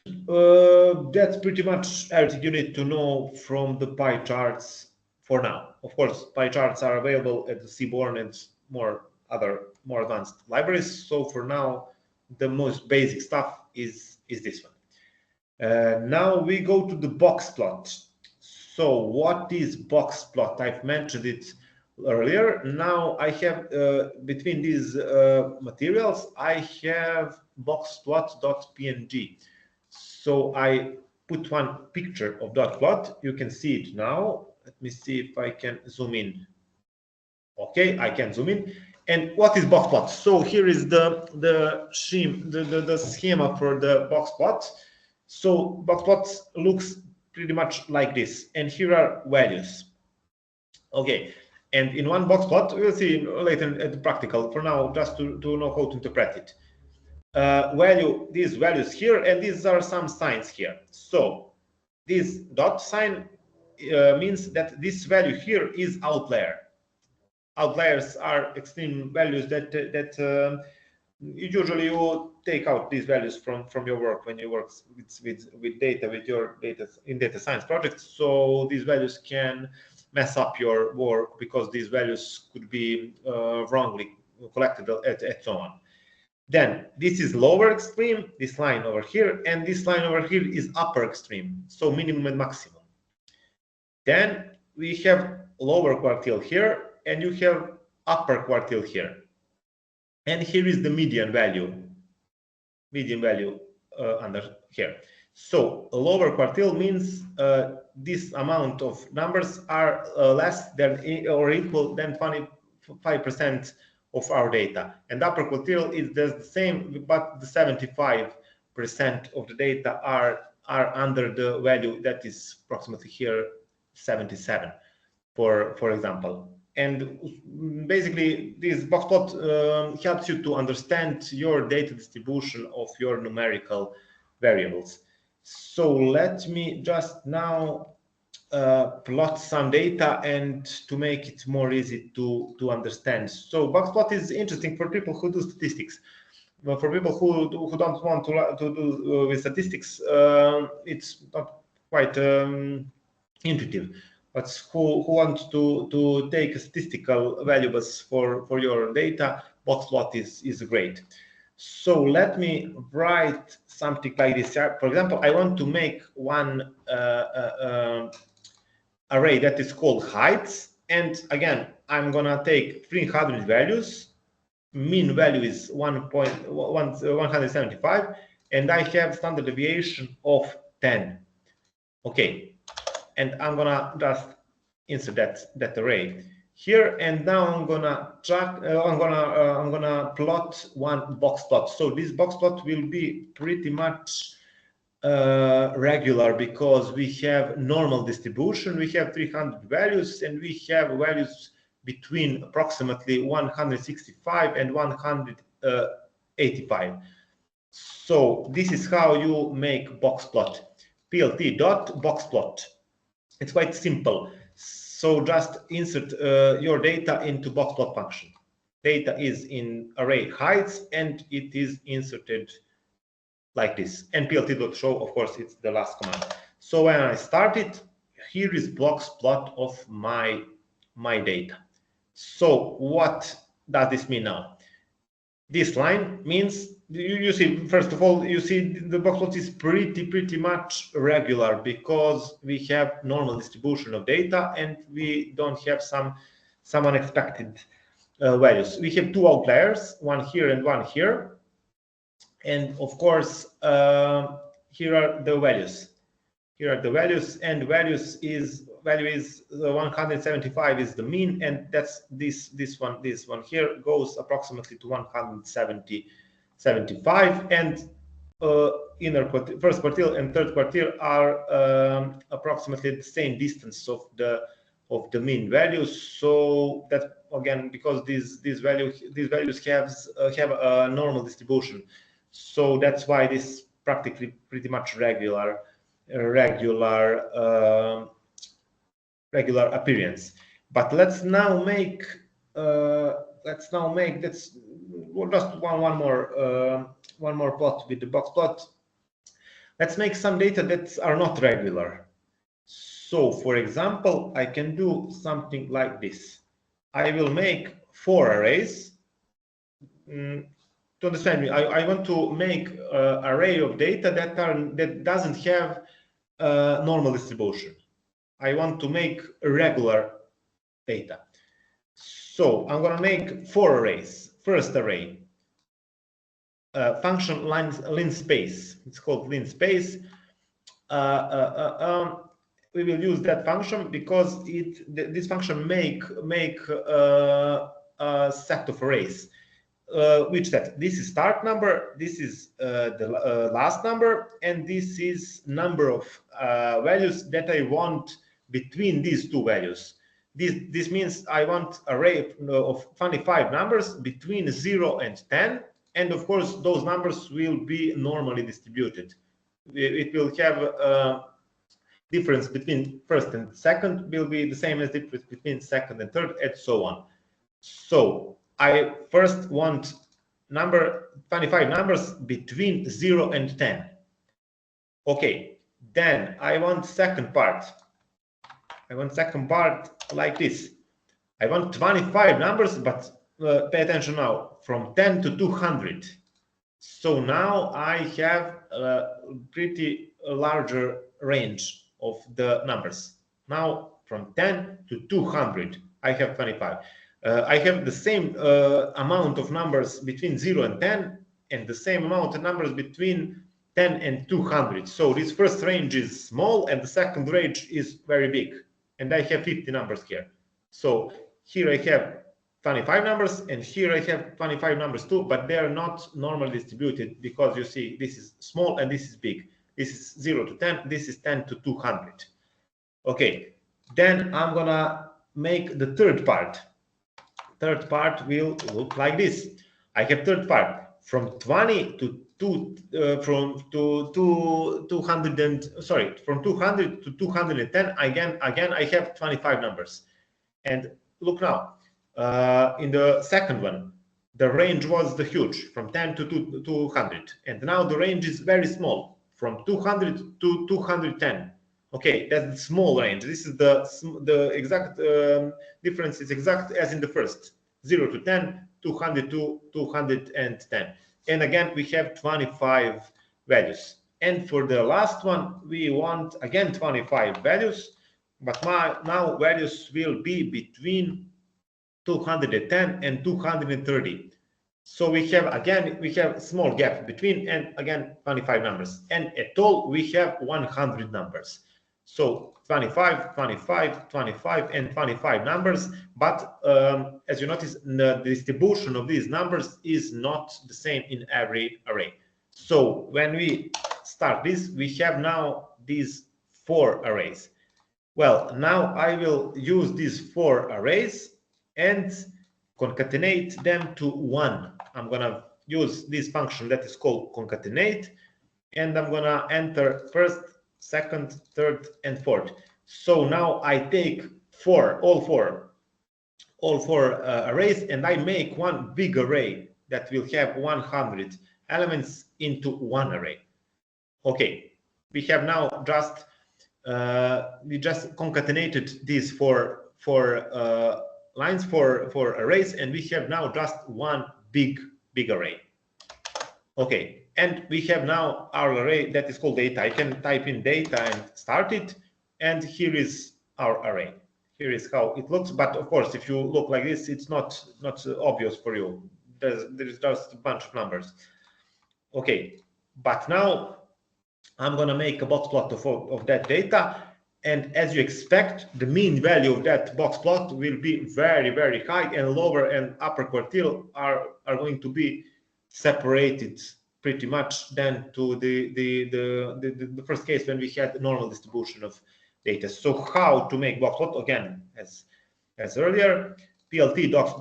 that's pretty much everything you need to know from the pie charts for now. Of course, pie charts are available at the Seaborn and more advanced libraries. So for now, the most basic stuff is this one. Now we go to the box plot. So what is box plot? I've mentioned it earlier. Now I have between these materials, I have boxplot.png. So I put one picture of dot plot. You can see it now. Let me see if I can zoom in. Okay, I can zoom in. And what is box plot? So here is the schema for the box plot. So box plot looks pretty much like this, and here are values. Okay, and in one box plot, we'll see later at the practical. For now, just to know how to interpret it. These values here, and these are some signs here. So this dot sign means that this value here is outlier. Outliers are extreme values that usually you take out these values from your work when you work with data, with your data science projects. So these values can mess up your work because these values could be wrongly collected and so on. Then this is lower extreme, this line over here, and this line over here is upper extreme, so minimum and maximum. Then we have lower quartile here, and you have upper quartile here. And here is the median value under here. So a lower quartile means this amount of numbers are less than or equal than 25% of our data, and upper quartile is the same, but the 75% of the data are under the value that is approximately here 77, for example. And basically, this box plot helps you to understand your data distribution of your numerical variables. So let me just now plot some data and to make it more easy to understand. So box plot is interesting for people who do statistics. But for people who don't want to do with statistics, it's not quite intuitive. But who want to take statistical valuables for your data, box plot is great. So let me write something like this. For example, I want to make one array that is called heights, and again, I'm gonna take 300 values. Mean value is 175, and I have standard deviation of 10. Okay, and I'm gonna just insert that array here, and now I'm gonna plot one box plot. So this box plot will be pretty much regular because we have normal distribution. We have 300 values, and we have values between approximately 165 and 185. So this is how you make box plot. Plt dot box plot. It's quite simple. So just insert your data into box plot function. Data is in array heights, and it is inserted like this. And plt.show, of course, it's the last command. So when I start it, here is box plot of my data. So what does this mean now? This line means, you see, first of all, you see the box plot is pretty much regular because we have normal distribution of data and we don't have some unexpected values. We have two outliers, one here and one here. And of course, here are the values. Here are the values, and value is 175 is the mean, and that's this one here goes approximately to 175, and first quartile and third quartile are approximately the same distance of the mean values. So that again, because these values have a normal distribution, so that's why this practically pretty much regular appearance. But let's now make that's just one more plot with the box plot. Let's make some data that are not regular. So for example, I can do something like this. I will make 4 arrays. To understand me, I want to make an array of data that doesn't have normal distribution. I want to make regular data. So I'm going to make 4 arrays. First array, function linspace. It's called linspace. We will use that function because this function make a set of arrays. Which set? This is start number, this is the last number, and this is number of values that I want between these two values. This means I want array of 25 numbers between 0 and 10, and of course those numbers will be normally distributed. It will have difference between first and second will be the same as difference between second and third, and so on. So I first want 25 numbers between 0 and 10. Okay, then I want second part. I want second part like this. I want 25 numbers, but pay attention now, from 10 to 200. So now I have a pretty larger range of the numbers. Now from 10 to 200, I have 25. I have the same amount of numbers between 0 and 10, and the same amount of numbers between 10 and 200. So this first range is small, and the second range is very big. And I have 50 numbers here. So here I have 25 numbers, and here I have 25 numbers too, but they are not normally distributed, because you see this is small and this is big. This is 0 to 10, this is 10 to 200. Okay, then I'm gonna make the third part. Third part will look like this. I have third part from 20 to 200 from 200 to 210. Again I have 25 numbers. And look now, in the second one, the range was the huge, from 10 to 200, and now the range is very small, from 200 to 210. Okay, that's the small range. This is the exact difference is exact as in the first, 0 to 10, 200 to 210. And again, we have 25 values. And for the last one, we want again 25 values, but now values will be between 210 and 230. So we have small gap between, and again 25 numbers, and at all we have 100 numbers. So 25, 25, 25, and 25 numbers. But as you notice, the distribution of these numbers is not the same in every array. So when we start this, we have now these 4 arrays. Well, now I will use these 4 arrays and concatenate them to 1. I'm gonna use this function that is called concatenate, and I'm gonna enter first, second, third, and fourth. So now I take all four arrays, and I make one big array that will have 100 elements into one array. Okay, we have now we just concatenated these four lines for arrays, and we have now just one big array. Okay, and we have now our array that is called data. I can type in data and start it, and here is our array. Here is how it looks. But of course, if you look like this, it's not obvious for you. There is just a bunch of numbers. Okay, but now I'm gonna make a box plot of that data, and as you expect, the mean value of that box plot will be very, very high, and lower and upper quartile are going to be separated pretty much than to the first case when we had normal distribution of data. So how to make box plot? Again, as earlier, plt dot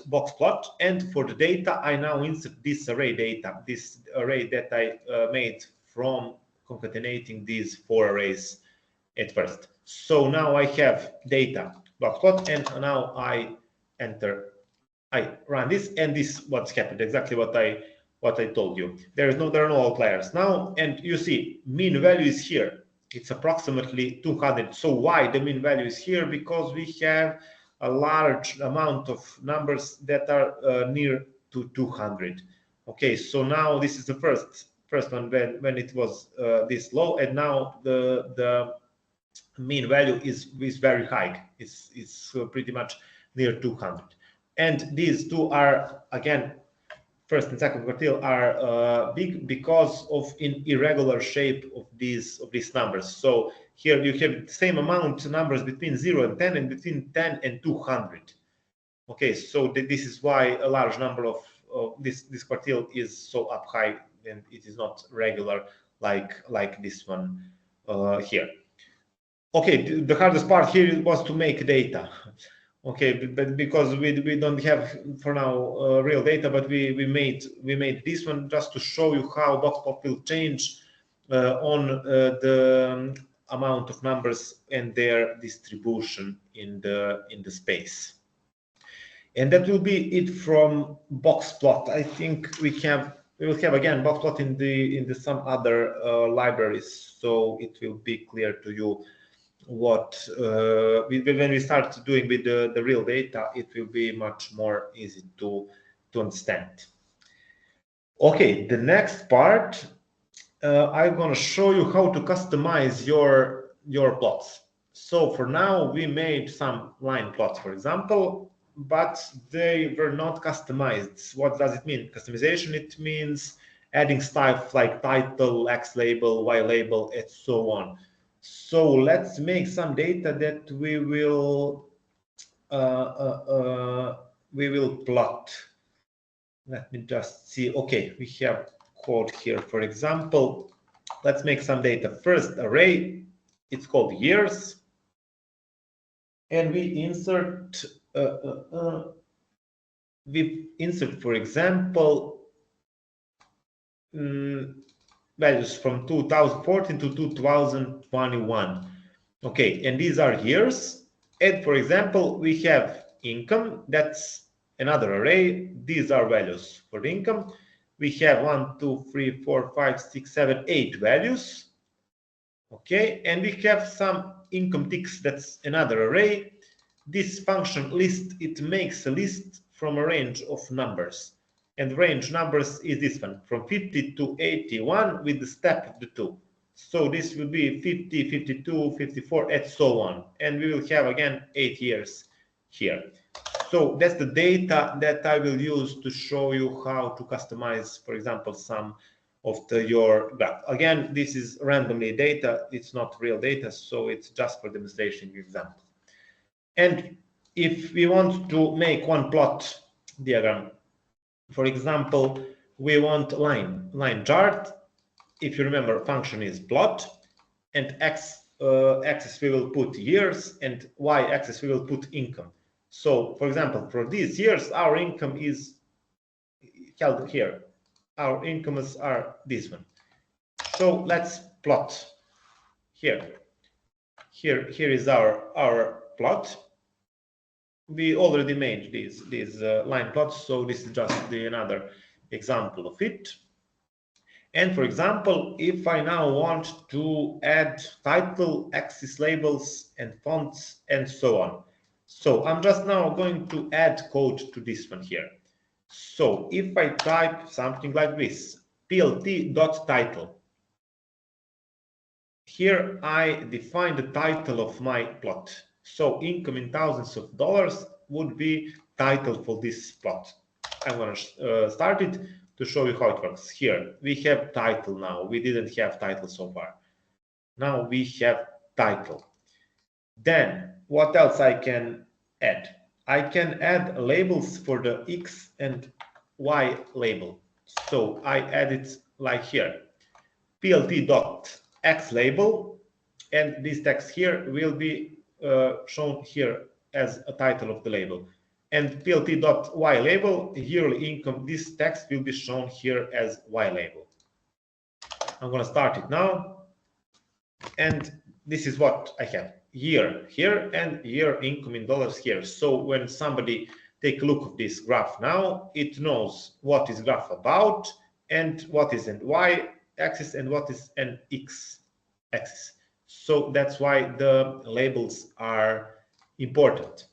box plot, and for the data I now insert this array data, this array that I made from concatenating these 4 arrays at first. So now I have data box plot, and now I run this, and this what's happened, exactly what I told you. There are no outliers now, and you see mean value is here. It's approximately 200. So why the mean value is here? Because we have a large amount of numbers that are near to 200. Okay, so now this is the first one when it was this low, and now the mean value is very high. It's pretty much near 200. And these two are, again, first and second quartile are big because of an irregular shape of these numbers. So here you have the same amount of numbers between 0 and 10, and between 10 and 200. Okay, so this is why a large number of this quartile is so up high, and it is not regular like this one here. Okay, the hardest part here was to make data. Okay, but because we don't have for now real data, but we made this one just to show you how box plot will change on amount of numbers and their distribution in the space. And that will be it from boxplot. I think we will have again boxplot in the some other libraries, so it will be clear to you what when we start doing with the real data, it will be much more easy to understand. Okay, the next part, I'm going to show you how to customize your plots. So for now, we made some line plots, for example, but they were not customized. What does it mean? Customization, it means adding stuff like title, X label, Y label, and so on. So let's make some data that we will plot. Let me just see. Okay, we have code here. For example, let's make some data. First array, it's called years, and we insert for example, values from 2014 to 2021. Okay, and these are years. And for example, we have income. That's another array. These are values for the income. We have 1, 2, 3, 4, 5, 6, 7, 8 values. Okay, and we have some income ticks. That's another array. This function list, it makes a list from a range of numbers. And range numbers is this one, from 50 to 81 with the step the 2. So this will be 50, 52, 54, and so on. And we will have again 8 years here. So that's the data that I will use to show you how to customize, for example, some of your graph. Again, this is randomly data. It's not real data, so it's just for demonstration example. And if we want to make one plot diagram, for example, we want line chart. If you remember, function is plot, and axis we will put years, and y-axis we will put income. So, for example, for these years, our income is held here. Our incomes are this one. So let's plot here. Here is our plot. We already made these line plots, so this is just another example of it. And for example, if I now want to add title, axis labels, and fonts, and so on. So I'm just now going to add code to this one here. So if I type something like this, plt.title, here I define the title of my plot. So income in thousands of dollars would be title for this plot. I'm going to start it to show you how it works. Here we have title now. We didn't have title so far. Now we have title. Then what else I can add? I can add labels for the X and Y label. So I add it like here, plt.x label, and this text here will be shown here as a title of the label. And plt.y label, yearly income, this text will be shown here as Y label. I'm going to start it now. And this is what I have. Year here and year income in dollars here. So when somebody take a look at this graph now, it knows what is graph about and what is an y-axis and what is an x-axis. So that's why the labels are important.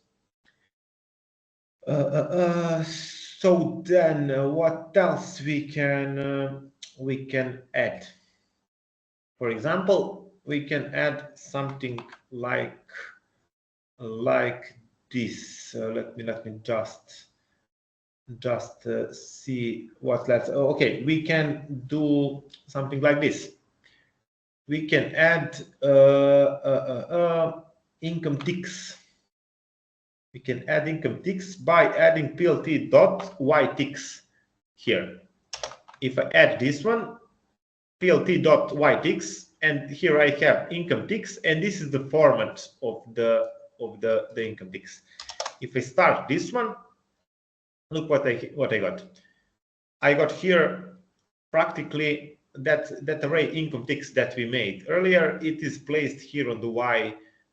So then what else we can add? For example, we can add something like this. Let me just see what let's. Okay, we can do something like this. We can add income ticks. We can add income ticks by adding plt.yticks here. If I add this one, plt.yticks, and here I have income ticks, and this is the format of the income ticks. If I start this one, look what I got. I got here practically that array income ticks that we made earlier, it is placed here on the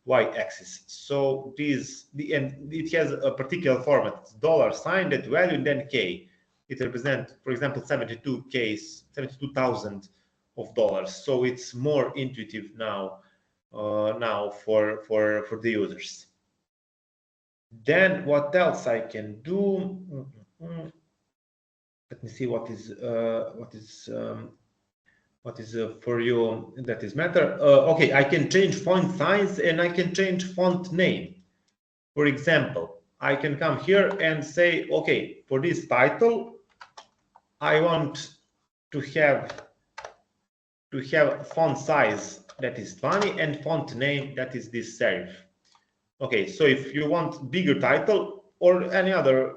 y-axis. So and it has a particular format. It's $, that value, and then K. It represents, for example, 72,000 of dollars. So it's more intuitive now for the users. Then what else I can do? Let me see what is for you that is matter. Okay, I can change font size and I can change font name. For example, I can come here and say, okay, for this title, I want to have font size that is 20 and font name that is this serif. Okay, so if you want bigger title or any other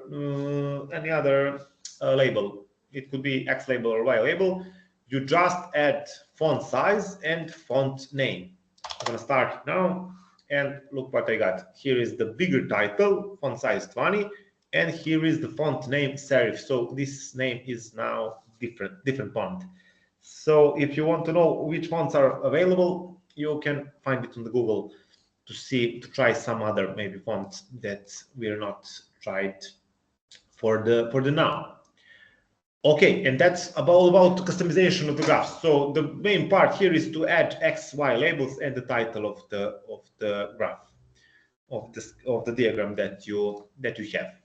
label, it could be X label or Y label, you just add font size and font name. I'm gonna start now and look what I got. Here is the bigger title, font size 20, and here is the font name serif. So this name is now different font. So if you want to know which fonts are available, you can find it on the Google to try some other maybe fonts that we're not tried for the now. Okay, and that's about customization of the graphs. So the main part here is to add X, Y labels and the title of the graph of the diagram that you have.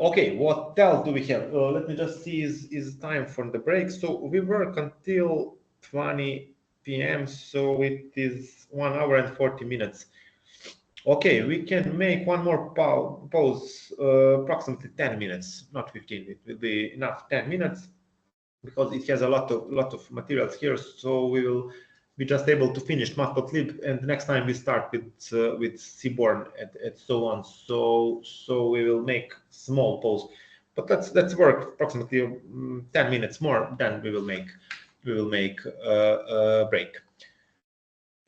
Okay, what else do we have? Let me just see is time for the break. So we work until 20 p.m. So it is 1 hour and 40 minutes. Okay, we can make one more pause, approximately 10 minutes, not 15. It will be enough 10 minutes because it has a lot of materials here. So we will be just able to finish Matplotlib, and next time we start with Seaborn and so on. So we will make small pause, but let's work approximately 10 minutes more. Then we will make a break.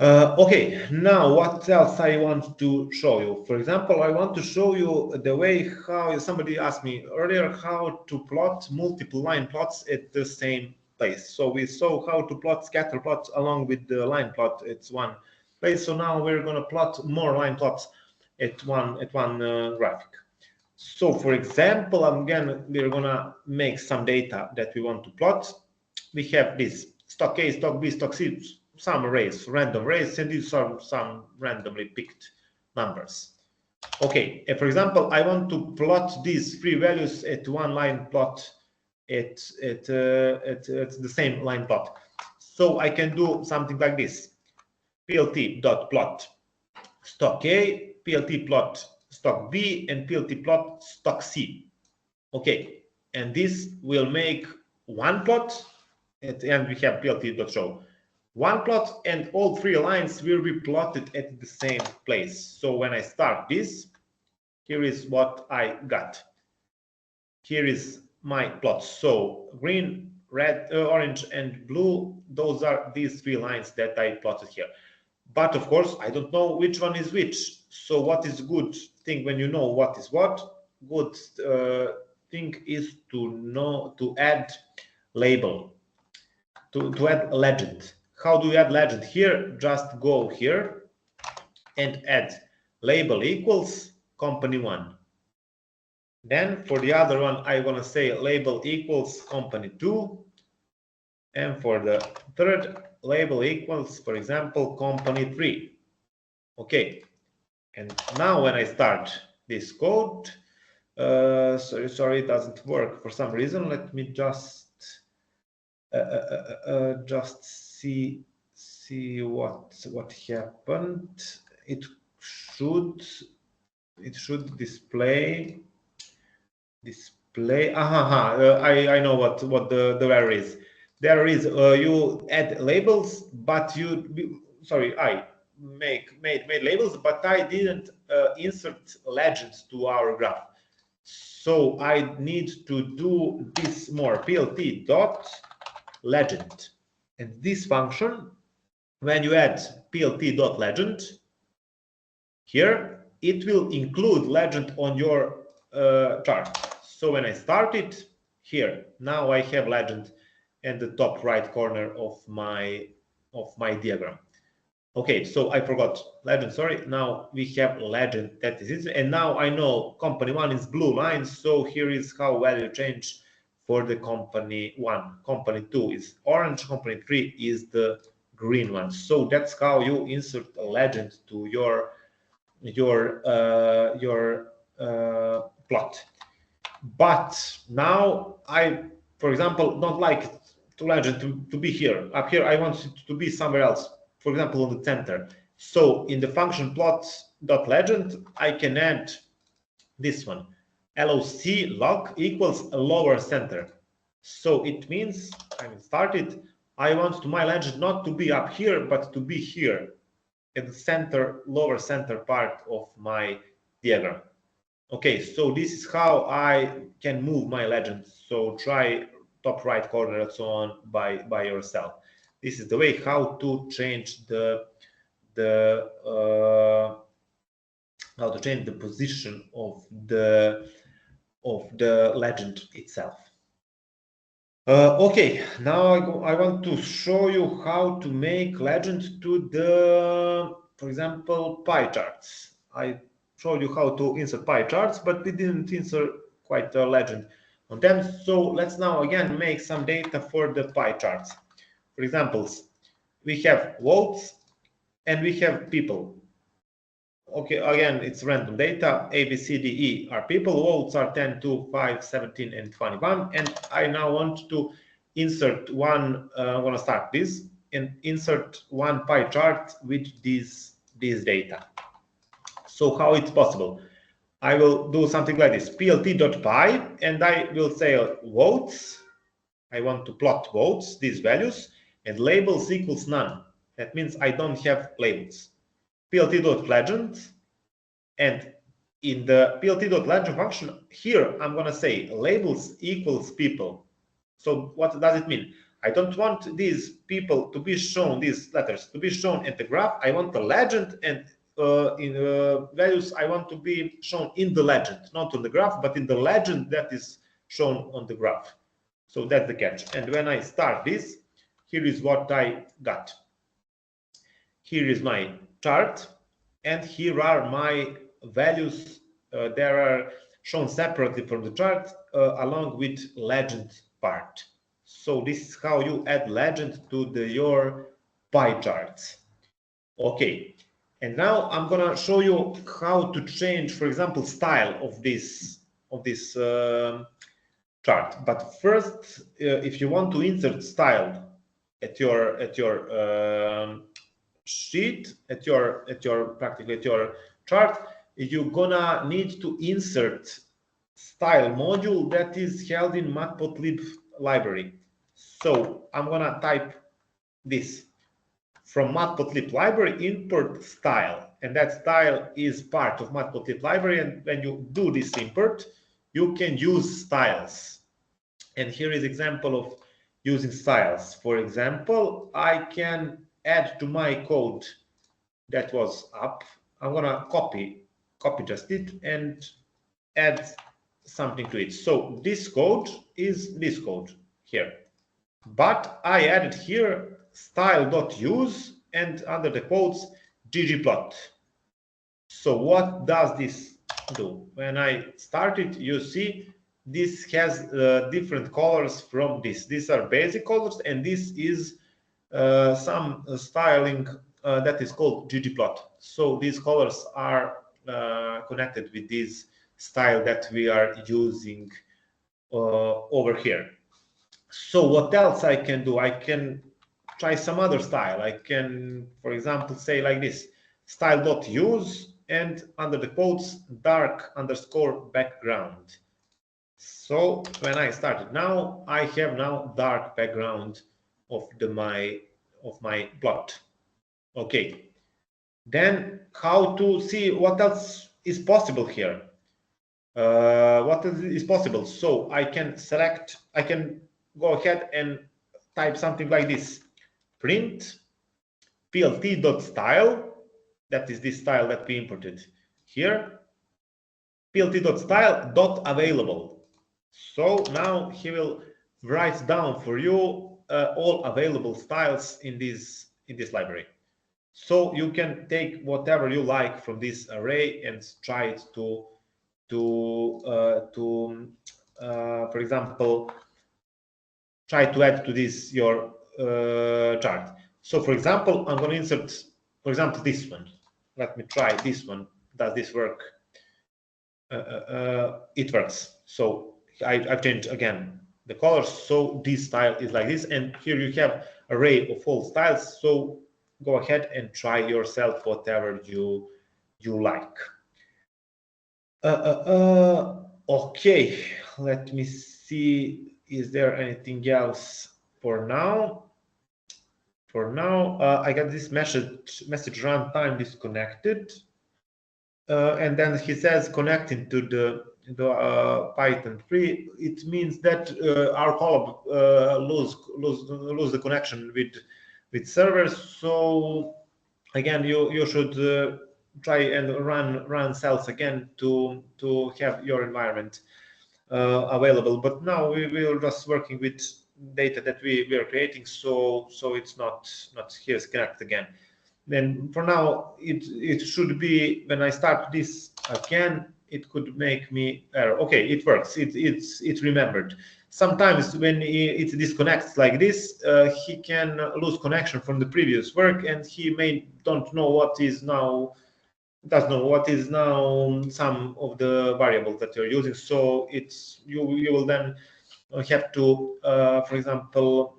Okay, now what else I want to show you? For example, I want to show you the way how somebody asked me earlier how to plot multiple line plots at the same place. So we saw how to plot scatter plots along with the line plot. It's one place. So now we're going to plot more line plots at one graphic. So for example, we're going to make some data that we want to plot. We have this stock A, stock B, stock C, some arrays, random arrays, and these are some randomly picked numbers. Okay, for example, I want to plot these three values at one line plot at the same line plot. So I can do something like this: plt.plot stock A, plt plot stock B, and plt plot stock C. Okay, and this will make one plot. At the end, we have plt.show. One plot, and all three lines will be plotted at the same place. So when I start this, here is what I got. Here is my plot. So green, red, orange, and blue, those are these three lines that I plotted here. But of course, I don't know which one is which. So what is good thing when you know what is what? Good thing is to add label, to add legend. How do you add legend here? Just go here and add label equals company 1. Then for the other one, I want to say label equals company 2. And for the third, label equals, for example, company 3. Okay. And now when I start this code, sorry, it doesn't work for some reason. Let me just see what happened. It should display. I know what the error is. The error is you add labels, but I made labels, but I didn't insert legends to our graph. So I need to do this more, plt dot legend, and this function, when you add plt.legend here, it will include legend on your chart. So when I start it here, now I have legend and the top right corner of my diagram. Okay, so I forgot legend, sorry. Now we have legend, that is it. And now I know company 1 is blue line, so here is how value change for the company 1. Company 2 is orange, company 3 is the green one. So that's how you insert a legend to your plot. But now I, for example, don't like to legend to be here. Up here, I want it to be somewhere else. For example, on the center. So in the function plot.legend, I can add this one. LOC log equals a lower center. So it means I started. I want my legend not to be up here, but to be here at the center, lower center part of my diagram. Okay, so this is how I can move my legend. So try top right corner and so on by yourself. This is the way how to change the position of the legend itself. Okay, now I want to show you how to make legend to the, for example, pie charts. I showed you how to insert pie charts, but we didn't insert quite a legend on them. So let's now again make some data for the pie charts. For example, we have votes and we have people. Okay, again, it's random data. A, B, C, D, E are people. Votes are 10, 2, 5, 17, and 21. And I now want to insert one, I'm going to start this and insert one pie chart with these data. So how it's possible? I will do something like this, plt.py, and I will say votes. I want to plot votes, these values, and labels equals none. That means I don't have labels. plt.legend, and in the plt.legend function here, I'm going to say labels equals people. So what does it mean? I don't want these people to be shown, these letters to be shown in the graph. I want the legend, and in values I want to be shown in the legend, not on the graph, but in the legend that is shown on the graph. So that's the catch. And when I start this, here is what I got. Here is my chart, and here are my values. They are shown separately from the chart along with legend part. So this is how you add legend to your pie charts. Okay, and now I'm gonna show you how to change, for example, style of this chart. But first, if you want to insert style at your sheet, at your chart, you're gonna need to insert style module that is held in matplotlib library. So I'm gonna type this from matplotlib library, import style, and that style is part of matplotlib library. And when you do this import, you can use styles. And here is example of using styles. For example, I can add to my code that was up. I'm gonna copy just it and add something to it. So this code is this code here, but I added here style.use and under the quotes ggplot. So what does this do? When I start it, you see this has different colors from this. These are basic colors, and this is some styling that is called ggplot. So these colors are connected with this style that we are using over here. So what else I can do? I can try some other style. I can, for example, say like this, style.use and under the quotes dark_background. So when I started now, I have now dark background of my plot. Okay. Then how to see what else is possible here? What is possible? So I can select, I can go ahead and type something like this, print plt.style, that is this style that we imported here, plt.style.available. So now he will write down for you all available styles in this library. So you can take whatever you like from this array and try it to for example, try to add to this your chart. So for example, I'm going to insert, for example, this one. Let me try this one. Does this work? It works. So I've changed again the colors. So this style is like this, and here you have array of all styles. So go ahead and try yourself whatever you like. Okay, let me see. Is there anything else for now? For now, I got this message runtime disconnected, and then he says connecting to the Python 3. It means that our Colab lose the connection with servers. So again, you should try and run cells again to have your environment available. But now we are just working with data that we are creating, so it's not here's connect again. Then for now it should be, when I start this again, it could make me error. Okay, it works. It's remembered. Sometimes when it disconnects like this, he can lose connection from the previous work, and he may don't know what is now some of the variables that you're using. So it's you will then have to, for example,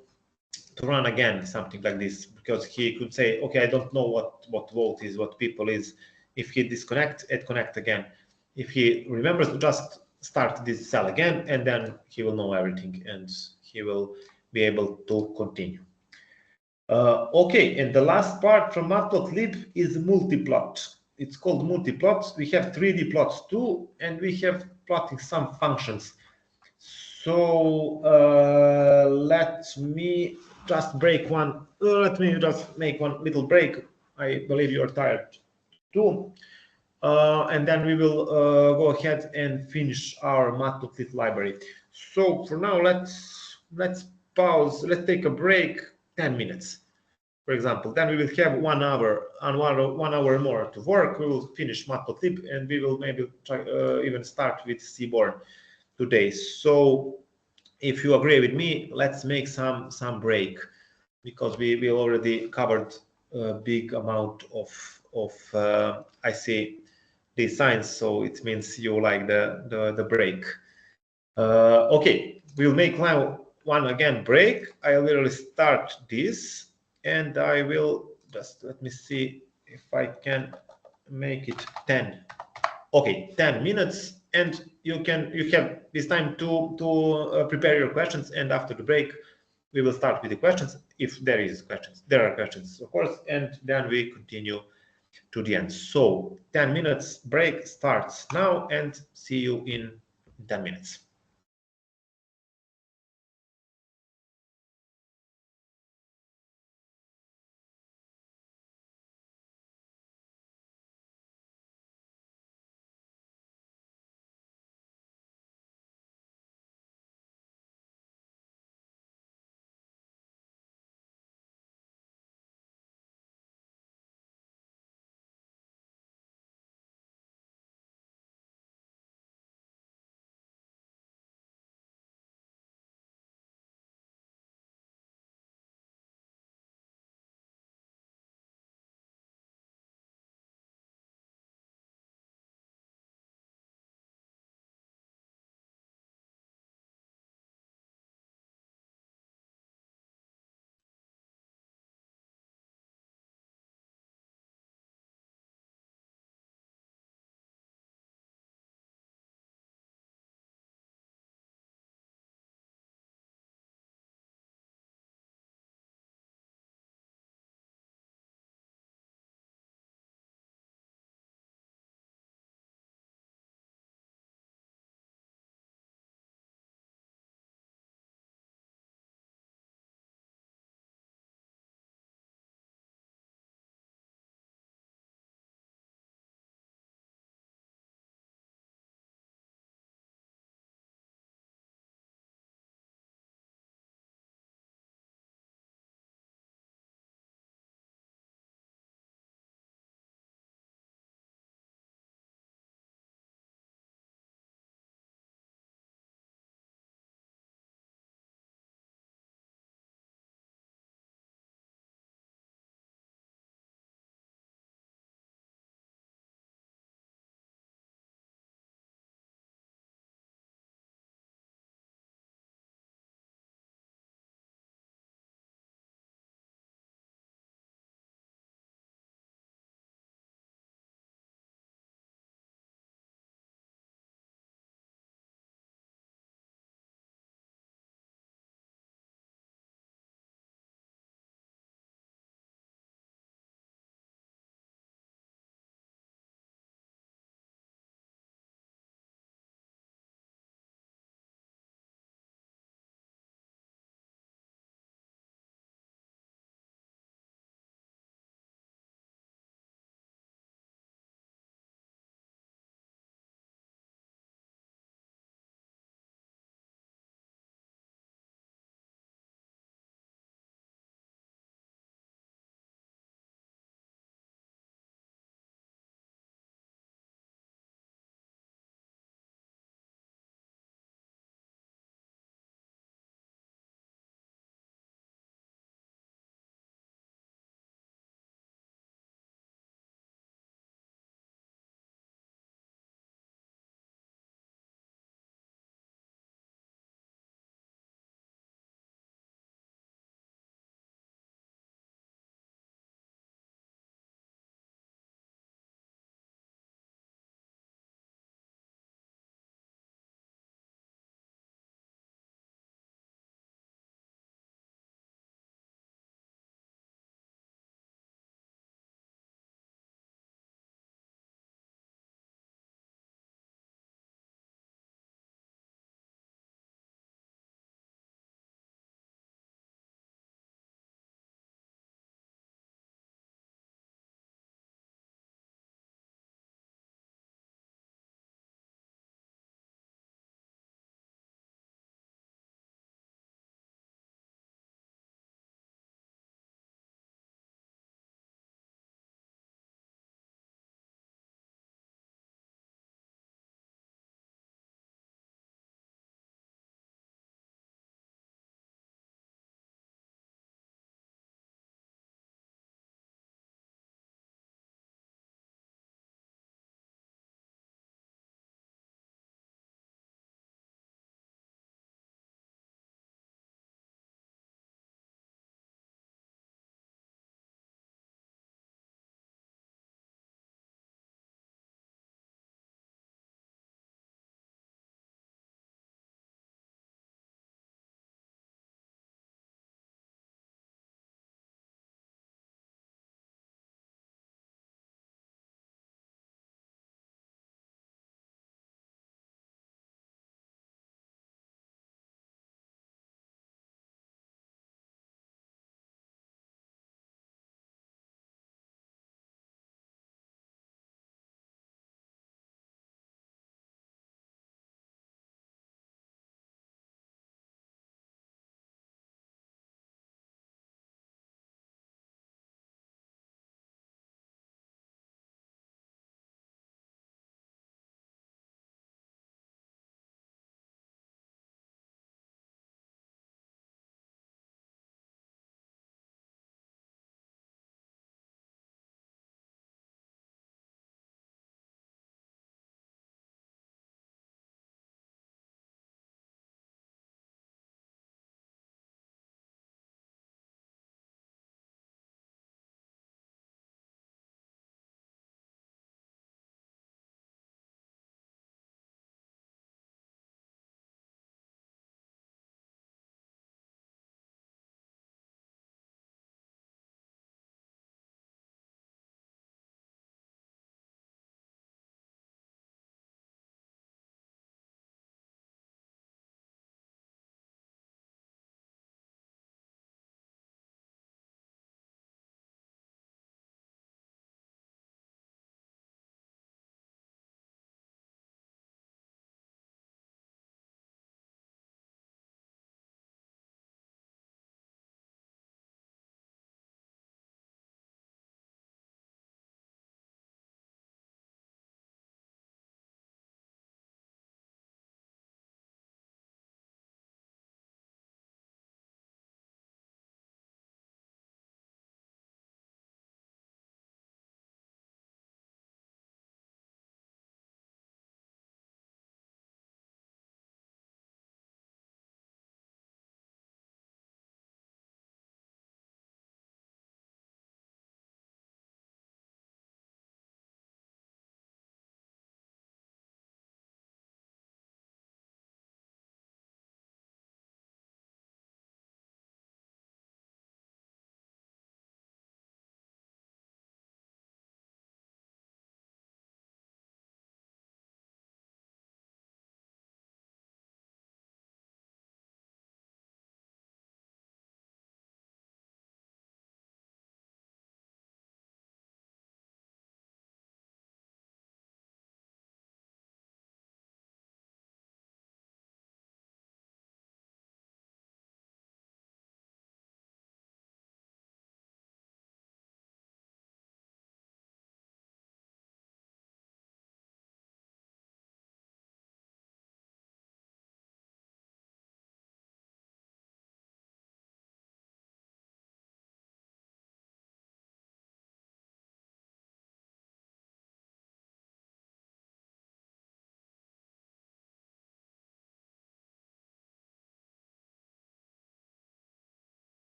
to run again something like this, because he could say, okay, I don't know what volt is, what people is. If he disconnect, it connect again. If he remembers, just start this cell again, and then he will know everything, and he will be able to continue. Okay, and the last part from matplotlib is multiplot. It's called multiplot. We have 3D plots too, and we have plotting some functions. So let me just break one. Let me just make one little break. I believe you are tired too. And then we will go ahead and finish our matplotlib library. So for now, let's pause. Let's take a break, 10 minutes. For example, then we will have 1 hour and 1 hour more to work. We will finish matplotlib, and we will maybe try even start with Seaborn today. So if you agree with me, let's make some break, because we already covered a big amount of I see these signs, so it means you like the break. Okay, we'll make now one again break. I will start this, and I will just, let me see if I can make it 10. Okay, 10 minutes, and you have this time to prepare your questions, and after the break we will start with the questions, if there are questions, of course, and then we continue to the end. So 10 minutes break starts now, and see you in 10 minutes.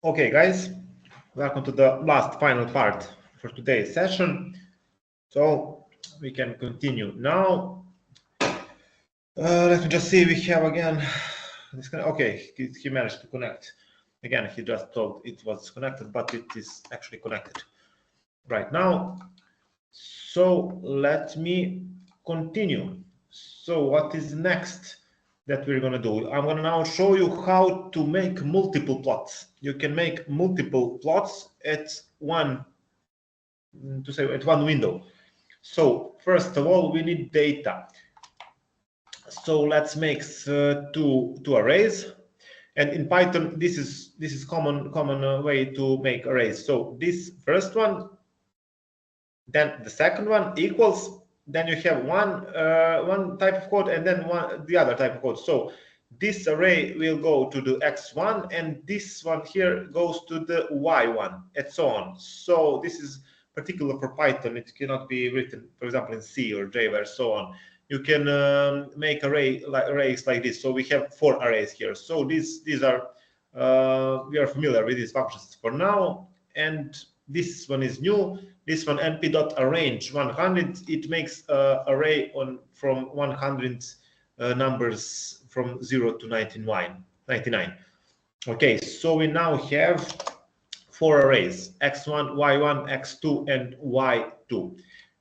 Okay, guys, welcome to the last final part for today's session. So we can continue now. Let me just see. We have again. Okay, he managed to connect. Again, he just told it was disconnected, but it is actually connected right now. So let me continue. So what is next that we're going to do? I'm going to now show you how to make multiple plots. You can make multiple plots at one window. So first of all, we need data. So let's make two arrays. And in Python, this is common way to make arrays. So this first one, then the second one equals. Then you have one type of code, and then the other type of code. So this array will go to the x1, and this one here goes to the y1, and so on. So this is particular for Python. It cannot be written, for example, in C or Java, or so on. You can make arrays like this. So we have 4 arrays here. So these are we are familiar with these functions for now, and this one is new. This one np.arrange 100. It makes array from 100 numbers from 0 to 99. Okay, so we now have 4 arrays: x1, y1, x2, and y2.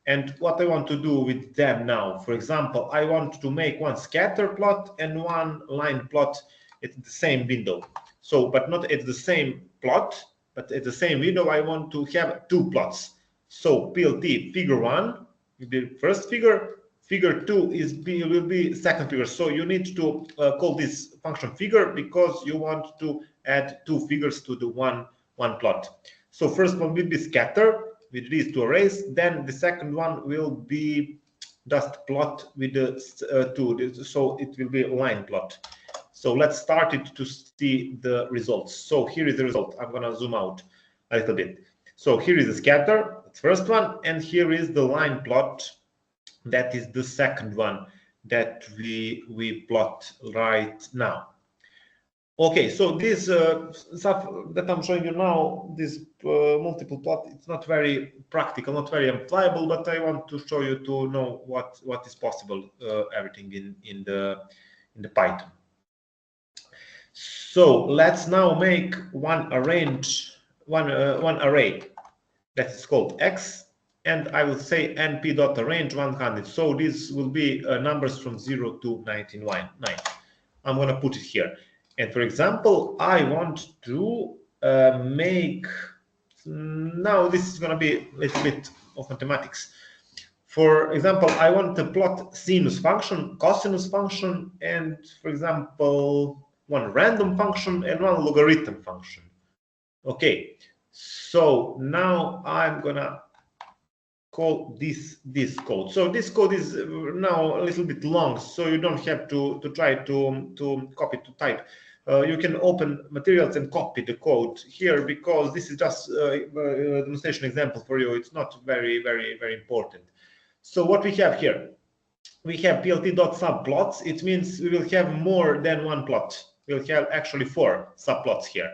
And what I want to do with them now, for example, I want to make one scatter plot and one line plot at the same window. So, but not at the same plot, but at the same window, I want to have 2 plots. So PLT figure 1 will be first figure, figure 2 will be second figure. So you need to call this function figure because you want to add 2 figures to the one plot. So first one will be scatter with these 2 arrays. Then the second one will be just plot with the 2. So it will be a line plot. So let's start it to see the results. So here is the result. I'm going to zoom out a little bit. So here is the scatter, the first one, and here is the line plot. That is the second one that we plot right now. Okay, so this stuff that I'm showing you now, this multiple plot, it's not very practical, not very applicable, but I want to show you to know what is possible, everything in the Python. So let's now make one array that is called x, and I will say np.arrange 100. So this will be numbers from 0 to 99. I'm going to put it here. And for example, I want to make, now this is going to be a little bit of mathematics. For example, I want to plot sinus function, cosinus function, and for example, one random function and one logarithm function. Okay, so now I'm gonna call this code. So this code is now a little bit long, so you don't have to try to copy to type. You can open materials and copy the code here because this is just a demonstration example for you. It's not very important. So what we have here, we have plt.subplots. It means we will have more than one plot. We'll have actually 4 subplots here.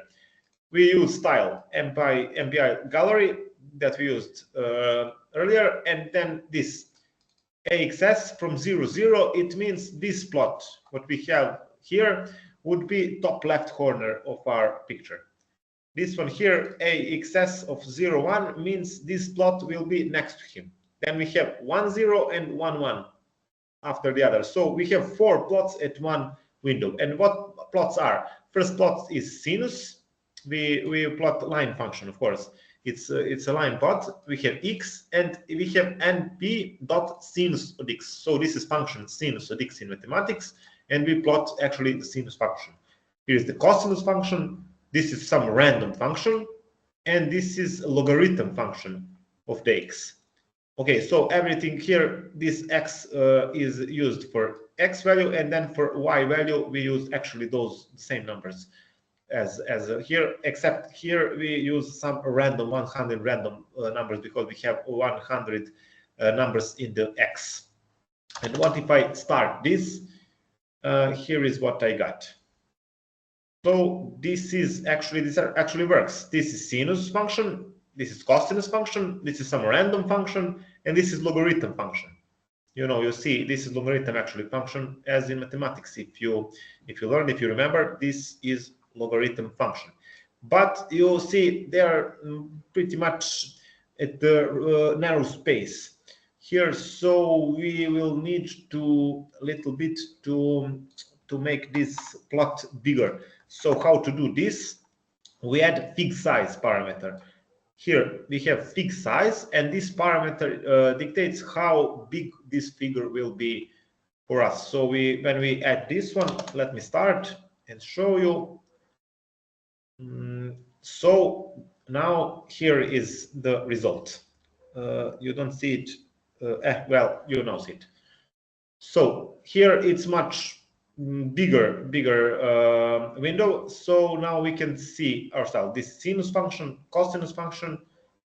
We use style MPI gallery that we used earlier, and then this AXS from 0, 0. It means this plot, what we have here, would be top left corner of our picture. This one here, AXS of 0, 1, means this plot will be next to him. Then we have 1, 0 and 1, 1 after the other. So we have 4 plots at one window. And what plots are? First plot is sinus. We plot line function, of course. It's a line plot. We have x, and we have np.sinus of x. So this is function sinus of x in mathematics, and we plot actually the sinus function. Here is the cosinus function. This is some random function, and this is a logarithm function of the x. Okay, so everything here, this x is used for x value, and then for y value we use actually those same numbers as here, except here we use some random 100 random numbers because we have 100 numbers in the x. And what if I start this? Here is what I got. So this actually works. This is sinus function, this is cosinus function, this is some random function, and this is logarithm function. You see, this is logarithm actually function, as in mathematics. If you remember, this is logarithm function. But you see, they are pretty much at the narrow space here, so we will need to a little bit to make this plot bigger. So how to do this? We add fig size parameter. Here we have fig size, and this parameter dictates how big this figure will be for us. So when we add this one, let me start and show you. So now here is the result. You don't see it. Well, you know it. So here it's much bigger window. So now we can see ourselves this sinus function, cosinus function,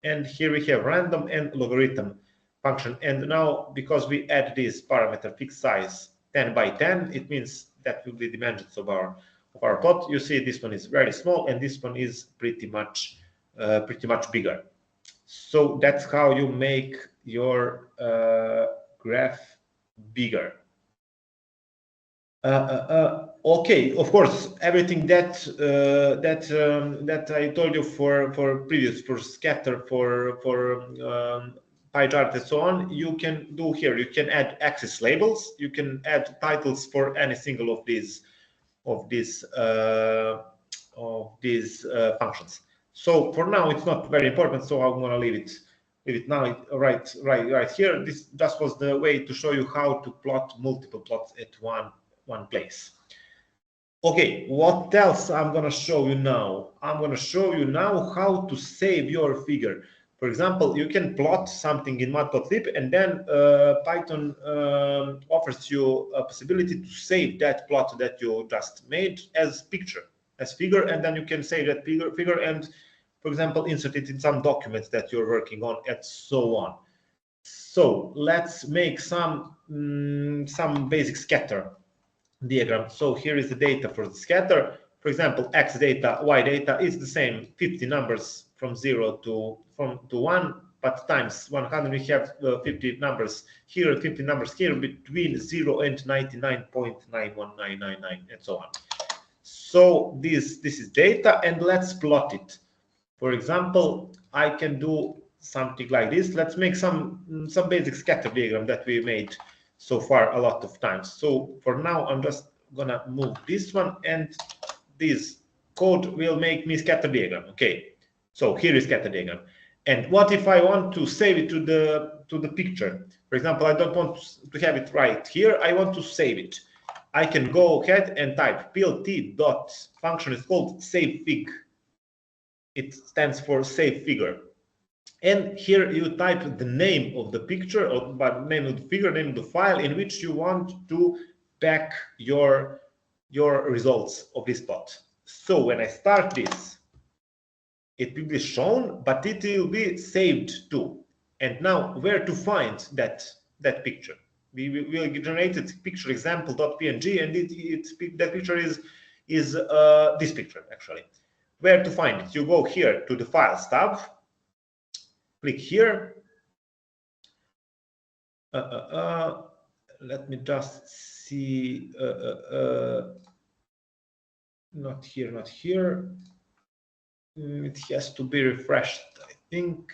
and here we have random and logarithm function. And now because we add this parameter fixed size 10 by 10, it means that will be the dimensions of our plot. You see this one is very small and this one is pretty much bigger. So that's how you make your graph bigger. Okay, of course, everything that I told you for scatter, for pie chart and so on, you can do here. You can add axis labels. You can add titles for any single of these functions. So for now, it's not very important. So I'm gonna leave it now. Right here. This just was the way to show you how to plot multiple plots at one place. Okay, what else I'm going to show you now? I'm going to show you now how to save your figure. For example, you can plot something in Matplotlib, and then Python offers you a possibility to save that plot that you just made as figure, and then you can save that figure and, for example, insert it in some documents that you're working on, and so on. So let's make some basic scatter diagram. So here is the data for the scatter. For example, x data, y data is the same, 50 numbers from 0 to 1, but times 100 we have 50 numbers here, 50 numbers here between 0 and 99.91999 and so on. So this is data, and let's plot it. For example, I can do something like this. Let's make some basic scatter diagram that we made so far a lot of times. So for now, I'm just gonna move this one, and this code will make me scatter diagram. Okay, so here is scatter diagram. And what if I want to save it to the picture? For example, I don't want to have it right here. I want to save it. I can go ahead and type plt dot function is called savefig. It stands for save figure. And here you type the name of the picture, or by name of the figure, name of the file in which you want to pack your results of this plot. So when I start this, it will be shown, but it will be saved too. And now where to find that picture? We will generate a picture example.png, and that picture is this picture actually. Where to find it? You go here to the Files tab. Click here. Let me just see. Not here. It has to be refreshed, I think.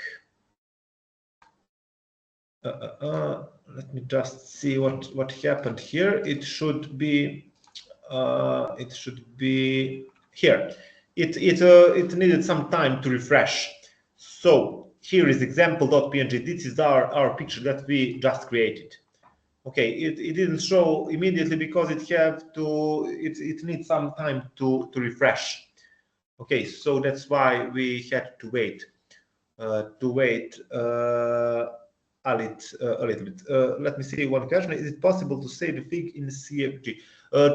Let me just see what happened here. It should be here. It needed some time to refresh. So here is example.png. This is our picture that we just created. Okay, it didn't show immediately because it needs some time to refresh. Okay, so that's why we had to wait a little bit. Let me see one question. Is it possible to save the fig in CFG?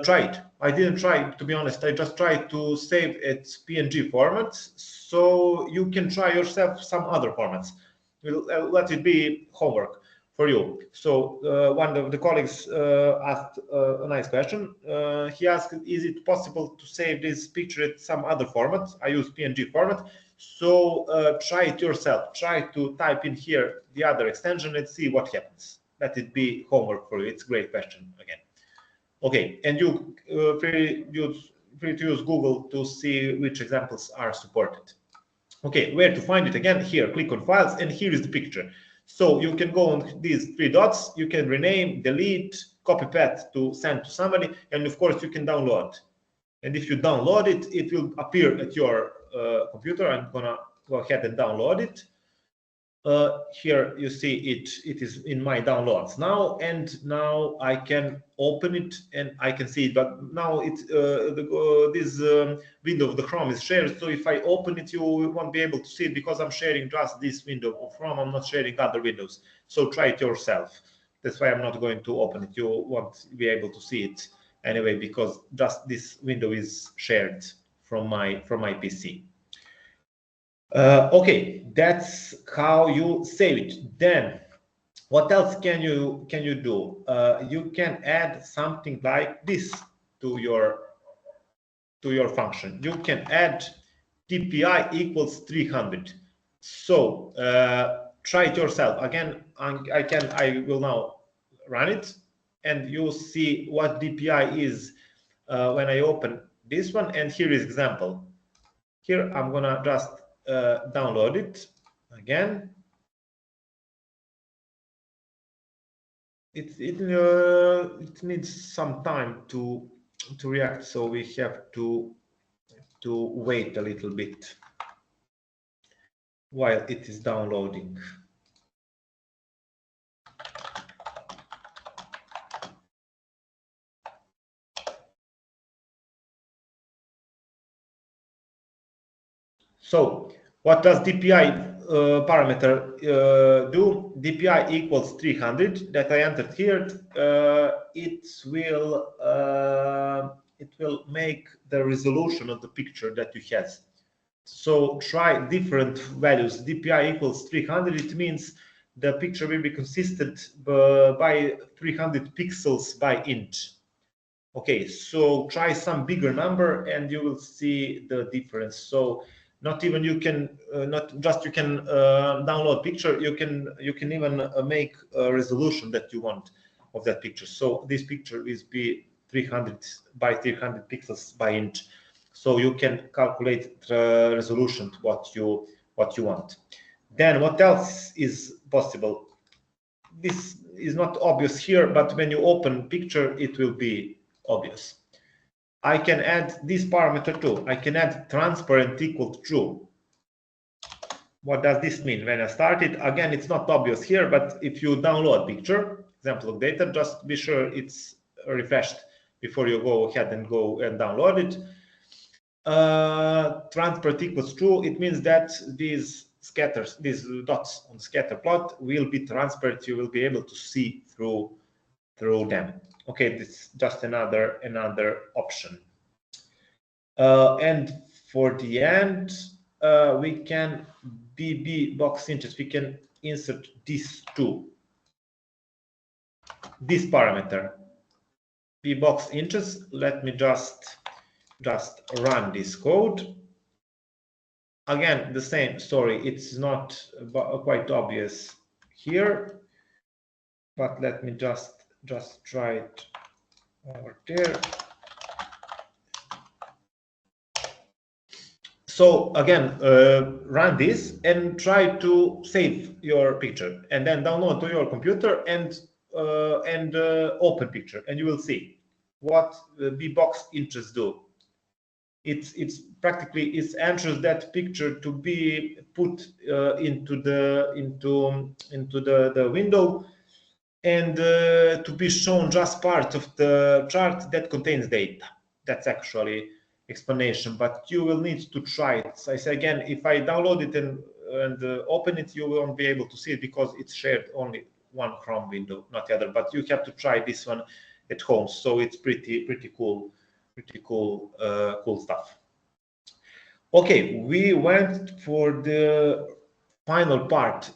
Try it. I didn't try, to be honest. I just tried to save its PNG format. So you can try yourself some other formats. Let it be homework. for you. So one of the colleagues asked a nice question. He asked, is it possible to save this picture at some other format? I use PNG format. So try it yourself. Try to type in here the other extension and see what happens. Let it be homework for you. It's a great question again. Okay, and you free to use Google to see which examples are supported. Okay, where to find it again? Here, click on files, and here is the picture. So you can go on these three dots, you can rename, delete, copy path to send to somebody, and of course you can download. And if you download it, it will appear at your computer. I'm gonna go ahead and download it. Here you see it is in my downloads now, and now I can open it and I can see it. But now this window of the Chrome is shared, so if I open it, you won't be able to see it because I'm sharing just this window of Chrome. I'm not sharing other windows. So try it yourself. That's why I'm not going to open it. You won't be able to see it anyway because just this window is shared from my PC. Okay, that's how you save it. Then what else can you do? You can add something like this to your function. You can add DPI equals 300. So try it yourself. Again, I will now run it, and you'll see what DPI is when I open this one. And here is example. Here I'm gonna just download it again. It needs some time to react, so we have to wait a little bit while it is downloading. So what does DPI parameter do? DPI equals 300 that I entered here. It will make the resolution of the picture that you have. So try different values. DPI equals 300. It means the picture will be consistent by 300 pixels by inch. Okay, so try some bigger number and you will see the difference. So not even you can not just you can download picture, you can even make a resolution that you want of that picture. So this picture is be 300 by 300 pixels by inch, so you can calculate the resolution to what you want. Then what else is possible? This is not obvious here, but when you open picture it will be obvious. I can add this parameter too. I can add transparent equal to true. What does this mean? When I start it, again, it's not obvious here, but if you download picture, example of data, just be sure it's refreshed before you go ahead and download it. Transparent equals true. It means that these dots on the scatter plot will be transparent. You will be able to see through them. Okay, this is just another option. And for the end, we can BB box inches. We can insert this too. This parameter, B box inches. Let me just run this code. Again, the same story. It's not quite obvious here, but let me just try it over there. So again, run this and try to save your picture, and then download to your computer and open picture, and you will see what the B-box inches do. It's practically it ensures that picture to be put into the window, and to be shown just part of the chart that contains data. That's actually explanation, but you will need to try it. So I say again, if I download it and open it, you won't be able to see it because it's shared only one Chrome window, not the other. But you have to try this one at home. So it's pretty cool stuff. Okay, we went for the final part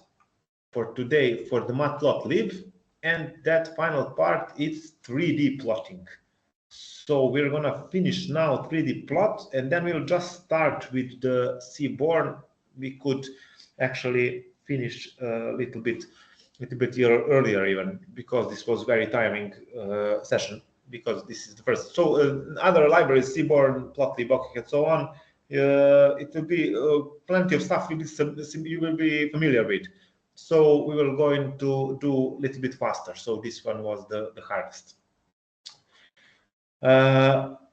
for today for the matplotlib, and that final part is 3D plotting. So we're gonna finish now 3D plot, and then we'll just start with the Seaborn. We could actually finish a little bit earlier even, because this was very timing session, because this is the first. So other libraries, Seaborn, Plotlib, and so on, it will be plenty of stuff you will be familiar with. So we will going to do a little bit faster. So this one was the hardest.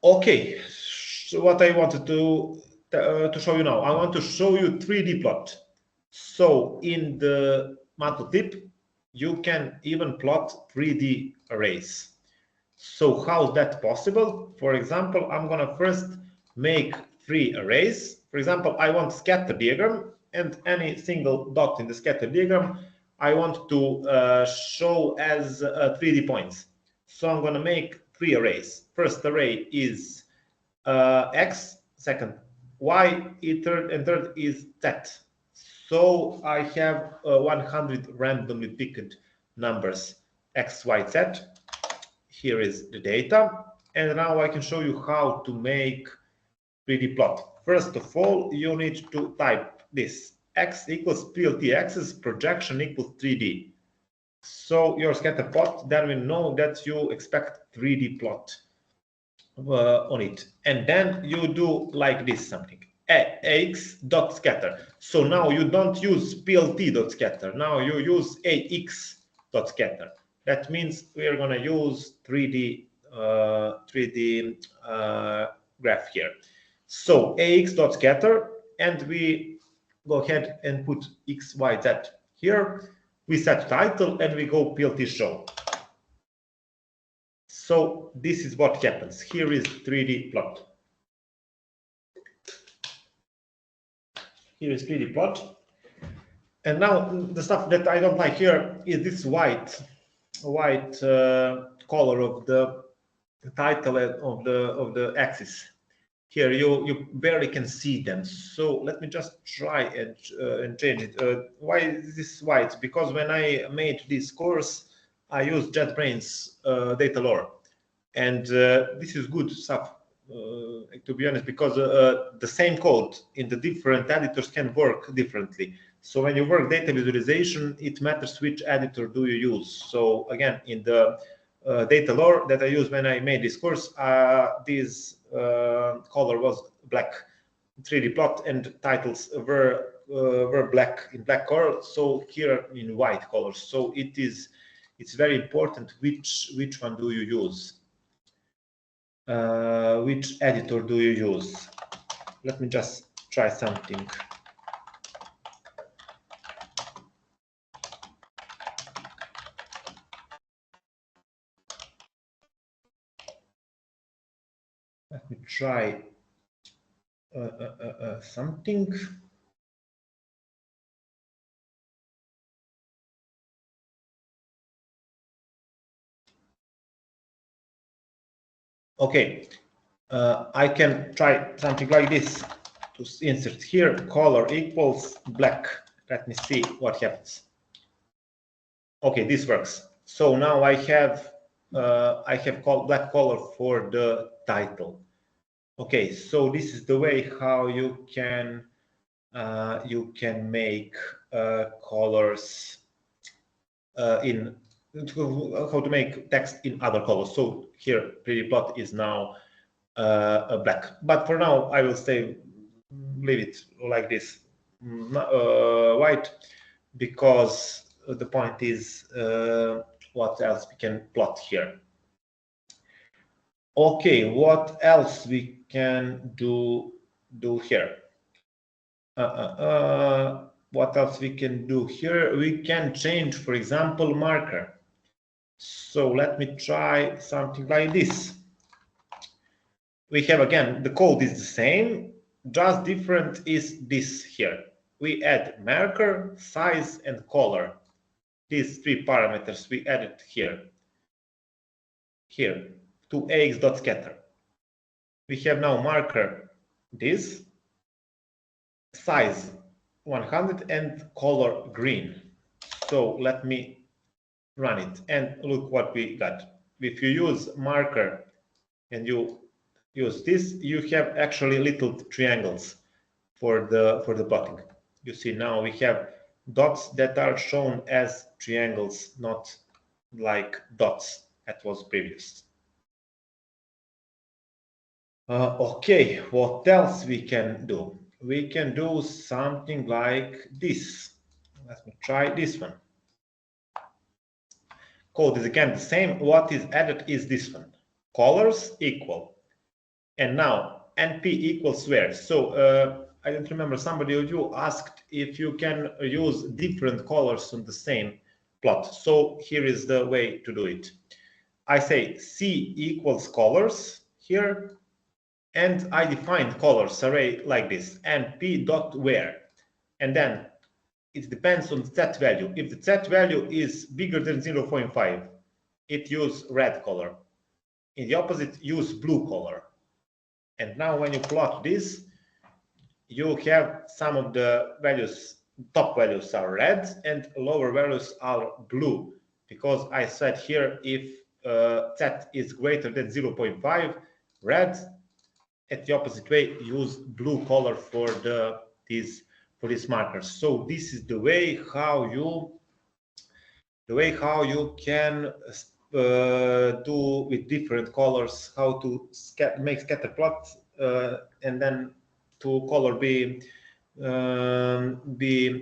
Okay, so what I wanted to show you now, I want to show you 3D plot. So in the matplotlib, you can even plot 3D arrays. So how is that possible? For example, I'm gonna first make 3 arrays. For example, I want scatter diagram, and any single dot in the scatter diagram I want to show as 3D points. So I'm gonna make 3 arrays. First array is X, second Y, third is Z. So I have 100 randomly picked numbers, X, Y, Z. Here is the data. And now I can show you how to make 3D plot. First of all, you need to type this. X equals PLT axis, projection equals 3D. So your scatter plot, then we know that you expect 3D plot on it. And then you do like this something. AX.scatter. So now you don't use PLT.scatter. Now you use AX.scatter. That means we are going to use 3D graph here. So AX.scatter, and we go ahead and put X, Y, Z here. We set title and we go PLT show. So this is what happens. Here is 3D plot. Here is 3D plot. And now the stuff that I don't like here is this white color of the title of the axis. Here you barely can see them. So let me just try and change it. Why is this white? Because when I made this course, I used JetBrains data lore, and this is good stuff. To be honest, because the same code in the different editors can work differently. So when you work data visualization, it matters which editor do you use. So again, in the data lore that I used when I made this course, this color was black 3D plot, and titles were black in black color. So here in white colors. So it's very important which one do you use. Which editor do you use? Let me just try something. Let me try something. Okay, I can try something like this to insert here, color equals black. Let me see what happens. Okay, this works. So now I have black color for the title. Okay, so this is the way how you can make colors in how to make text in other colors. So here 3D plot is now black, but for now I will leave it like this, white, because the point is what else we can plot here. Okay, what else we can do here? What else we can do here? We can change, for example, marker. So let me try something like this. We have, again, the code is the same, just different is this here. We add marker, size, and color. These 3 parameters we added here to AX.scatter. We have now marker this, size 100, and color green. So let me run it and look what we got. If you use marker and you use this, you have actually little triangles for the plotting. You see now we have dots that are shown as triangles, not like dots that was previous. Okay, what else we can do? We can do something like this. Let me try this one. Code is again the same. What is added is this one. Colors equal. And now NP equals where? So I don't remember, somebody of you asked if you can use different colors on the same plot. So here is the way to do it. I say C equals colors here, and I define colors array like this, np dot where, and then it depends on the set value. If the set value is bigger than 0.5, it use red color. In the opposite, use blue color. And now when you plot this, you have some of the values, top values are red and lower values are blue, because I said here if set is greater than 0.5, red. At the opposite way, use blue color for these markers. So this is the way how you can do with different colors, how to make scatter plots, and then to color be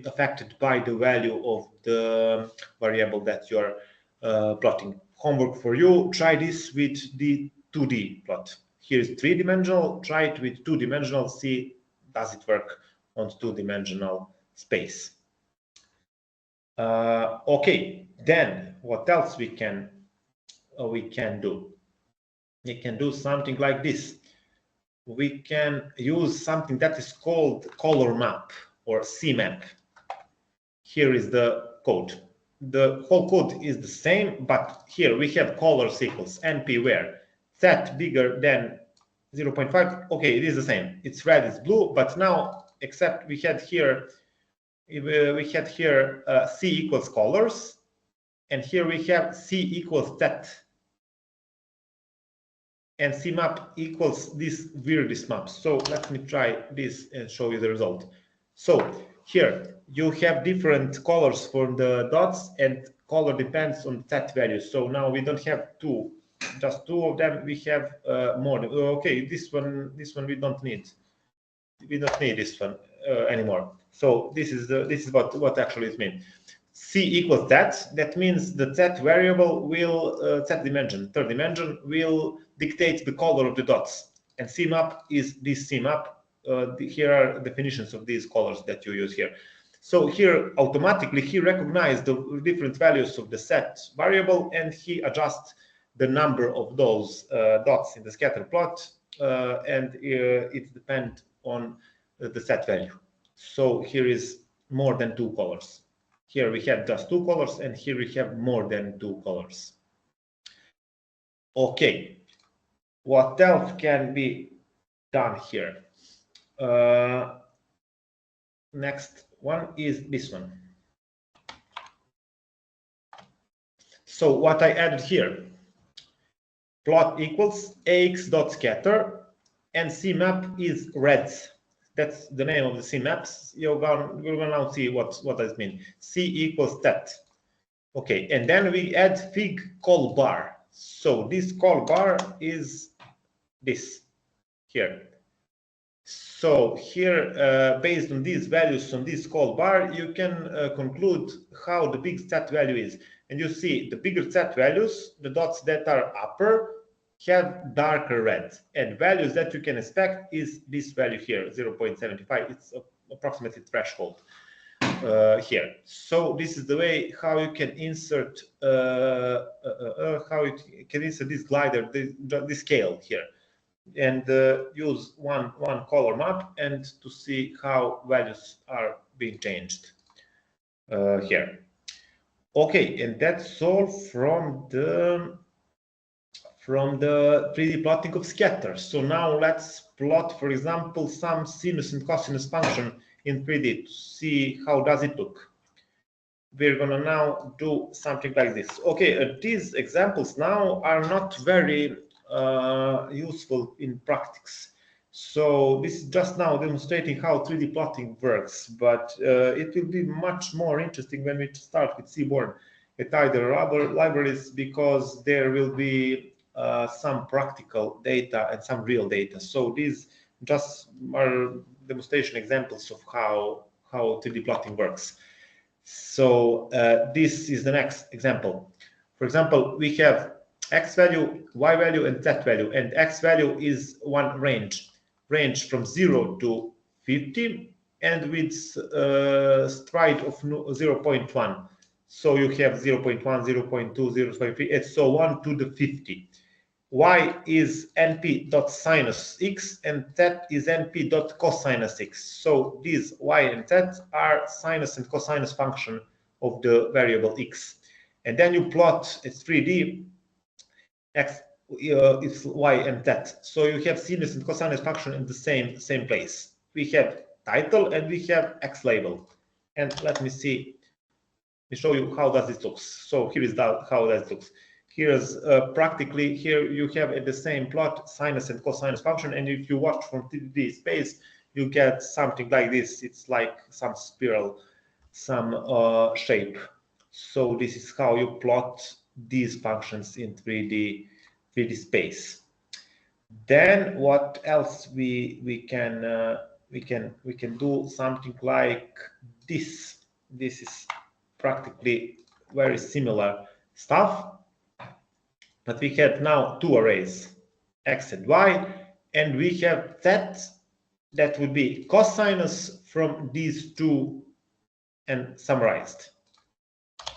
affected by the value of the variable that you're plotting. Homework for you: try this with the 2D plot. Here's 3-dimensional, try it with 2-dimensional, see does it work on 2-dimensional space. Okay, then what else we can do? We can do something like this. We can use something that is called color map or CMap. Here is the code. The whole code is the same, but here we have colors equals np where set bigger than 0.5. Okay, it is the same. It's red, it's blue, but now except we had here C equals colors, and here we have C equals set, and CMap equals this weirdest map. So let me try this and show you the result. So here you have different colors for the dots, and color depends on set values. So now we don't have just two of them. We have more. Okay, this one we don't need. We don't need this one anymore. So this is what actually it means. C equals that. That means the set variable will set dimension. Third dimension will dictate the color of the dots. And CMap is this CMap. Here are definitions of these colors that you use here. So here automatically he recognizes the different values of the set variable, and he adjusts the number of those dots in the scatter plot, and it depends on the set value. So here is more than 2 colors. Here we have just 2 colors, and here we have more than 2 colors. Okay, what else can be done here? Next one is this one. So what I added here, plot equals ax.scatter, and CMap is red. That's the name of the CMaps. You're gonna now see what does it mean. C equals that. Okay, and then we add fig call bar. So this call bar is this here. So here, based on these values on this call bar, you can conclude how the big set value is. And you see the bigger set values, the dots that are upper, have darker red, and values that you can expect is this value here, 0.75. It's approximately threshold here. So this is the way how you can insert this glider, this scale here, and use one color map and to see how values are being changed here. Okay, and that's all from the 3D plotting of scatters. So now let's plot, for example, some sinus and cosinus function in 3D to see how does it look. we're gonna now do something like this. Okay, these examples now are not very useful in practice. So this is just now demonstrating how 3D plotting works, but it will be much more interesting when we start with Seaborn at either libraries, because there will be some practical data and some real data. So these just are demonstration examples of how 3D plotting works. So this is the next example. For example, we have X value, Y value, and Z value, and X value is one range from 0 to 50, and with stride of 0.1. So you have 0.1, 0.2, 0.3, and so on to the 50. Y is np.sinus x, and Z is np.cosinus x. So these Y and Z are sinus and cosinus function of the variable x. And then you plot a 3D x, it's Y and Z. So you have sinus and cosinus function in the same place. We have title and we have X label. And let me show you how does this looks. So here is how that looks. Here's practically here you have at the same plot sinus and cosinus function, and if you watch from 3D space, you get something like this. It's like some spiral, some shape. So this is how you plot these functions in 3D space. Then what else we can do something like this. This is practically very similar stuff. But we have now two arrays, X and Y, and we have that would be cosinus from these two and summarized.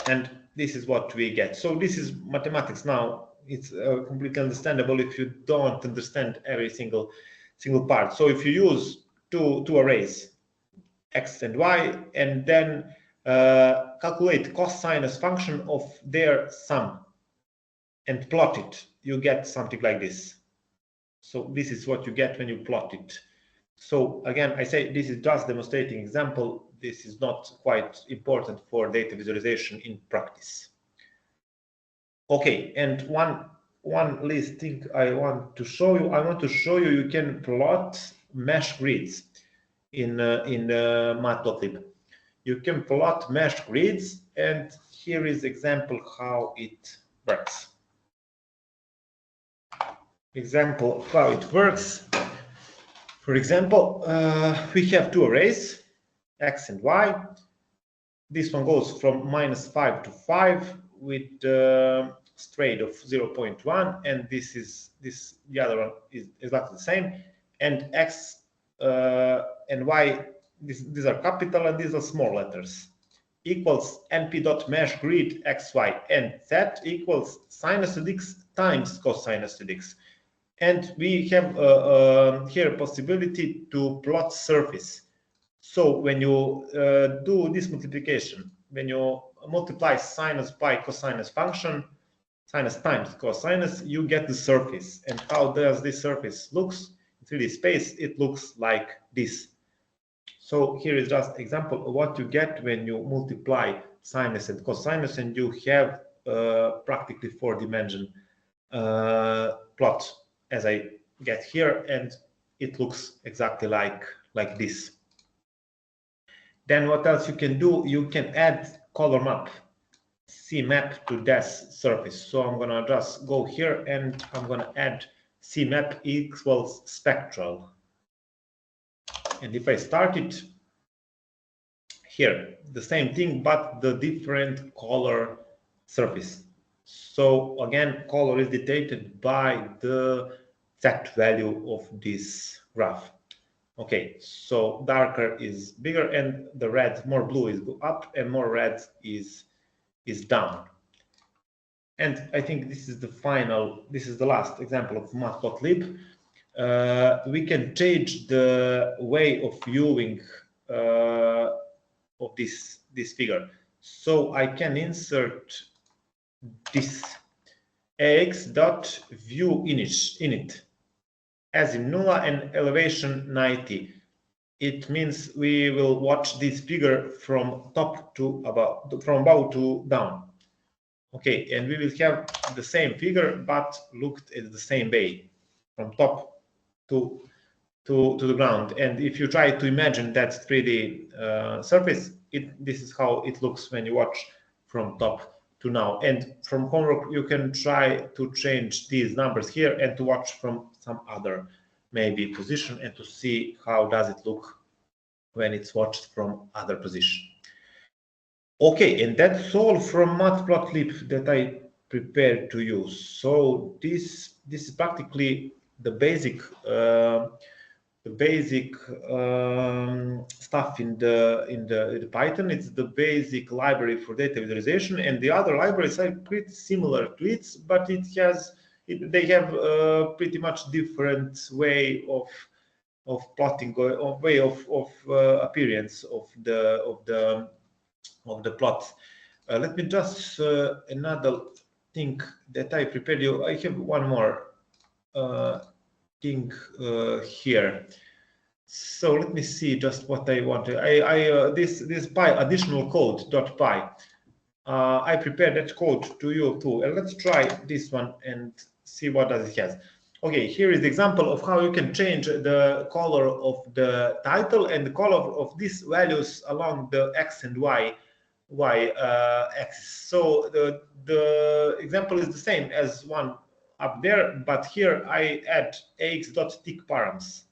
And this is what we get. So this is mathematics now. It's completely understandable if you don't understand every single part. So if you use two arrays, X and Y, and then calculate cosinus function of their sum, and plot it, you get something like this. So this is what you get when you plot it. So again, I say this is just demonstrating example. This is not quite important for data visualization in practice. Okay, and one last thing I want to show you. I want to show you you can plot mesh grids in Matplotlib. You can plot mesh grids, and here is example how it works. Example of how it works. For example, we have two arrays, X and Y. This one goes from -5 to 5 with straight of 0.1, and the other one is exactly the same. And X and Y, these are capital and these are small letters. Equals np.mesh grid xy, and Z equals sinus x times cosinus x. And we have here a possibility to plot surface. So when you do this multiplication, when you multiply sinus by cosinus function, sinus times cosinus, you get the surface. And how does this surface looks in 3D space? It looks like this. So here is just example of what you get when you multiply sinus and cosinus, and you have practically 4-dimension plot as I get here, and it looks exactly like this. Then what else you can do? You can add color map, CMap to this surface. So I'm gonna just go here and I'm gonna add CMap equals spectral. And if I start it here, the same thing, but the different color surface. So again, color is dictated by the Z value of this graph. Okay, so darker is bigger, and the red, more blue is up, and more red is down. And I think this is the last example of Matplotlib. We can change the way of viewing of this figure. So I can insert this ax.viewInit as in nulla and elevation 90 it means we will watch this figure from top to about, from above to down. Okay, and we will have the same figure, but looked at the same way, from top to the ground. And if you try to imagine that 3D surface, this is how it looks when you watch from top to now. And from homework, you can try to change these numbers here and to watch from some other maybe position and to see how does it look when it's watched from other position. Okay, and that's all from Matplotlib that I prepared to use. So this is practically the basic stuff in the Python. It's the basic library for data visualization, and the other libraries are pretty similar to it, but they have a pretty much different way of plotting, or way of appearance of the plot. Let me just another thing that I prepared you. I have one more thing here. So let me see just what I want. This py additional code .py. I prepared that code to you too, and let's try this one and see what does it has. Okay, here is the example of how you can change the color of the title and the color of these values along the x and y axis. So the example is the same as one up there, but here I add ax.tick params,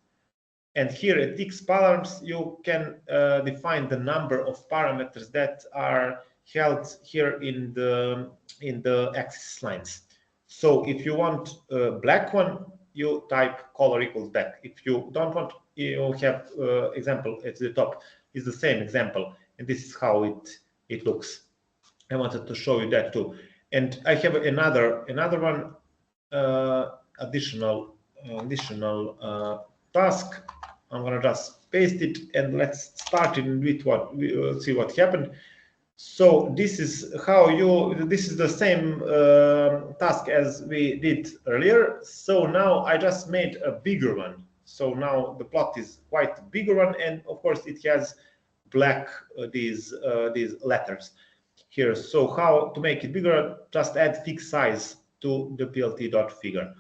and here at tick params you can define the number of parameters that are held here in the axis lines. So if you want a black one, you type color equals black. If you don't want, you have example at the top is the same example, and this is how it looks. I wanted to show you that too. And I have another one additional task. I'm gonna just paste it and let's start it with what we will see what happened. So this is how this is the same task as we did earlier. So now I just made a bigger one. So now the plot is quite a bigger one, and of course it has black these letters here. So how to make it bigger? Just add fixed size to the plt.figure.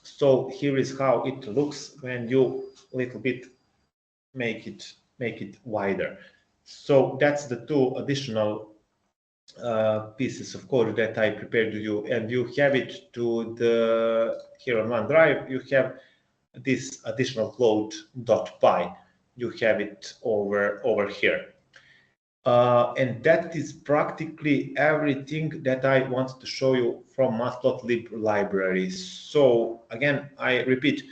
So here is how it looks when you little bit make it wider. So that's the two additional pieces of code that I prepared to you, and you have it to the here on OneDrive. You have this additional code.py. You have it over here, and that is practically everything that I wanted to show you from Matplotlib library. So again, I repeat,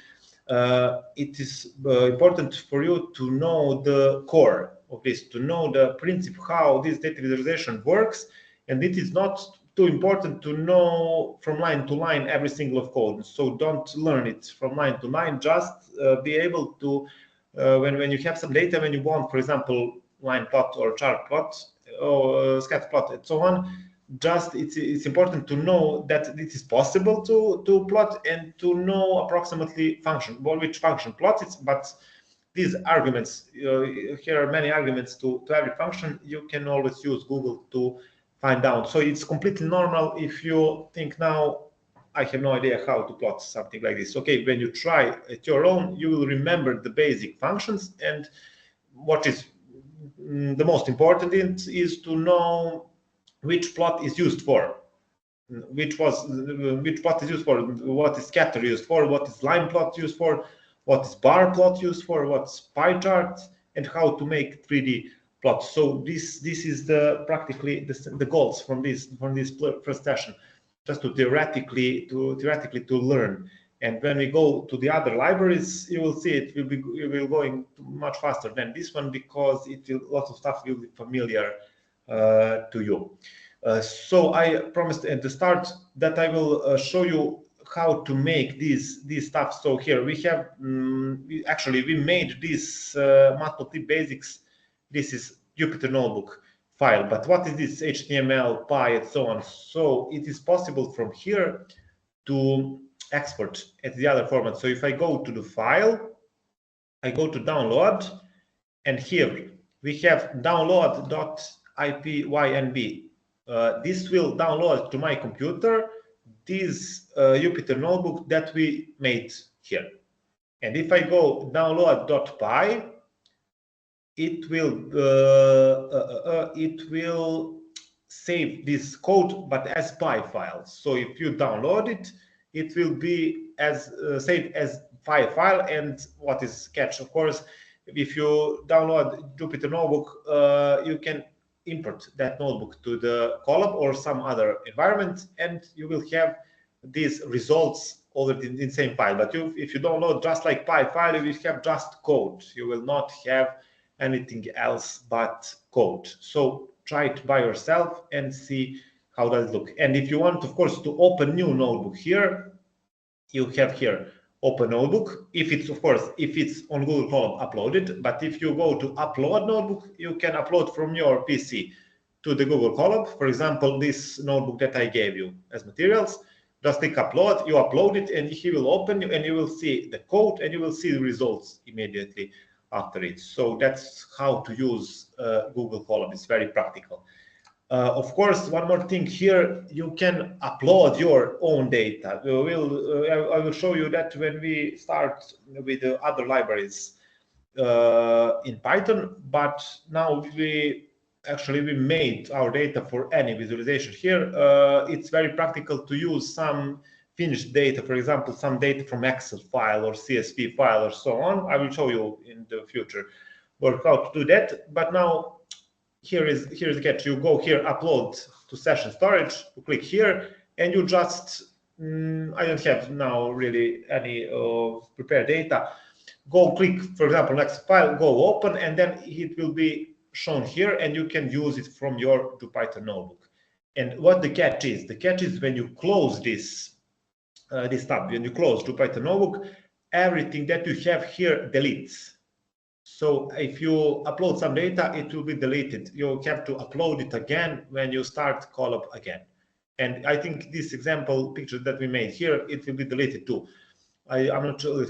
it is important for you to know the core of this, to know the principle how this data visualization works, and it is not too important to know from line to line every single of code. So don't learn it from line to line. Just be able to when you have some data, when you want, for example, line plot or chart plot or scatter plot and so on, just it's important to know that it is possible to plot and to know approximately which function plot it. But these arguments, here are many arguments to every function. You can always use Google to find out. So it's completely normal if you think now, I have no idea how to plot something like this. Okay, when you try at your own, you will remember the basic functions, and what is the most important is to know which plot is used for, which plot is used for, what is scatter used for, what is line plot used for, what is bar plot used for, what's pie chart, and how to make 3D plots. So this is practically the goals from this first session, just to theoretically to learn. And when we go to the other libraries, you will see it will going much faster than this one, because lots of stuff will be familiar to you. So I promised at the start that I will show you how to make these stuff. So here we have we made this Matplotlib basics. This is Jupyter Notebook file, but what is this HTML, Py, and so on? So it is possible from here to export at the other format. So if I go to the file, I go to download, And here we have download.ipynb. This will download to my computer this Jupyter notebook that we made here. And if I go download.py, it will save this code, but as PY file. So if you download it, it will be as saved as PY file. And what is catch, of course, if you download Jupyter Notebook, you can import that notebook to the Colab or some other environment, and you will have these results already in the same file. But if you download just like PY file, you will have just code. You will not have anything else but code. So try it by yourself and see how does it look. And if you want, of course, to open new notebook here, you have here open notebook. If it's, of course, if it's on Google Colab uploaded, but if you go to upload notebook, you can upload from your PC to the Google Colab. For example, this notebook that I gave you as materials, just click upload, you upload it, and he will open you, and you will see the code, and you will see the results immediately after it. So that's how to use Google Colab. It's very practical. Of course, one more thing here, you can upload your own data. I will show you that when we start with the other libraries in Python, but now we made our data for any visualization here. It's very practical to use some finished data, for example, some data from Excel file or CSV file or so on. I will show you in the future work how to do that. But now here's the catch. You go here, upload to session storage, you click here, and you just, I don't have now really any prepared data. Go click, for example, next file, go open, and then it will be shown here, and you can use it from your Jupyter notebook. And what the catch is when you close this tab, when you close Jupyter notebook, everything that you have here deletes. So if you upload some data, it will be deleted. You have to upload it again when you start Colab again. And I think this example picture that we made here, it will be deleted too. I'm not sure,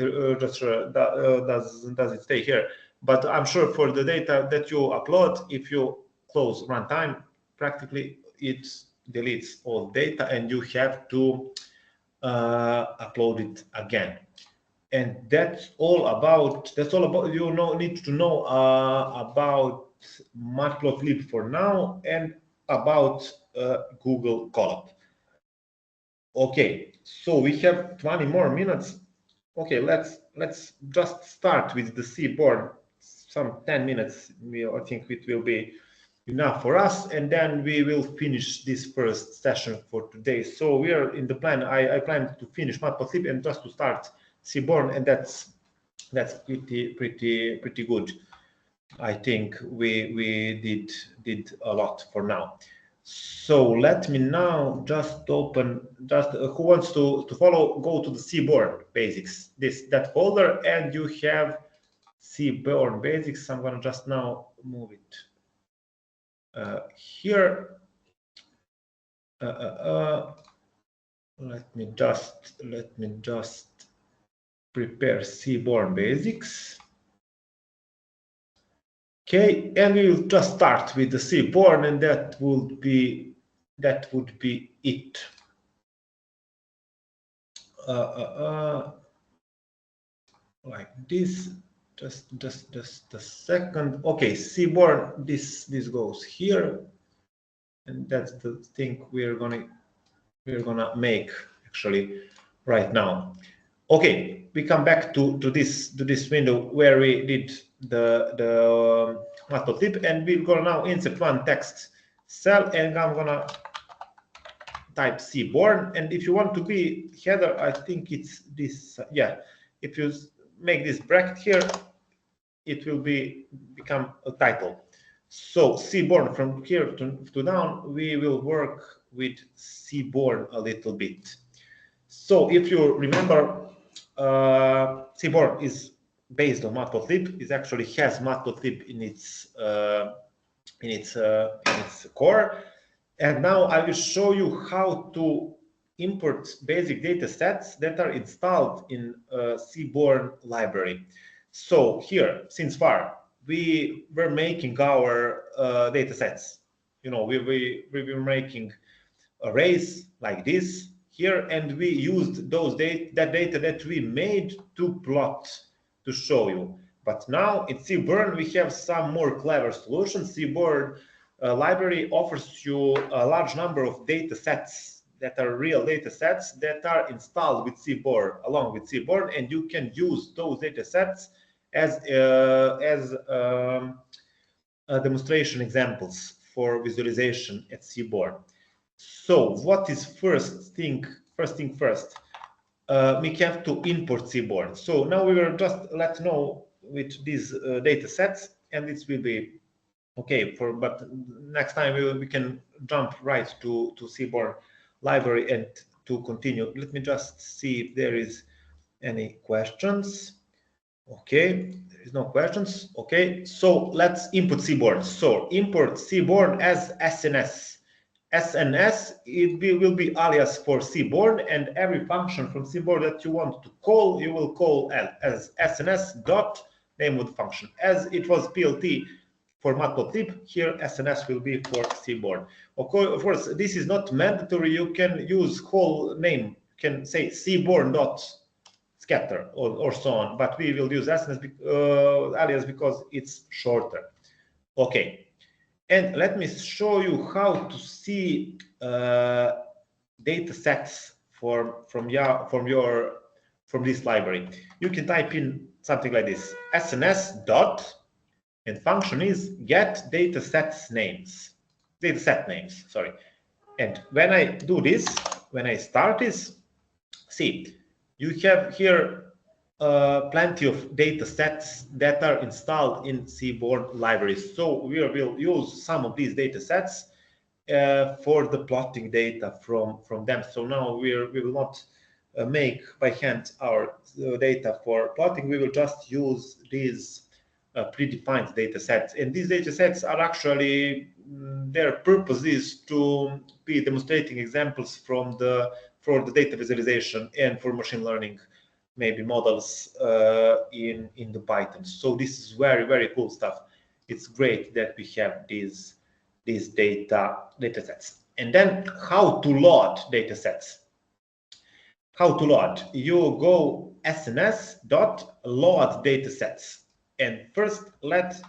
does it stay here? But I'm sure for the data that you upload, if you close runtime, practically it deletes all data, and you have to upload it again. And that's all about you need to know about Matplotlib for now, and about Google Colab. Okay, so we have 20 more minutes. Okay, let's just start with the Seaborn. Some 10 minutes, I think it will be enough for us, and then we will finish this first session for today. So we are in the plan. I plan to finish Matplotlib and just to start Seaborn, and that's pretty good. I think we did a lot for now. So let me now just open, who wants to follow, go to the Seaborn basics, that folder, and you have Seaborn basics. I'm gonna just now move it here. Let me just prepare Seaborn basics. Okay, and we will just start with the Seaborn, and that would be it. Like this. Just a second. Okay, Seaborn. This goes here, and that's the thing we're gonna make actually right now. Okay, we come back to this window where we did the Matplotlib, and we're gonna now insert one text cell, and I'm gonna type Seaborn. And if you want to be header, I think it's this. Yeah, if you make this bracket here, it will become a title. So Seaborn, from here to down, we will work with Seaborn a little bit. So if you remember, Seaborn is based on Matplotlib. It actually has Matplotlib in its core. And now I will show you how to import basic data sets that are installed in Seaborn library. So here, since far, we were making our data sets. You know, we were making arrays like this here, and we used that data that we made to plot, to show you. But now in Seaborn, we have some more clever solutions. Seaborn library offers you a large number of data sets that are real data sets that are installed with Seaborn, along with Seaborn, and you can use those data sets as demonstration examples for visualization at Seaborn. So what is first thing first? We have to import Seaborn. So now we will just let know with these data sets, and it will be okay. But next time we can jump right to Seaborn library and to continue. Let me just see if there is any questions. Okay, there is no questions. Okay, so let's input Seaborn. So import Seaborn as SNS. SNS, will be alias for Seaborn, and every function from Seaborn that you want to call, you will call as SNS dot name of the function. As it was PLT for matplotlib, here SNS will be for Seaborn. Of course, this is not mandatory. You can use whole name. You can say Seaborn dot scatter or so on, but we will use SNS alias because it's shorter. Okay. And let me show you how to see data sets from this library. You can type in something like this: SNS dot, and function is get data set names. Sorry. And when I do this, when I start this, see, you have here plenty of data sets that are installed in Seaborn libraries. So we will use some of these data sets for the plotting data from them. So now we will not make by hand our data for plotting. We will just use these predefined data sets. And these data sets are actually, their purpose is to be demonstrating examples for the data visualization and for machine learning, maybe models in the Python. So this is very, very cool stuff. It's great that we have these data sets. And then how to load data sets. How to load? You go SNS.load data sets. And first, let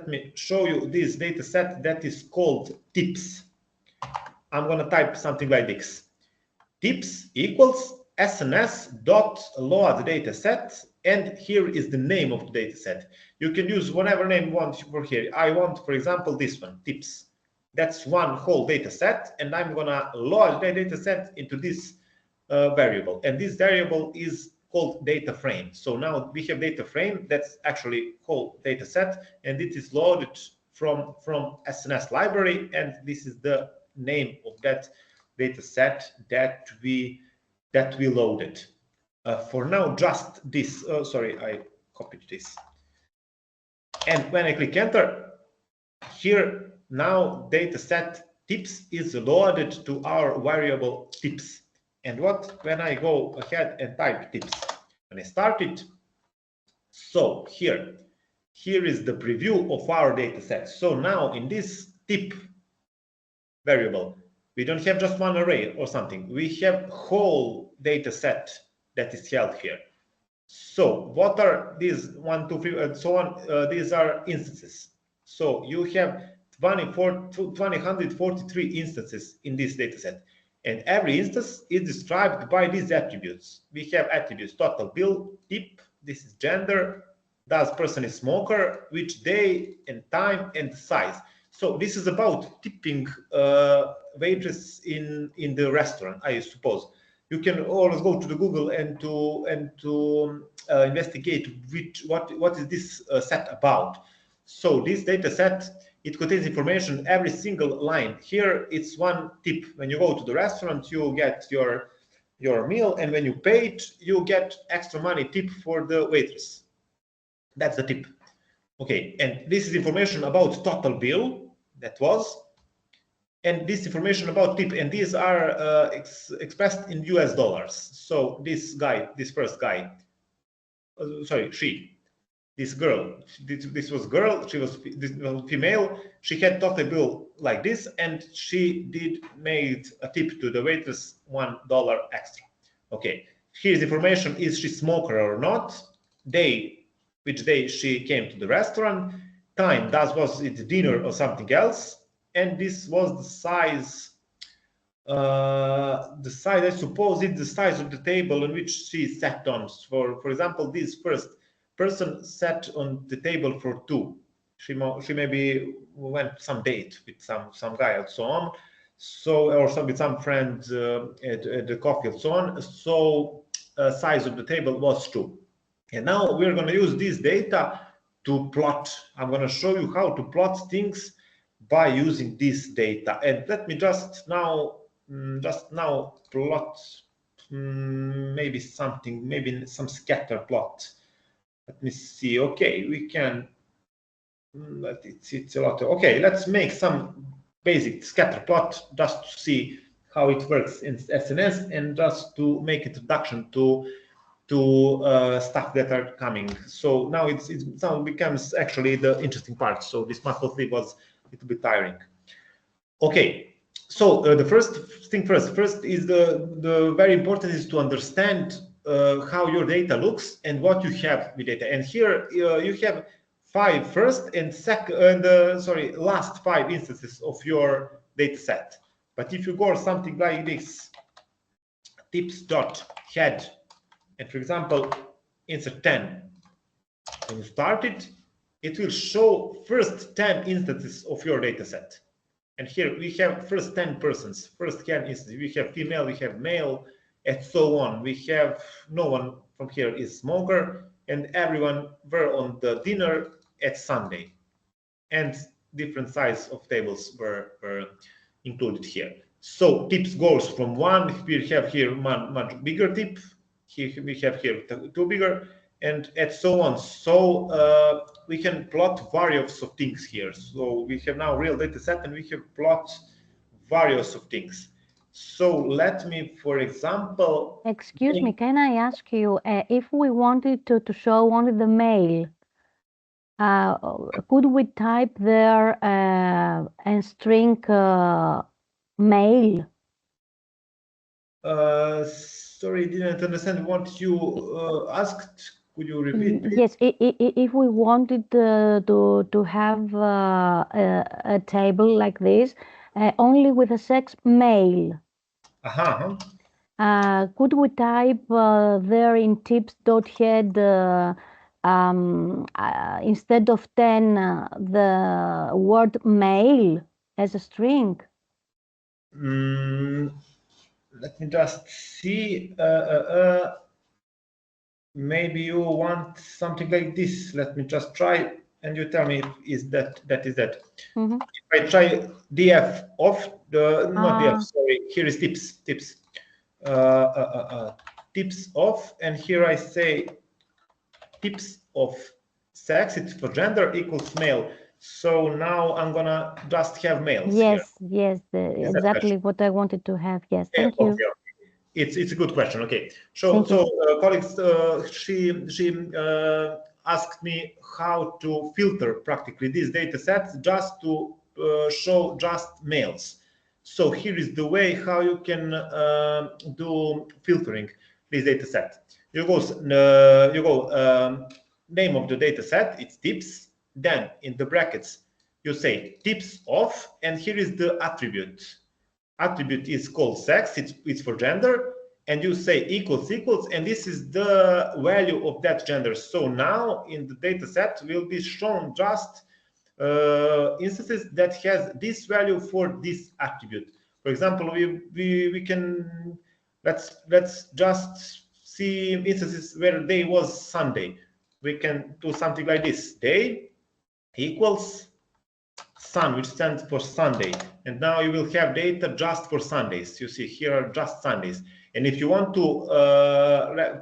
me show you this data set that is called tips. I'm going to type something like this. Tips equals SNS.load data set, and here is the name of the data set. You can use whatever name you want for here. I want, for example, this one, tips. That's one whole data set, and I'm gonna load the data set into this variable, and this variable is called data frame. So now we have data frame that's actually whole data set, and it is loaded from SNS library, and this is the name of that data set that we loaded. For now, just this. Sorry, I copied this. And when I click enter, here now data set tips is loaded to our variable tips. And when I go ahead and type tips, when I start it, so here is the preview of our data set. So now in this tip variable, we don't have just one array or something. We have whole data set that is held here. So what are these 1, 2, 3, and so on? These are instances. So you have 243 instances in this data set. And every instance is described by these attributes. We have attributes: total bill, tip, this is gender, does person is smoker, which day and time, and size. So this is about tipping waiters in the restaurant, I suppose. You can always go to the Google and to investigate what is this set about. So this data set, it contains information every single line. Here it's one tip. When you go to the restaurant, you get your meal, and when you pay it, you get extra money tip for the waitress. That's the tip. Okay, and this is information about total bill that was, and this information about tip, and these are expressed in US dollars. So this guy, this first guy, sorry, she, this girl. This was girl. She was female. She had total bill like this, and she made a tip to the waitress $1 extra. Okay, here's information: is she smoker or not? Day, which day she came to the restaurant? Time, was it dinner or something else? And this was the size. I suppose it's the size of the table on which she sat on. For example, this first person sat on the table for 2. She maybe went some date with some guy and so on. So or with some friend at the coffee and so on. So size of the table was 2. And now we're going to use this data to plot. I'm going to show you how to plot things by using this data. And let me just now plot maybe some scatter plot. Let me see. Okay, we can. It's a lot. Okay, let's make some basic scatter plot just to see how it works in SNS and just to make introduction to stuff that are coming. So now it becomes actually the interesting part. So this Matplotlib was a little bit tiring. Okay. So the first thing first is the very important is to understand how your data looks and what you have with data. And here you have 5 first and last 5 instances of your data set. But if you go something like this, tips.head, and for example, insert 10, when you start it will show first 10 instances of your data set. And here we have first 10 persons, first 10 instances. We have female, we have male, and so on. We have no one from here is smoker, and everyone were on the dinner at Sunday. And different size of tables were included here. So tips goes from 1. We have here one much bigger tip. Here we have here 2 bigger, and so on. So we can plot various of things here. So we have now real data set, and we have plot various of things. So let me, for example. Excuse me, can I ask you if we wanted to show only the male? Could we type there and string male? Sorry, didn't understand what you asked. Could you repeat, please? Yes, if we wanted to have a table like this, only with a sex male, could we type there in tips.head instead of 10 the word male as a string? Let me just see. Maybe you want something like this. Let me just try, and you tell me if that is that. Mm-hmm. If I try df off not df. Sorry, here is tips. Tips off, and here I say tips of sex. It's for gender equals male. So now I'm gonna just have males. Yes, here. yes, exactly what I wanted to have. Yes, thank you. Okay. It's a good question. Okay, so colleagues, she asked me how to filter practically these data sets just to show just males. So here is the way how you can do filtering this data set. You go name of the data set, it's tips. Then in the brackets you say tips of, and here is the attribute. Attribute is called sex, it's for gender, and you say equals, and this is the value of that gender. So now in the data set will be shown just instances that has this value for this attribute. For example, we can let's just see instances where day was Sunday. We can do something like this: day equals sun, which stands for Sunday, and now you will have data just for Sundays. You see here are just Sundays, and if you want to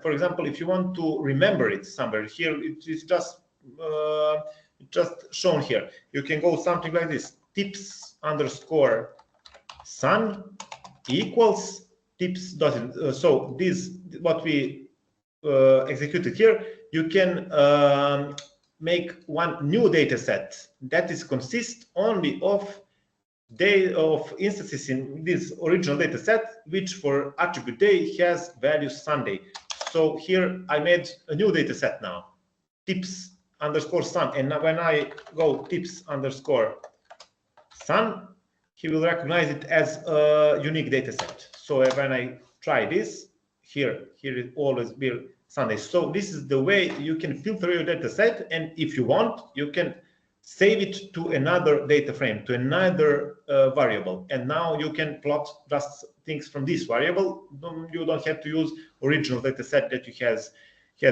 for example, if you want to remember it somewhere, here it is just shown here. You can go something like this: tips underscore sun equals tips dot. So this what we executed here. You can make one new data set that is consist only of instances in this original data set, which for attribute day has value Sunday. So here I made a new data set now, tips underscore sun, and now when I go tips underscore sun, he will recognize it as a unique data set. So when I try this, here it always be Sunday. So this is the way you can filter your data set, and if you want, you can save it to another data frame, to another variable, and now you can plot just things from this variable. You don't have to use original data set that you has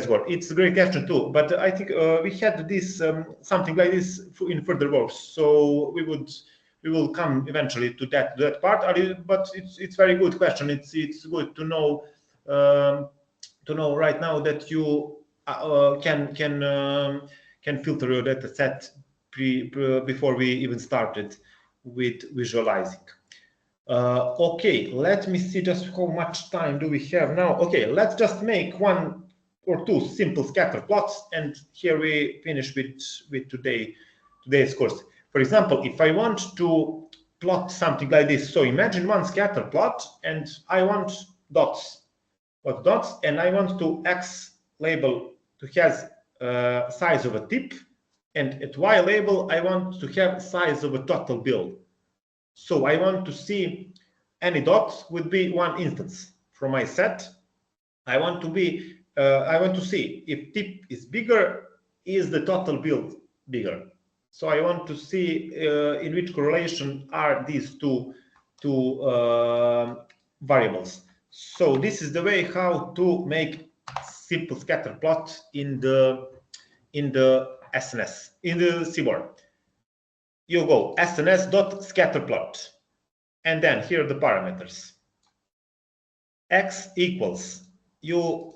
got. It's a great question too, but I think we had this something like this in further works, so we will come eventually to that part. But it's very good question. It's good to know right now that you can filter your data set before we even started with visualizing. Okay, let me see just how much time do we have now. Okay, let's just make one or two simple scatter plots, and here we finish with today's course. For example, if I want to plot something like this, so imagine one scatter plot, and I want dots. What dots? And I want to X label to have size of a tip, and at Y label I want to have size of a total bill. So I want to see any dot would be one instance from my set. I want to see if tip is bigger, is the total bill bigger. So I want to see in which correlation are these two variables. So this is the way how to make simple scatter plot in the SNS, in the Seaborn. You go SNS.scatterplot, and then here are the parameters. X equals, you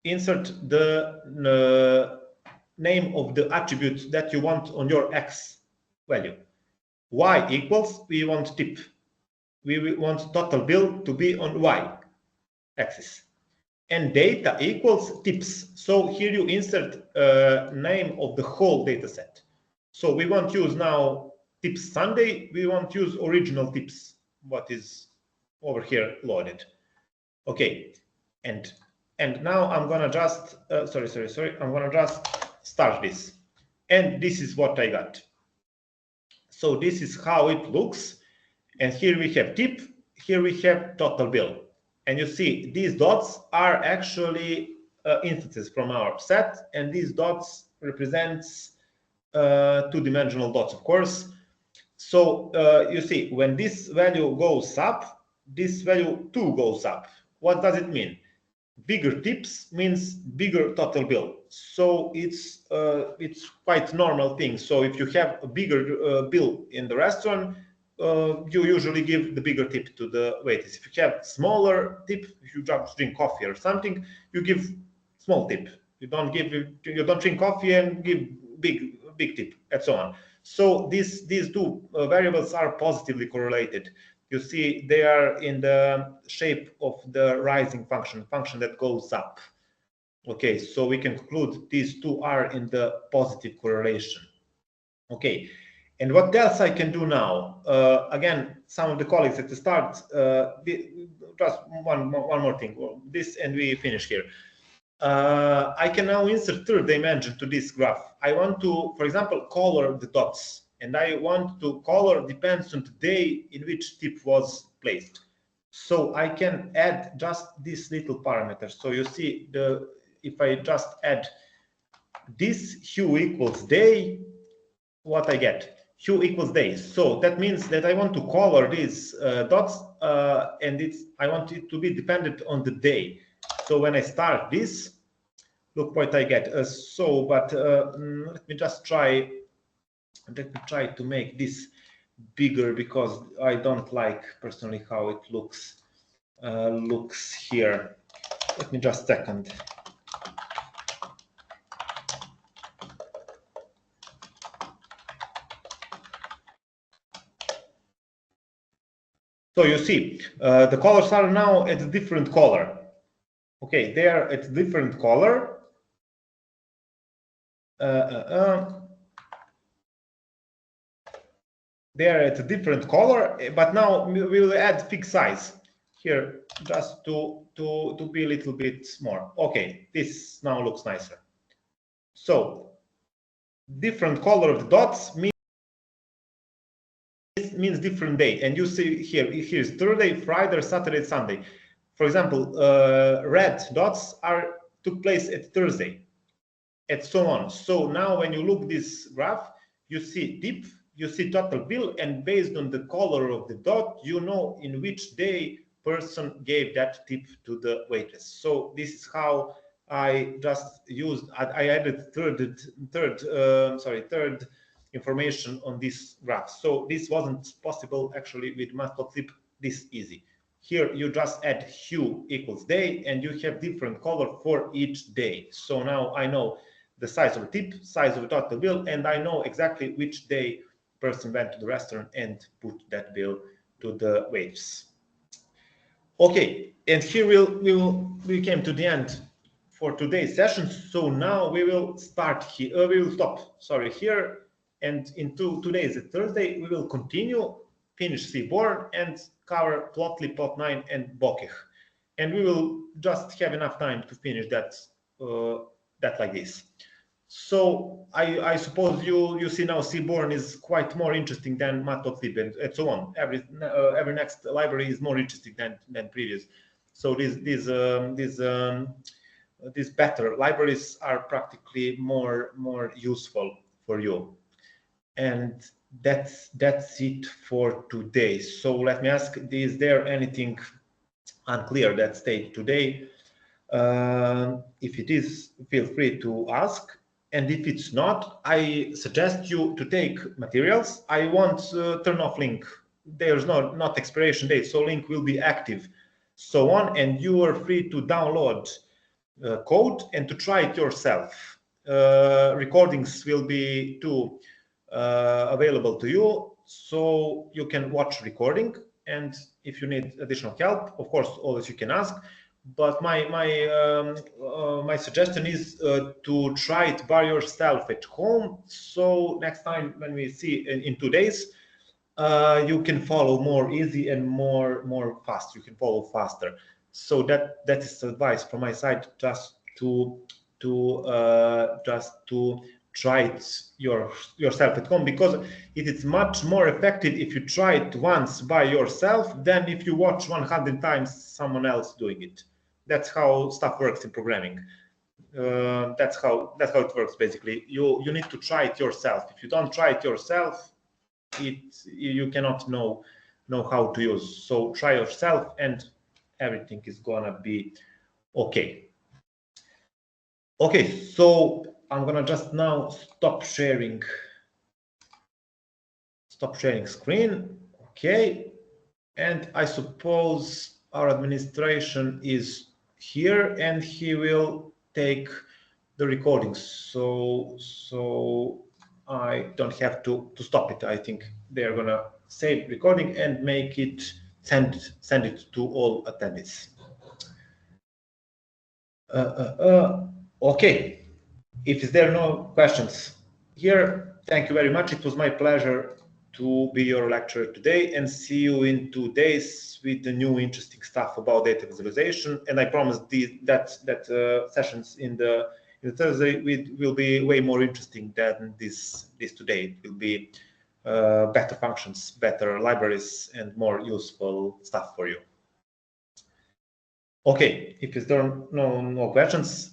insert the name of the attribute that you want on your X value. Y equals, we want tip. We want total bill to be on Y axis. And data equals tips. So here you insert name of the whole data set. So we won't use now tips Sunday, we won't use original tips, what is over here loaded. Okay, and now I'm gonna just, I'm gonna just start this. And this is what I got. So this is how it looks. And here we have tip, here we have total bill. And you see these dots are actually instances from our set, and these dots represents two-dimensional dots, of course. So you see, when this value goes up, this value too goes up. What does it mean? Bigger tips means bigger total bill. So it's quite normal thing. So if you have a bigger bill in the restaurant, you usually give the bigger tip to the waiters. If you have smaller tip, if you just drink coffee or something, you give small tip. You don't drink coffee and give big tip, and so on. So these two variables are positively correlated. You see they are in the shape of the rising function that goes up. Okay, so we can conclude these two are in the positive correlation. Okay, and what else I can do now? Again, some of the colleagues at the start, just one more thing, this, and we finish here. I can now insert third dimension to this graph. I want to, for example, color the dots, and I want to color depends on the day in which tip was placed. So I can add just this little parameter. So you see, if I just add this hue equals day, what I get? Hue equals day. So that means that I want to color these dots, and I want it to be dependent on the day. So when I start this, look what I get. Let me just try. Let me try to make this bigger, because I don't like personally how it looks here. Let me just second. So you see, the colors are now at a different color. Okay, they are at a different color. They are at a different color, but now we will add fixed size here just to be a little bit more. Okay, this now looks nicer. So different color of the dots means different day, and you see here's Thursday, Friday, Saturday, Sunday. For example, red dots took place at Thursday, and so on. So now when you look this graph, you see tip, you see total bill, and based on the color of the dot, you know in which day person gave that tip to the waitress. So this is how I just used. I added third information on this graph. So this wasn't possible actually with Matplotlib this easy. Here you just add hue equals day, and you have different color for each day. So now I know the size of the tip, size of the total bill, and I know exactly which day person went to the restaurant and put that bill to the waitress. Okay, and here we came to the end for today's session. So now we will start here. We will stop. Sorry, here, and in 2 days, Thursday, we will continue, finish Seaborn, and cover Plotly, Plot9, and Bokeh. And we will just have enough time to finish that like this. So I suppose you see now Seaborn is quite more interesting than Matplotlib and so on. Every next library is more interesting than previous. So these better libraries are practically more useful for you. And that's it for today. So let me ask, is there anything unclear that stayed today? If it is, feel free to ask. And if it's not, I suggest you to take materials. I won't turn off link. There's not expiration date, so link will be active, so on. And you are free to download code and to try it yourself. Recordings will be available to you, so you can watch recording. And if you need additional help, of course, always you can ask. But my suggestion is to try it by yourself at home. So next time when we see in 2 days, you can follow more easy and more fast. You can follow faster. So that is advice from my side, just to try it yourself at home, because it is much more effective if you try it once by yourself than if you watch 100 times someone else doing it. That's how stuff works in programming. That's how it works basically. You need to try it yourself. If you don't try it yourself, you cannot know how to use. So try yourself, and everything is gonna be okay. Okay, so I'm gonna just now stop sharing screen. Okay, and I suppose our administration is here, and he will take the recordings. So I don't have to stop it. I think they're gonna save recording and make it send it to all attendees. Okay. If there are no questions here, thank you very much. It was my pleasure to be your lecturer today, and see you in 2 days with the new interesting stuff about data visualization. And I promise that sessions in the Thursday will be way more interesting than this today. It will be better functions, better libraries, and more useful stuff for you. Okay, if there are no questions,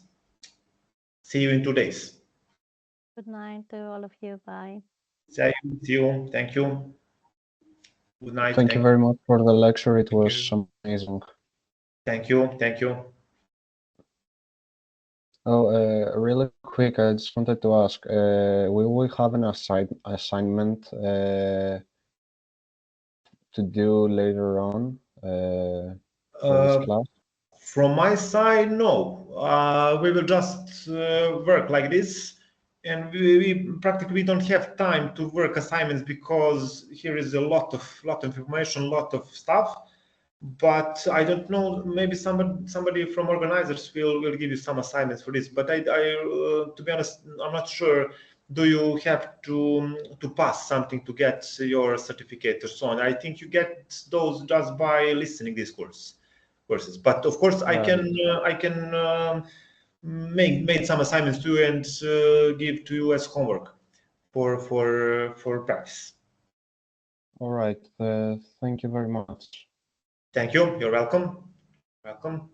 see you in 2 days. Good night to all of you. Bye. See you. Thank you. Good night. Thank you very much for the lecture. It was amazing. Thank you. Thank you. Oh, really quick, I just wanted to ask, will we have an assignment to do later on for this class? From my side, no. We will just work like this, and we practically don't have time to work assignments, because here is a lot of information, a lot of stuff. but I don't know, maybe somebody from organizers will give you some assignments for this, but to be honest, I'm not sure. Do you have to pass something to get your certificate or so on? I think you get those just by listening these courses. But of course, I can make some assignments to you and give to you as homework for practice. All right. Thank you very much. Thank you. You're welcome. Welcome.